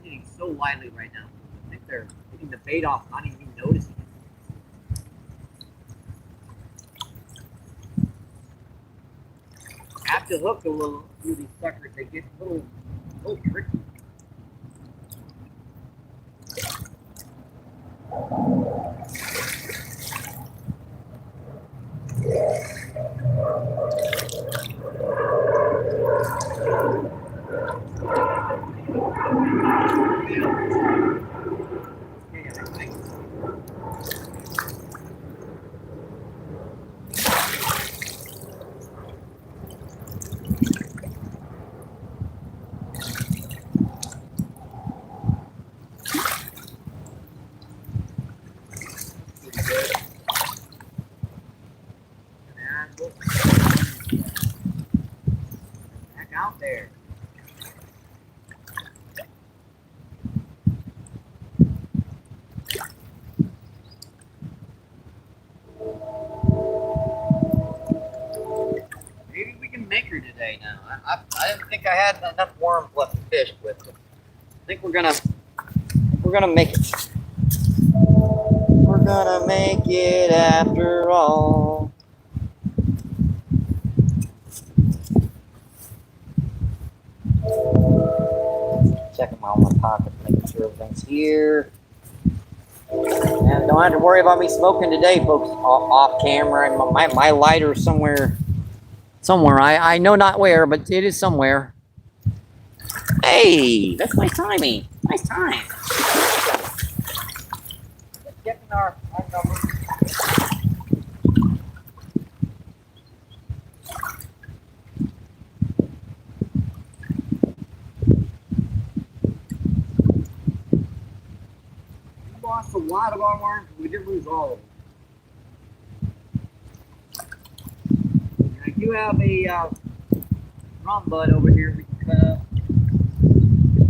hitting so lightly right now. I think they're hitting the bait off, not even noticing it. I have to hook a little through these suckers. They get a little tricky. out there. Maybe we can make her today now. I didn't think I had enough worms left to fish with. I think we're gonna make it. We're gonna make it after all. Checking my pocket, making sure everything's here. And don't have to worry about me smoking today, folks. Off camera, and my lighter somewhere. I know not where, but it is somewhere. Hey, that's nice timing. Nice time. Just checking our number. We lost a lot of our worms, but we didn't lose all of them. I do have a drum bud over here we can cut up.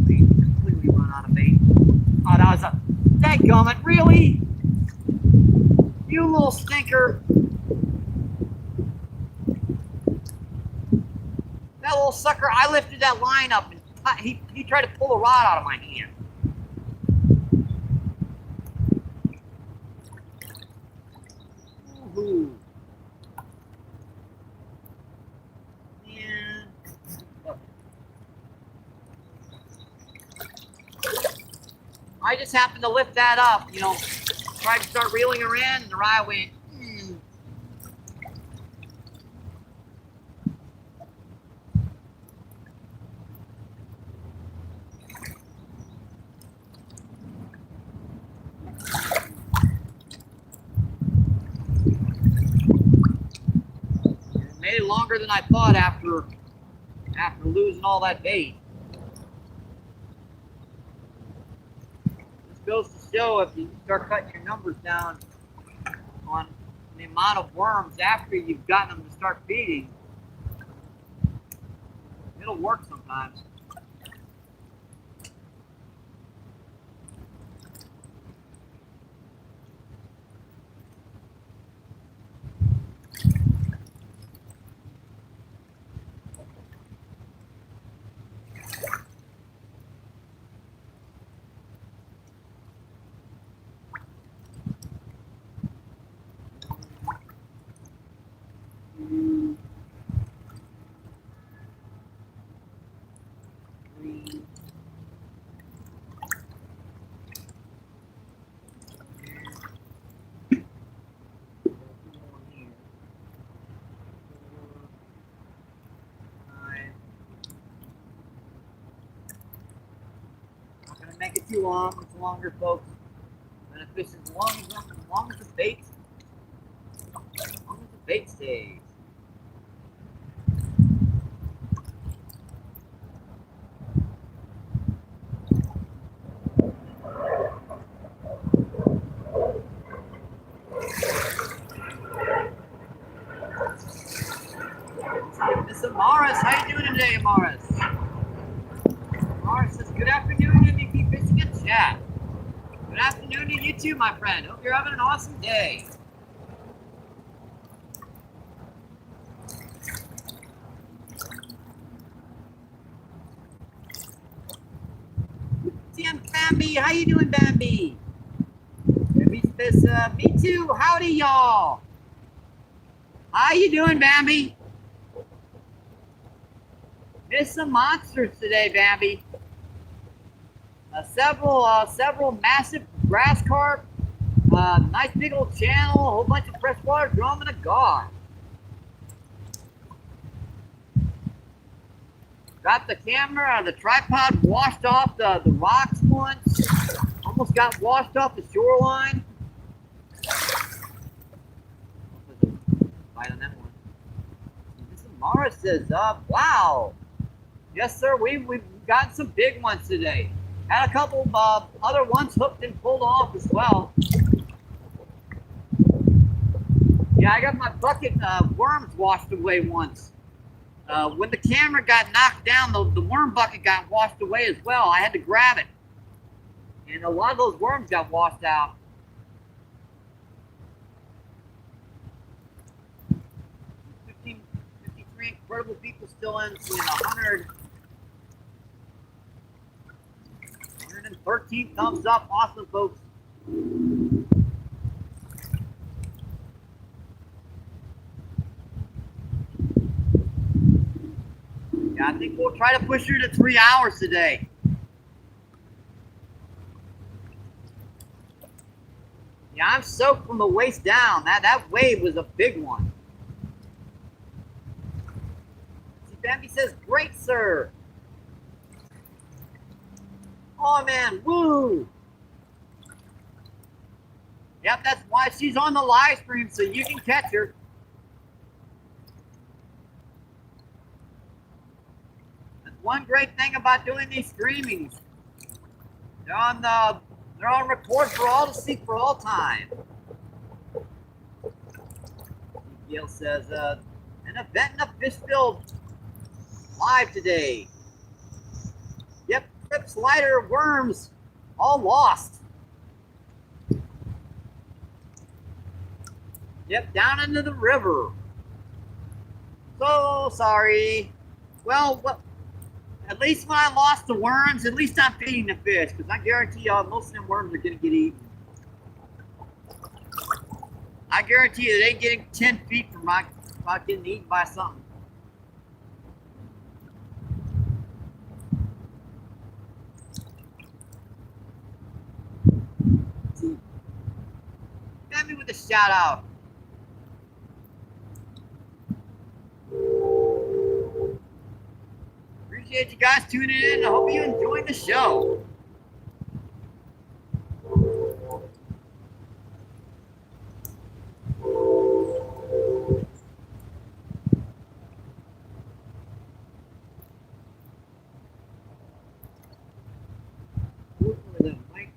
We completely run out of bait. Oh, that was a dadgummit, really? You little stinker. That little sucker, I lifted that line up and he tried to pull the rod out of my hand. Ooh. I just happened to lift that up, you know, tried to start reeling her in, and the rod went, It made it longer than I thought after losing all that bait. Goes to show if you start cutting your numbers down on the amount of worms after you've gotten them to start feeding, it'll work sometimes. Make it too long. It's longer, folks. I'm gonna fish as long as the bait, stays. Miss Amaris, how you doing today, Amaris? Amaris says, good afternoon, MBPFishing in chat. Good afternoon to you too, my friend. Hope you're having an awesome day. Tim Bambi, how you doing, Bambi? Bambi says, me too. Howdy, y'all. How you doing, Bambi? Missed some monsters today, Bambi. Several massive grass carp, nice big old channel, a whole bunch of freshwater drum, and a gar. Got the camera, the tripod washed off the rocks once. Almost got washed off the shoreline. Bite on that one. This is Mara says, wow. Yes, sir, we've got some big ones today. Had a couple other ones hooked and pulled off as well. Yeah, I got my bucket worms washed away once. When the camera got knocked down, the worm bucket got washed away as well. I had to grab it. And a lot of those worms got washed out. 53 incredible people still in, seeing 113 thumbs up. Awesome, folks. Yeah, I think we'll try to push her to 3 hours today. Yeah, I'm soaked from the waist down. That wave was a big one. See, Bambi says, great, sir. Oh, man, woo. Yep, that's why she's on the live stream, so you can catch her. That's one great thing about doing these streamings. They're on record for all to see for all time. Gail says, an event in a fish field live today. Yep, trip, slider, worms, all lost. Yep, down into the river. So sorry. Well, at least when I lost the worms, at least I'm feeding the fish, because I guarantee y'all most of them worms are going to get eaten. I guarantee you they ain't getting 10 feet from my getting eaten by something. Hit me with a shout out. Appreciate you guys tuning in. I hope you enjoyed the show.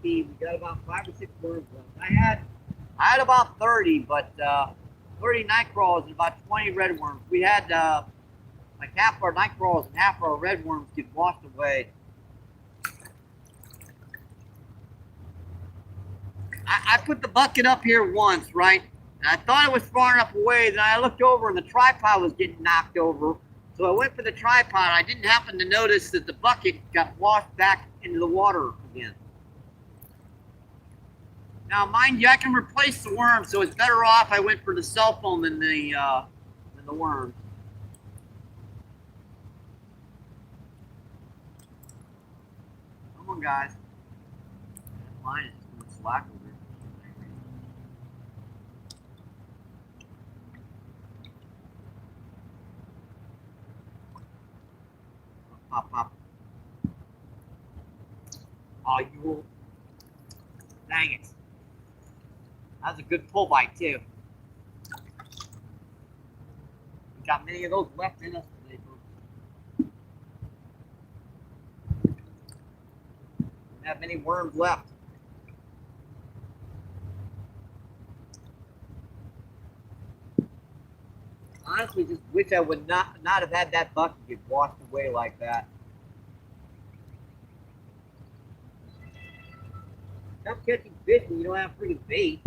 We got about 5 or 6 worms left. I had about 30, but 30 night crawls and about 20 red worms. We had like half our night crawls and half our red worms get washed away. I put the bucket up here once, right? And I thought it was far enough away. Then I looked over and the tripod was getting knocked over. So I went for the tripod. I didn't happen to notice that the bucket got washed back into the water again. Now, mind you, I can replace the worm, so it's better off I went for the cell phone than the worm. Come on, guys. Mine is just going slack over here. Pop, pop. Oh, you will. Dang it. That was a good pull bite, too. We got many of those left in us today, folks. Don't have many worms left. Honestly, just wish I would not have had that bucket get washed away like that. Stop catching fish when you don't have freaking bait.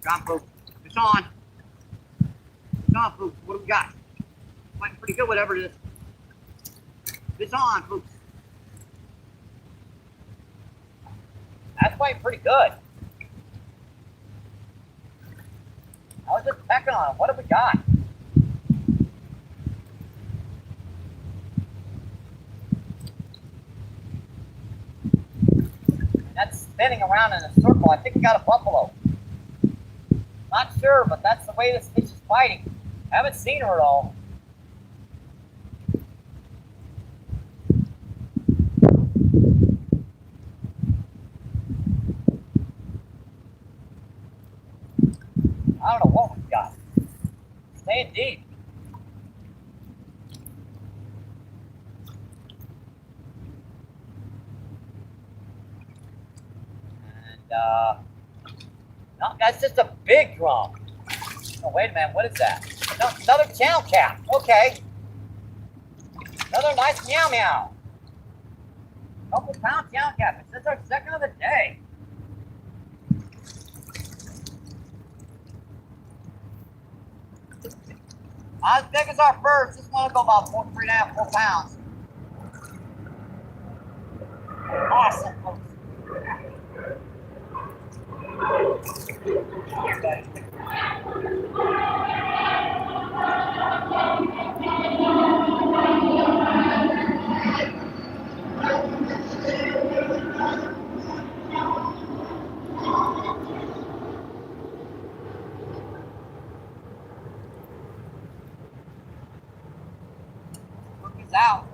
Come on, folks. Fish on. Fish on, folks. What do we got? Fighting pretty good, whatever it is. Fish on, folks. That's fighting pretty good. I was just pecking on him. What have we got? That's spinning around in a circle. I think we got a buffalo. Not sure, but that's the way this fish is fighting. I haven't seen her at all. may indeed. And no, that's just a big drum. Oh, wait a minute, what is that? No, another channel cat. Okay. Another nice meow meow. Couple pound channel catfish. This is our second of the day. Not as big as our first. This one will go about 3.5, 4 pounds. Awesome, folks. Look is out.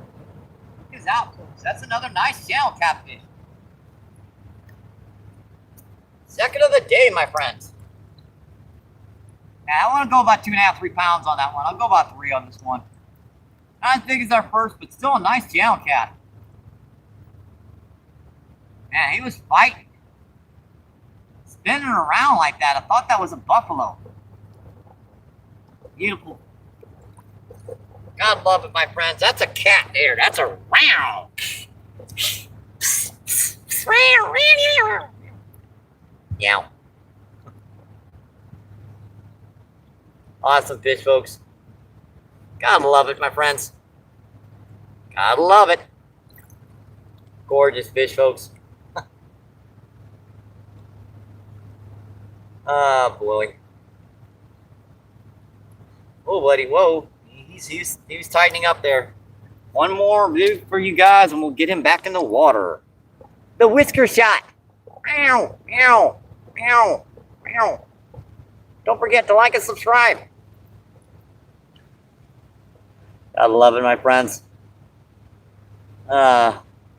Look is out, folks. That's another nice channel catfish. Second of the day, my friends. Now, I want to go about 2.5, 3 pounds on that one. I'll go about 3 on this one. Not as big as our first, but still a nice channel cat. Man, he was fighting. Spinning around like that. I thought that was a buffalo. Beautiful. God love it, my friends. That's a cat there. That's a round. Yeah. Awesome fish, folks. Gotta love it, my friends. Gotta love it. Gorgeous fish, folks. Ah, boy. Oh, buddy, whoa. He's tightening up there. One more move for you guys, and we'll get him back in the water. The whisker shot. Meow, meow, meow, meow. Don't forget to like and subscribe. I love it, my friends.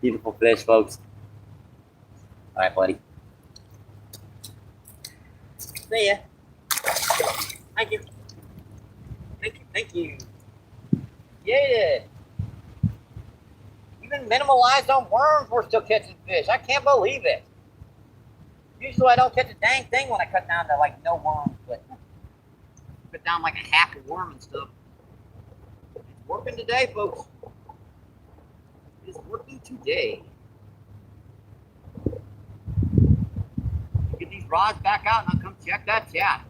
Beautiful fish, folks. All right, buddy. See ya. Thank you. Thank you. Thank you. Yeah. Even minimalized on worms, we're still catching fish. I can't believe it. Usually I don't catch a dang thing when I cut down to like no worms, but cut down like a half a worm and stuff. It's working today, folks. It's working today. Get these rods back out and I'll come check that chat.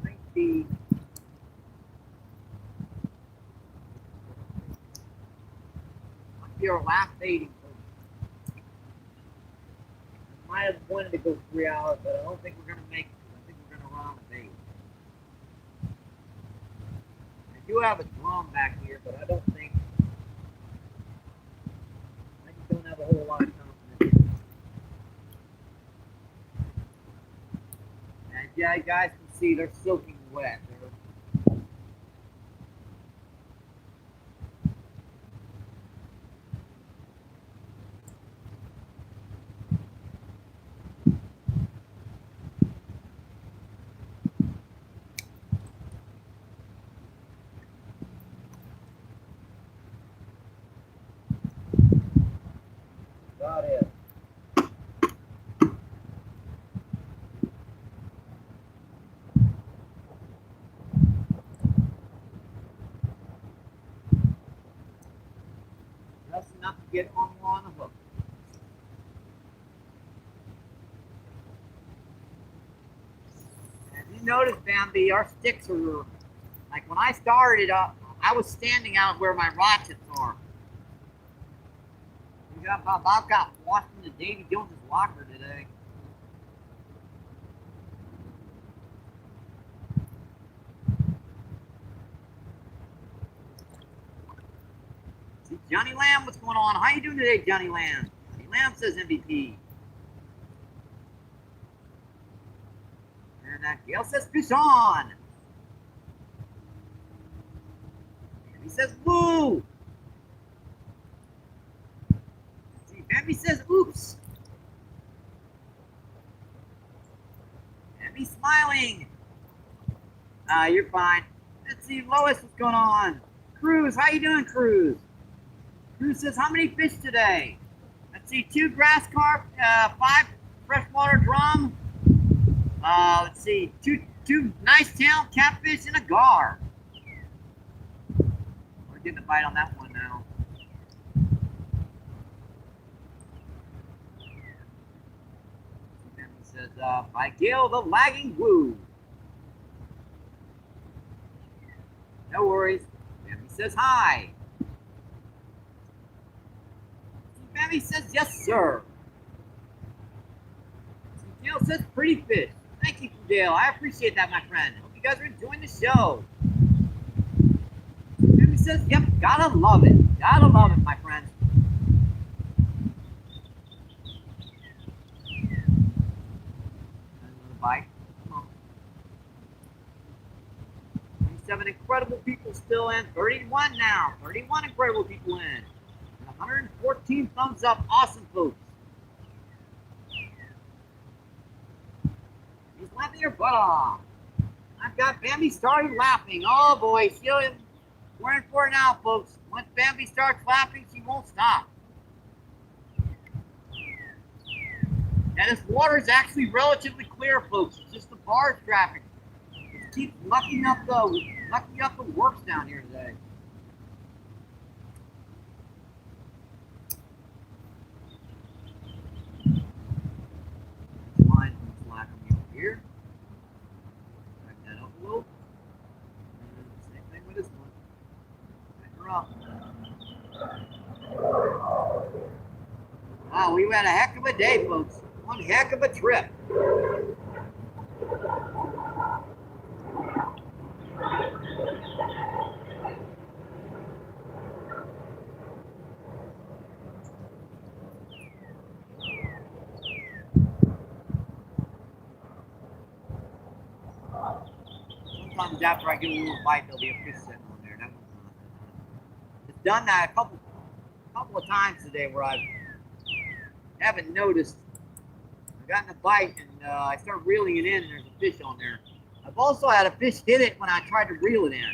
Might be our last baiting. Might have wanted to go 3 hours, but I don't think we're going to make it. I think we're going to run out of bait. I do have a drum back here, but I don't think. I just don't have a whole lot of confidence. And yeah, you guys can see they're soaking wet. Got it. Just enough to get on the hook. And if you notice, Bambi, our sticks are like when I started up, I was standing out where my rockets are. Bob got washed into Davy Jones' locker today. See, Johnny Lamb, what's going on? How you doing today, Johnny Lamb? Johnny Lamb says MVP. And Gail says fish on. He says, woo! See, Bambi says, oops. Bambi's smiling. You're fine. Let's see, Lois, what's going on? Cruz, how you doing, Cruz? Cruz says, how many fish today? Let's see, 2 grass carp, 5 freshwater drum. Let's see, two nice tailed catfish and a gar. We're getting a bite on that one now. And he says, by Gil the lagging woo. No worries. Bambi says hi. Bambi says yes, sir. Dale says pretty fish. Thank you, Dale. I appreciate that, my friend. Hope you guys are enjoying the show. Bambi says, yep, gotta love it. Gotta love it, my friend. Another bite. Come on. 27 incredible people still in. 31 now. 31 incredible people in. And 114 thumbs up. Awesome, folks. He's laughing your butt off. I've got Bambi started laughing. Oh boy, we're in for it now, folks. Once Bambi starts laughing, she won't stop. Now this water is actually relatively clear, folks. It's just the barge traffic. It keeps mucking up the works down here today. Line from slack on me over here. Back that up a little. And same thing with this one. Back her up. Wow, we had a heck of a day, folks. One heck of a trip. Sometimes after I get a little bite, there'll be a fish sitting on there. That one's not. It's done that a couple of times today where I haven't noticed. I've gotten a bite and I start reeling it in and there's a fish on there. I've also had a fish hit it when I tried to reel it in.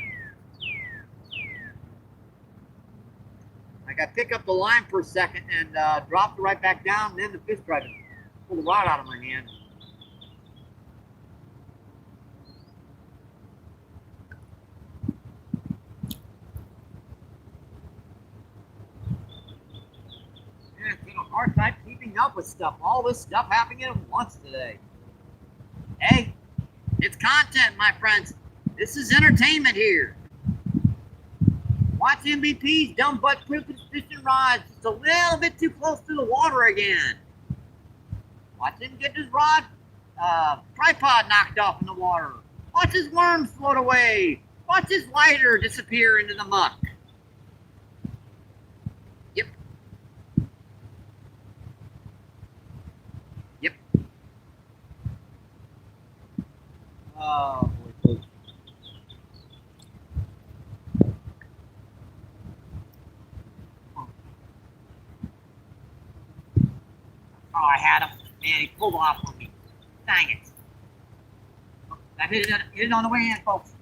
Like I pick up the line for a second and dropped it right back down, and then the fish tried to pull the rod out of my hand. Yeah, it's been a hard time keeping up with stuff. All this stuff happening at once today. Hey, it's content, my friends. This is entertainment here. Watch MBP's dumb butt pooping fishing rods just a little bit too close to the water again. Watch him get his rod tripod knocked off in the water. Watch his worms float away. Watch his lighter disappear into the muck. Yep. Yep. Oh, boy. Oh, I had him. Man, he pulled off on me. Dang it. I hit it on the way in, folks.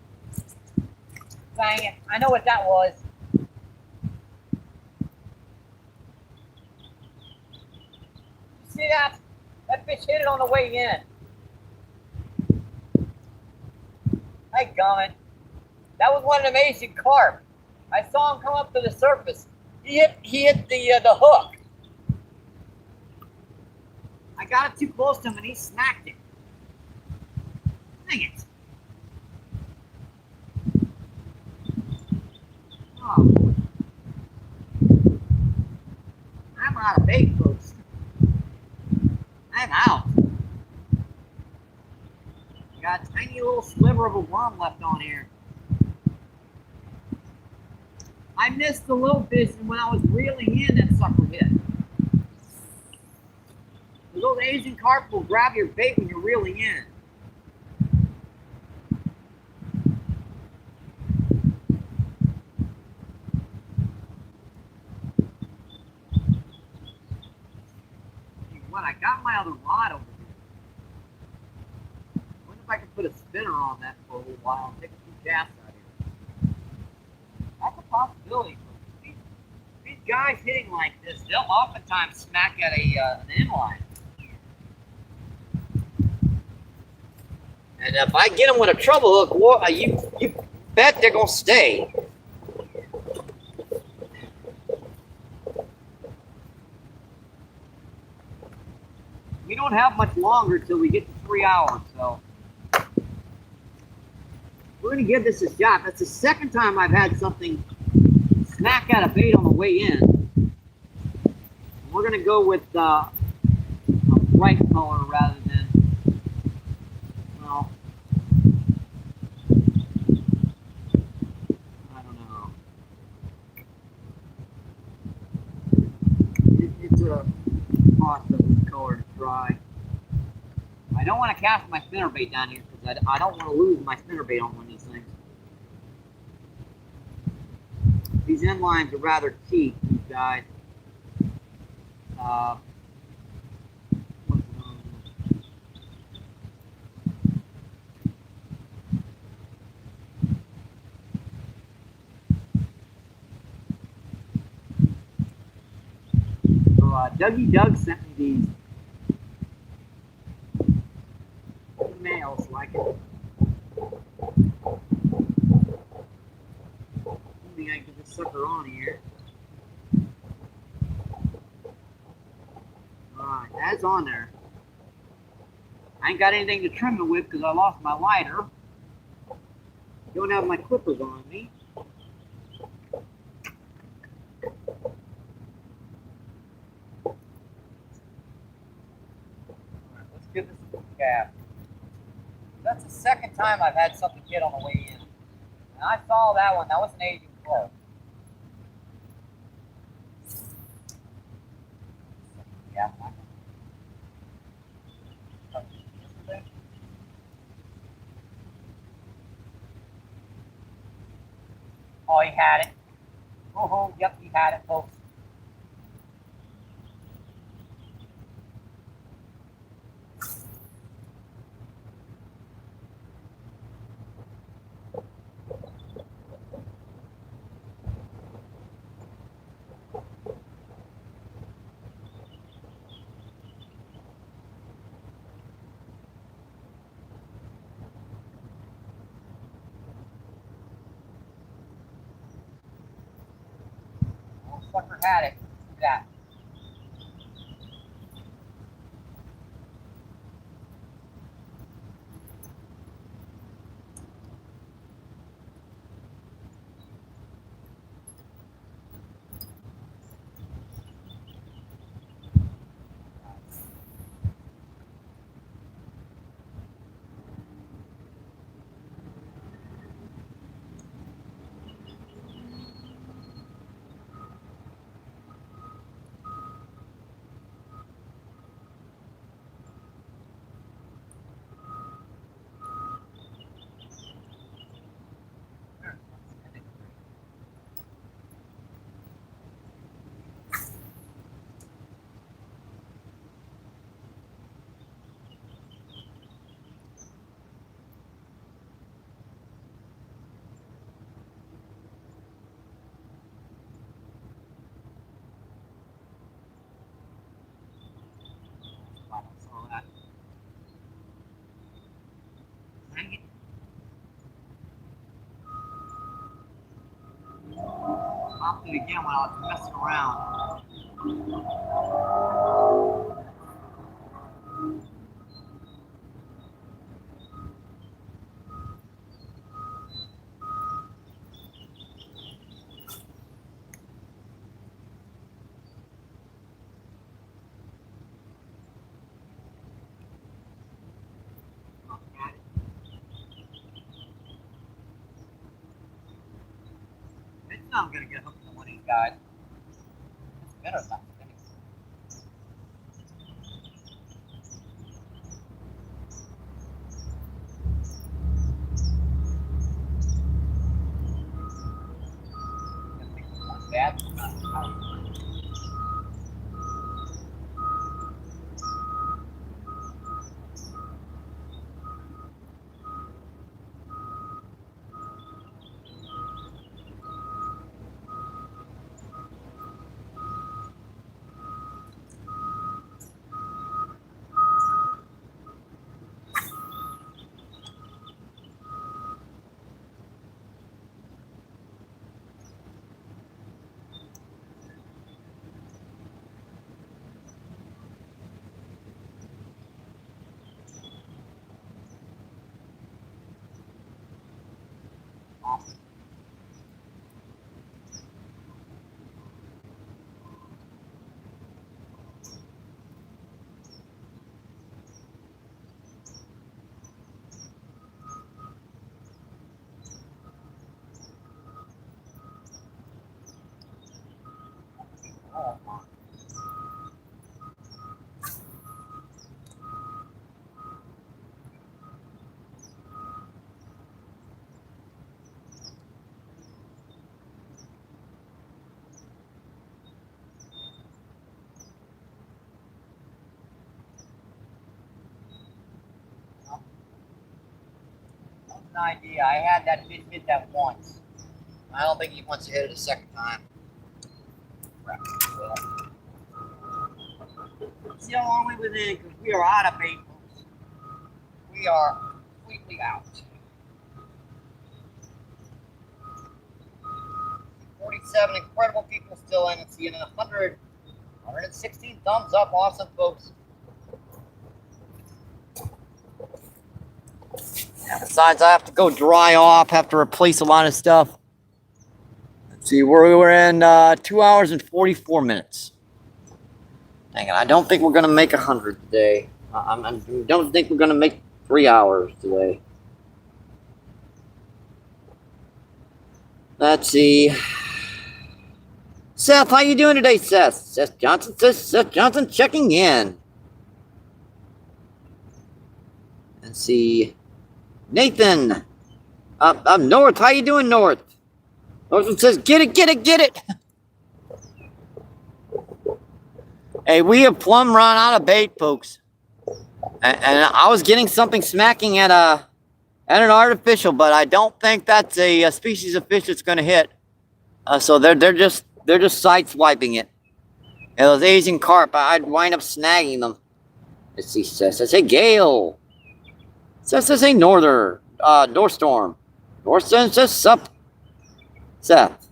Dang it. I know what that was. You see that? That fish hit it on the way in. Hey, gummit. That was one amazing carp. I saw him come up to the surface. He hit the hook. I got it too close to him and he smacked it. Dang it. Oh, boy. I'm out of bait, folks. I'm out. Got a tiny little sliver of a worm left on here. I missed the little fish, and when I was reeling in, that sucker hit. Those Asian carp will grab your bait when you're reeling in. other rod over here. I wonder if I can put a spinner on that for a little while and take a few casts out here. That's a possibility. These guys hitting like this, they'll oftentimes smack at an inline. And if I get them with a treble hook, you bet they're going to stay. We don't have much longer till we get to 3 hours, so we're going to give this a shot. That's the second time I've had something smack at a bait on the way in. We're going to go with a bright color rather than, well, I don't know. It's a awesome color to try. I don't want to cast my spinnerbait down here because I don't want to lose my spinnerbait on one of these things. These end lines are rather cheap, these guys. Dougie Doug sent me these in the mail, so I can. Maybe I can get this sucker on here. Alright, that's on there. I ain't got anything to trim it with because I lost my lighter. Don't have my clippers on me. Give this a cast. That's the second time I've had something hit on the way in. And I saw that one. That was an Asian carp. Yeah. Oh, he had it. Oh, yep, he had it, folks. Sucker had it. Look at that. Dang it. Popped it again when I was messing around. I'm gonna get hooked on one of these guys. It's better not spinning. Bad. Idea. I had that fish hit that once. I don't think he wants to hit it a second time. See how long we've been in, because we are out of bait. We are completely out. 47 incredible people still in and seeing 116 thumbs up. Awesome, folks. Yeah, besides, I have to go dry off, have to replace a lot of stuff. Let's see, we're in 2 hours and 44 minutes. Dang it, I don't think we're going to make 100 today. I don't think we're going to make 3 hours today. Let's see. Seth, how you doing today, Seth? Seth Johnson checking in. Let's see. Nathan, I'm North. How you doing, North? North says, get it. Hey, we have plumb run out of bait, folks. And I was getting something smacking at an artificial, but I don't think that's a species of fish that's going to hit. So they're just sideswiping it. And those Asian carp, I'd wind up snagging them. Let's see, says, hey, Gale. Says, hey, Northstorm. Northstorm says, sup. Seth.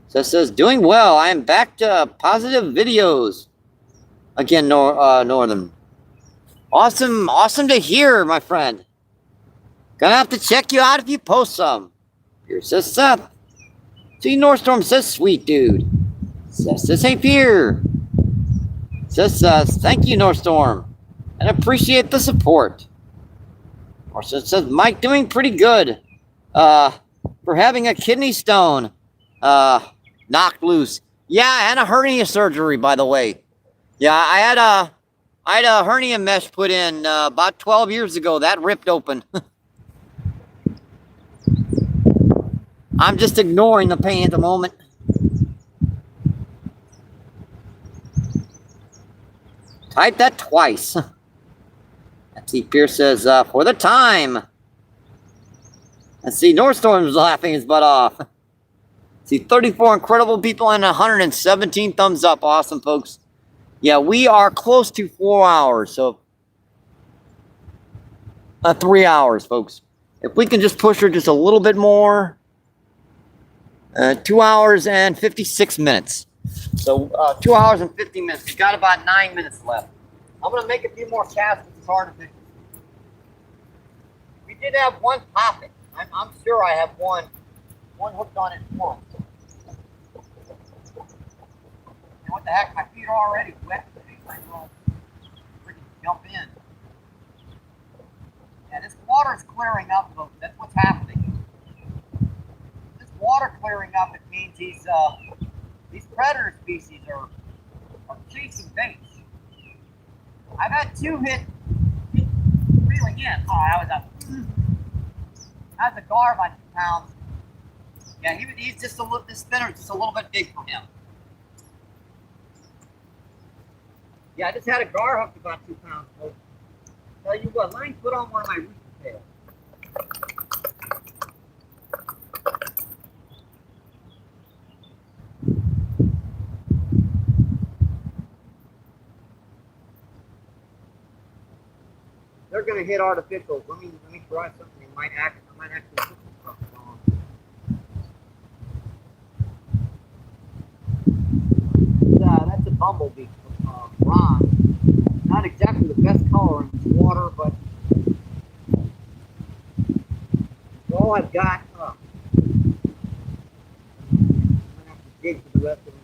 Says, doing well. I am back to positive videos. Again, Northern. Awesome to hear, my friend. Gonna have to check you out if you post some. Here says Seth. See, Northstorm says, sweet dude. Seth says, hey, Pierre. Says, thank you, Northstorm. And appreciate the support. Or says, Mike doing pretty good. For having a kidney stone knocked loose. Yeah, and a hernia surgery, by the way. Yeah, I had a hernia mesh put in about 12 years ago. That ripped open. I'm just ignoring the pain at the moment. Type that twice. Let's see, Pierce says, for the time. Let's see, Northstorm's laughing his butt off. See, 34 incredible people and 117 thumbs up. Awesome, folks. Yeah, we are close to 4 hours, so 3 hours, folks. If we can just push her just a little bit more, 2 hours and 56 minutes. So 2 hours and 50 minutes. We've got about 9 minutes left. I'm going to make a few more casts with this artificial. We did have one popping. I'm sure I have one hooked on it once. And what the heck, my feet are already wet. I will freaking jump in. Yeah, this water is clearing up, folks. That's what's happening. This water clearing up, it means these predator species are chasing baits. I've had two hit reeling in. Oh, that was a garb on 2 pounds. Yeah, he's just a little. This spinner's just a little bit big for him. Yeah, I just had a gar hooked about 2 pounds. Folks. Tell you what, let me put on one of my rooster tails. They're gonna hit artificial. Let me try something. I might actually put some stuff on. That's a bumblebee. Bronze. Not exactly the best color in this water, but all I've got. jig for the rest of them.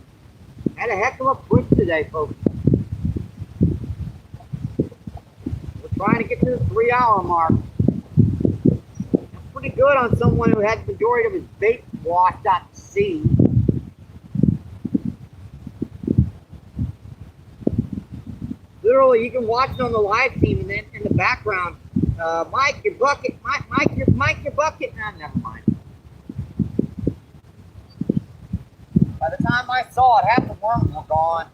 Had a heck of a push today, folks. We're trying to get to the 3-hour mark. That's pretty good on someone who had the majority of his bait washed out to sea. Literally, you can watch it on the live stream, and then in the background, Mike, your bucket, Mike, your bucket. Nah, never mind. By the time I saw it, half the worms were gone.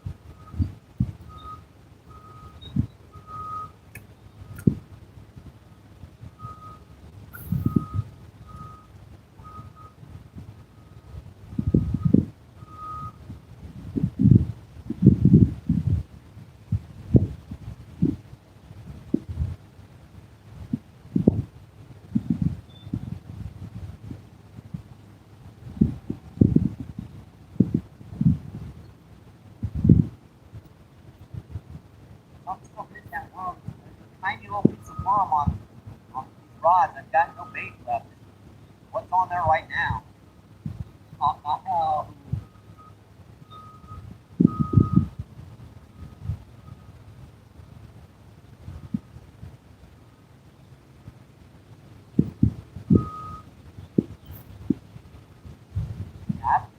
Tiny little piece of worm on these rods. I've got no bait left. What's on there right now?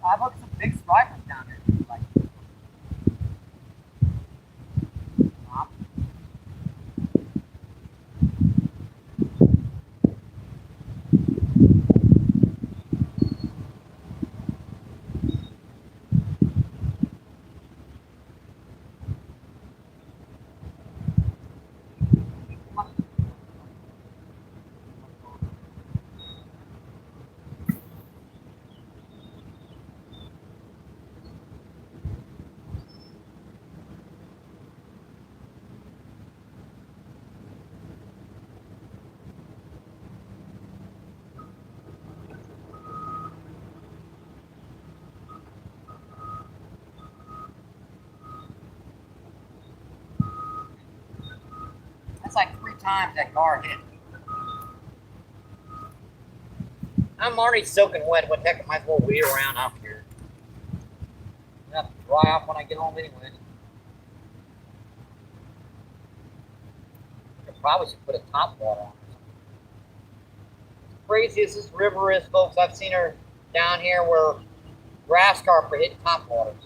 I've hooked some big stripers down there. Like, that's like 3 times that guard hit. I'm already soaking wet. What the heck, I might as well wait around out here. I'm gonna have to dry off when I get home anyway. I probably should put a top water on. As crazy as this river is, folks, I've seen her down here where grass carp are hitting top waters.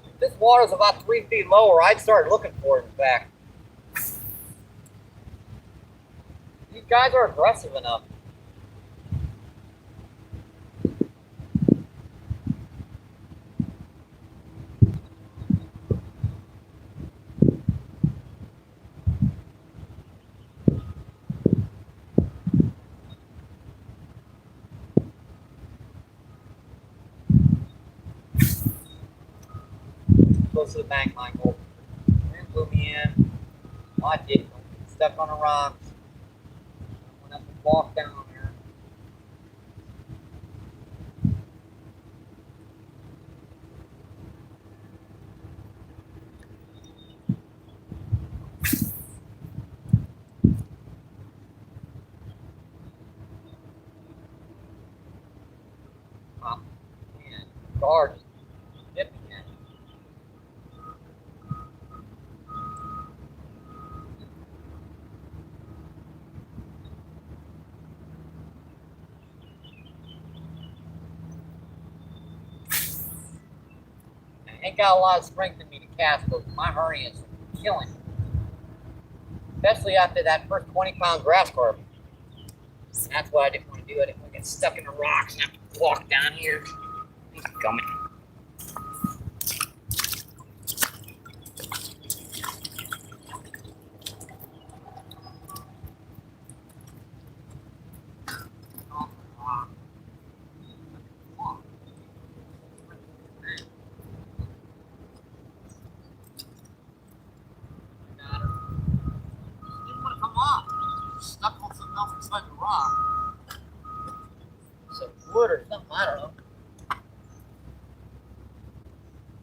If this water's about 3 feet lower, I'd start looking for it, in fact. These guys are aggressive enough. Close to the bank, Michael. Wind blew me in. Oh, I did. Stuck on the rocks. I went up and walked down there. Oh, man. Barge. Ain't got a lot of strength in me to cast, but my hernia is killing me. Especially after that first 20-pound grass carp. And that's what I didn't want to do. I didn't want to get stuck in the rocks and have to walk down here. He's coming. Or something, I don't know.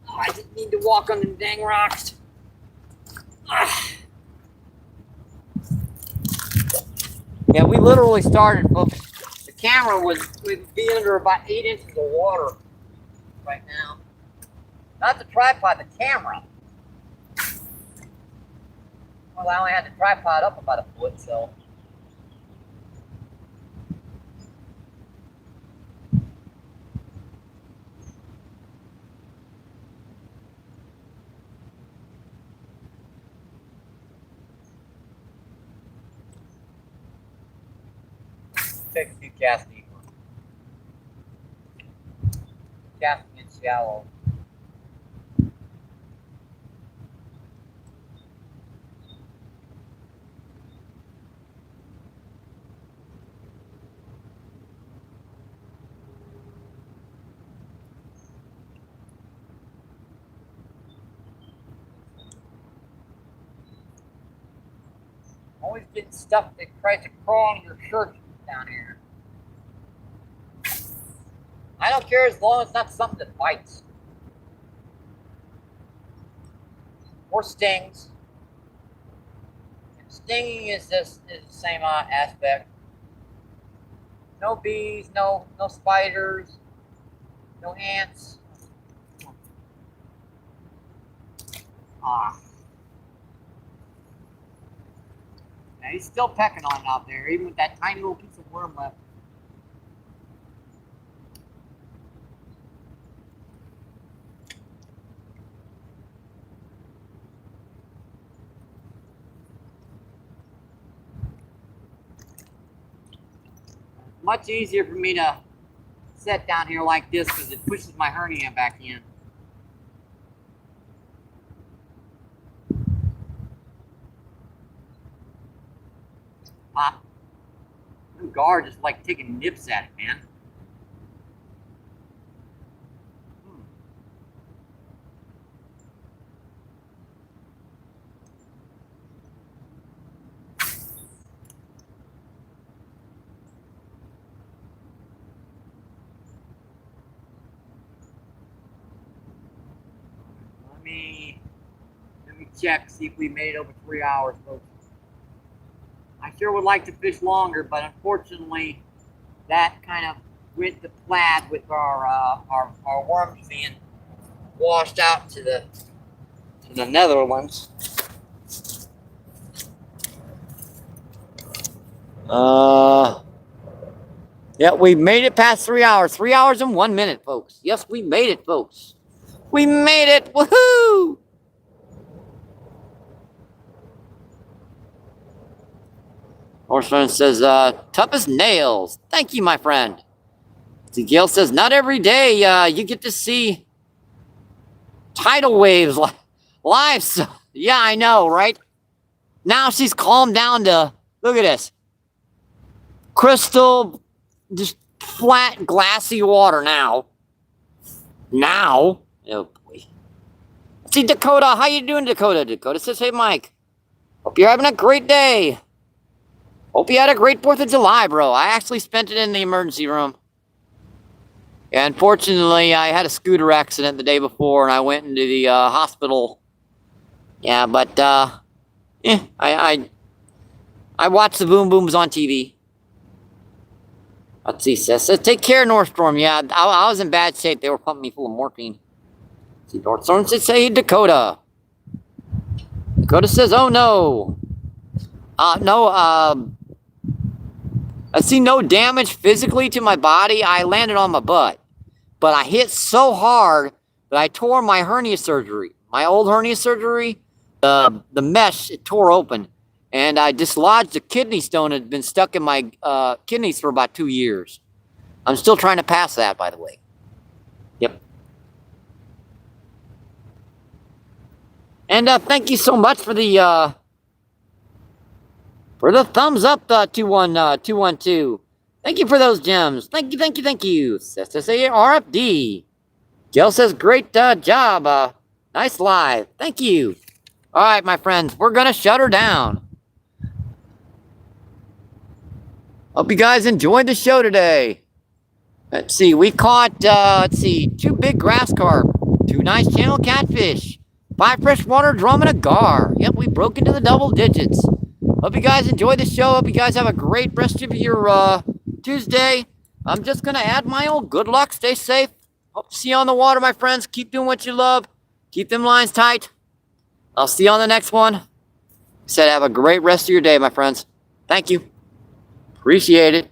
Oh, I didn't need to walk on them dang rocks. Yeah, we literally started, folks. The camera was, we'd be under about 8 inches of water right now. Not the tripod, the camera. Well, I only had the tripod up about a foot, so. Take a few casts deeper. Casting in shallow. Always getting stuff that tries to crawl on your shirt down here. I don't care as long as it's not something that bites. Or stings. And stinging is the same aspect. No bees, no spiders, no ants. Ah. Now he's still pecking on it out there, even with that tiny little piece of worm left. Much easier for me to set down here like this because it pushes my hernia back in. The guard just like taking nips at it, man. Let me check, see if we made it over 3 hours, folks. I sure would like to fish longer, but unfortunately, that kind of went to plaid with our worms being washed out to the Netherlands. Yeah, we made it past 3 hours. 3 hours and 1 minute, folks. Yes, we made it, folks. We made it! Woohoo! Horseman says, tough as nails. Thank you, my friend. Gail says, not every day you get to see tidal waves live. So, yeah, I know, right? Now she's calmed down to, look at this. Crystal, just flat, glassy water now. Oh, boy. See, Dakota. How you doing, Dakota? Dakota says, hey, Mike. Hope you're having a great day. Hope you had a great 4th of July, bro. I actually spent it in the emergency room. And unfortunately, I had a scooter accident the day before, and I went into the hospital. Yeah, but, I watched the Boom Booms on TV. Let's see, says take care, Northstorm. Yeah, I was in bad shape. They were pumping me full of morphine. See, Northstorm says, hey, Dakota. Dakota says, oh, no. I see no damage physically to my body. I landed on my butt. But I hit so hard that I tore my hernia surgery. My old hernia surgery, the mesh, it tore open. And I dislodged a kidney stone that had been stuck in my kidneys for about 2 years. I'm still trying to pass that, by the way. Yep. And thank you so much for the thumbs up, 212. Thank you for those gems. Thank you. SSA RFD. Gail says, great job. Nice live. Thank you. All right, my friends, we're going to shut her down. Hope you guys enjoyed the show today. Let's see, we caught, 2 big grass carp, 2 nice channel catfish, 5 freshwater drum and a gar. Yep, we broke into the double digits. Hope you guys enjoyed the show. Hope you guys have a great rest of your Tuesday. I'm just going to add my old good luck, stay safe, Hope to see you on the water, my friends. Keep doing what you love. Keep them lines tight. I'll see you on the next one. Said have a great rest of your day, my friends. Thank you. Appreciate it.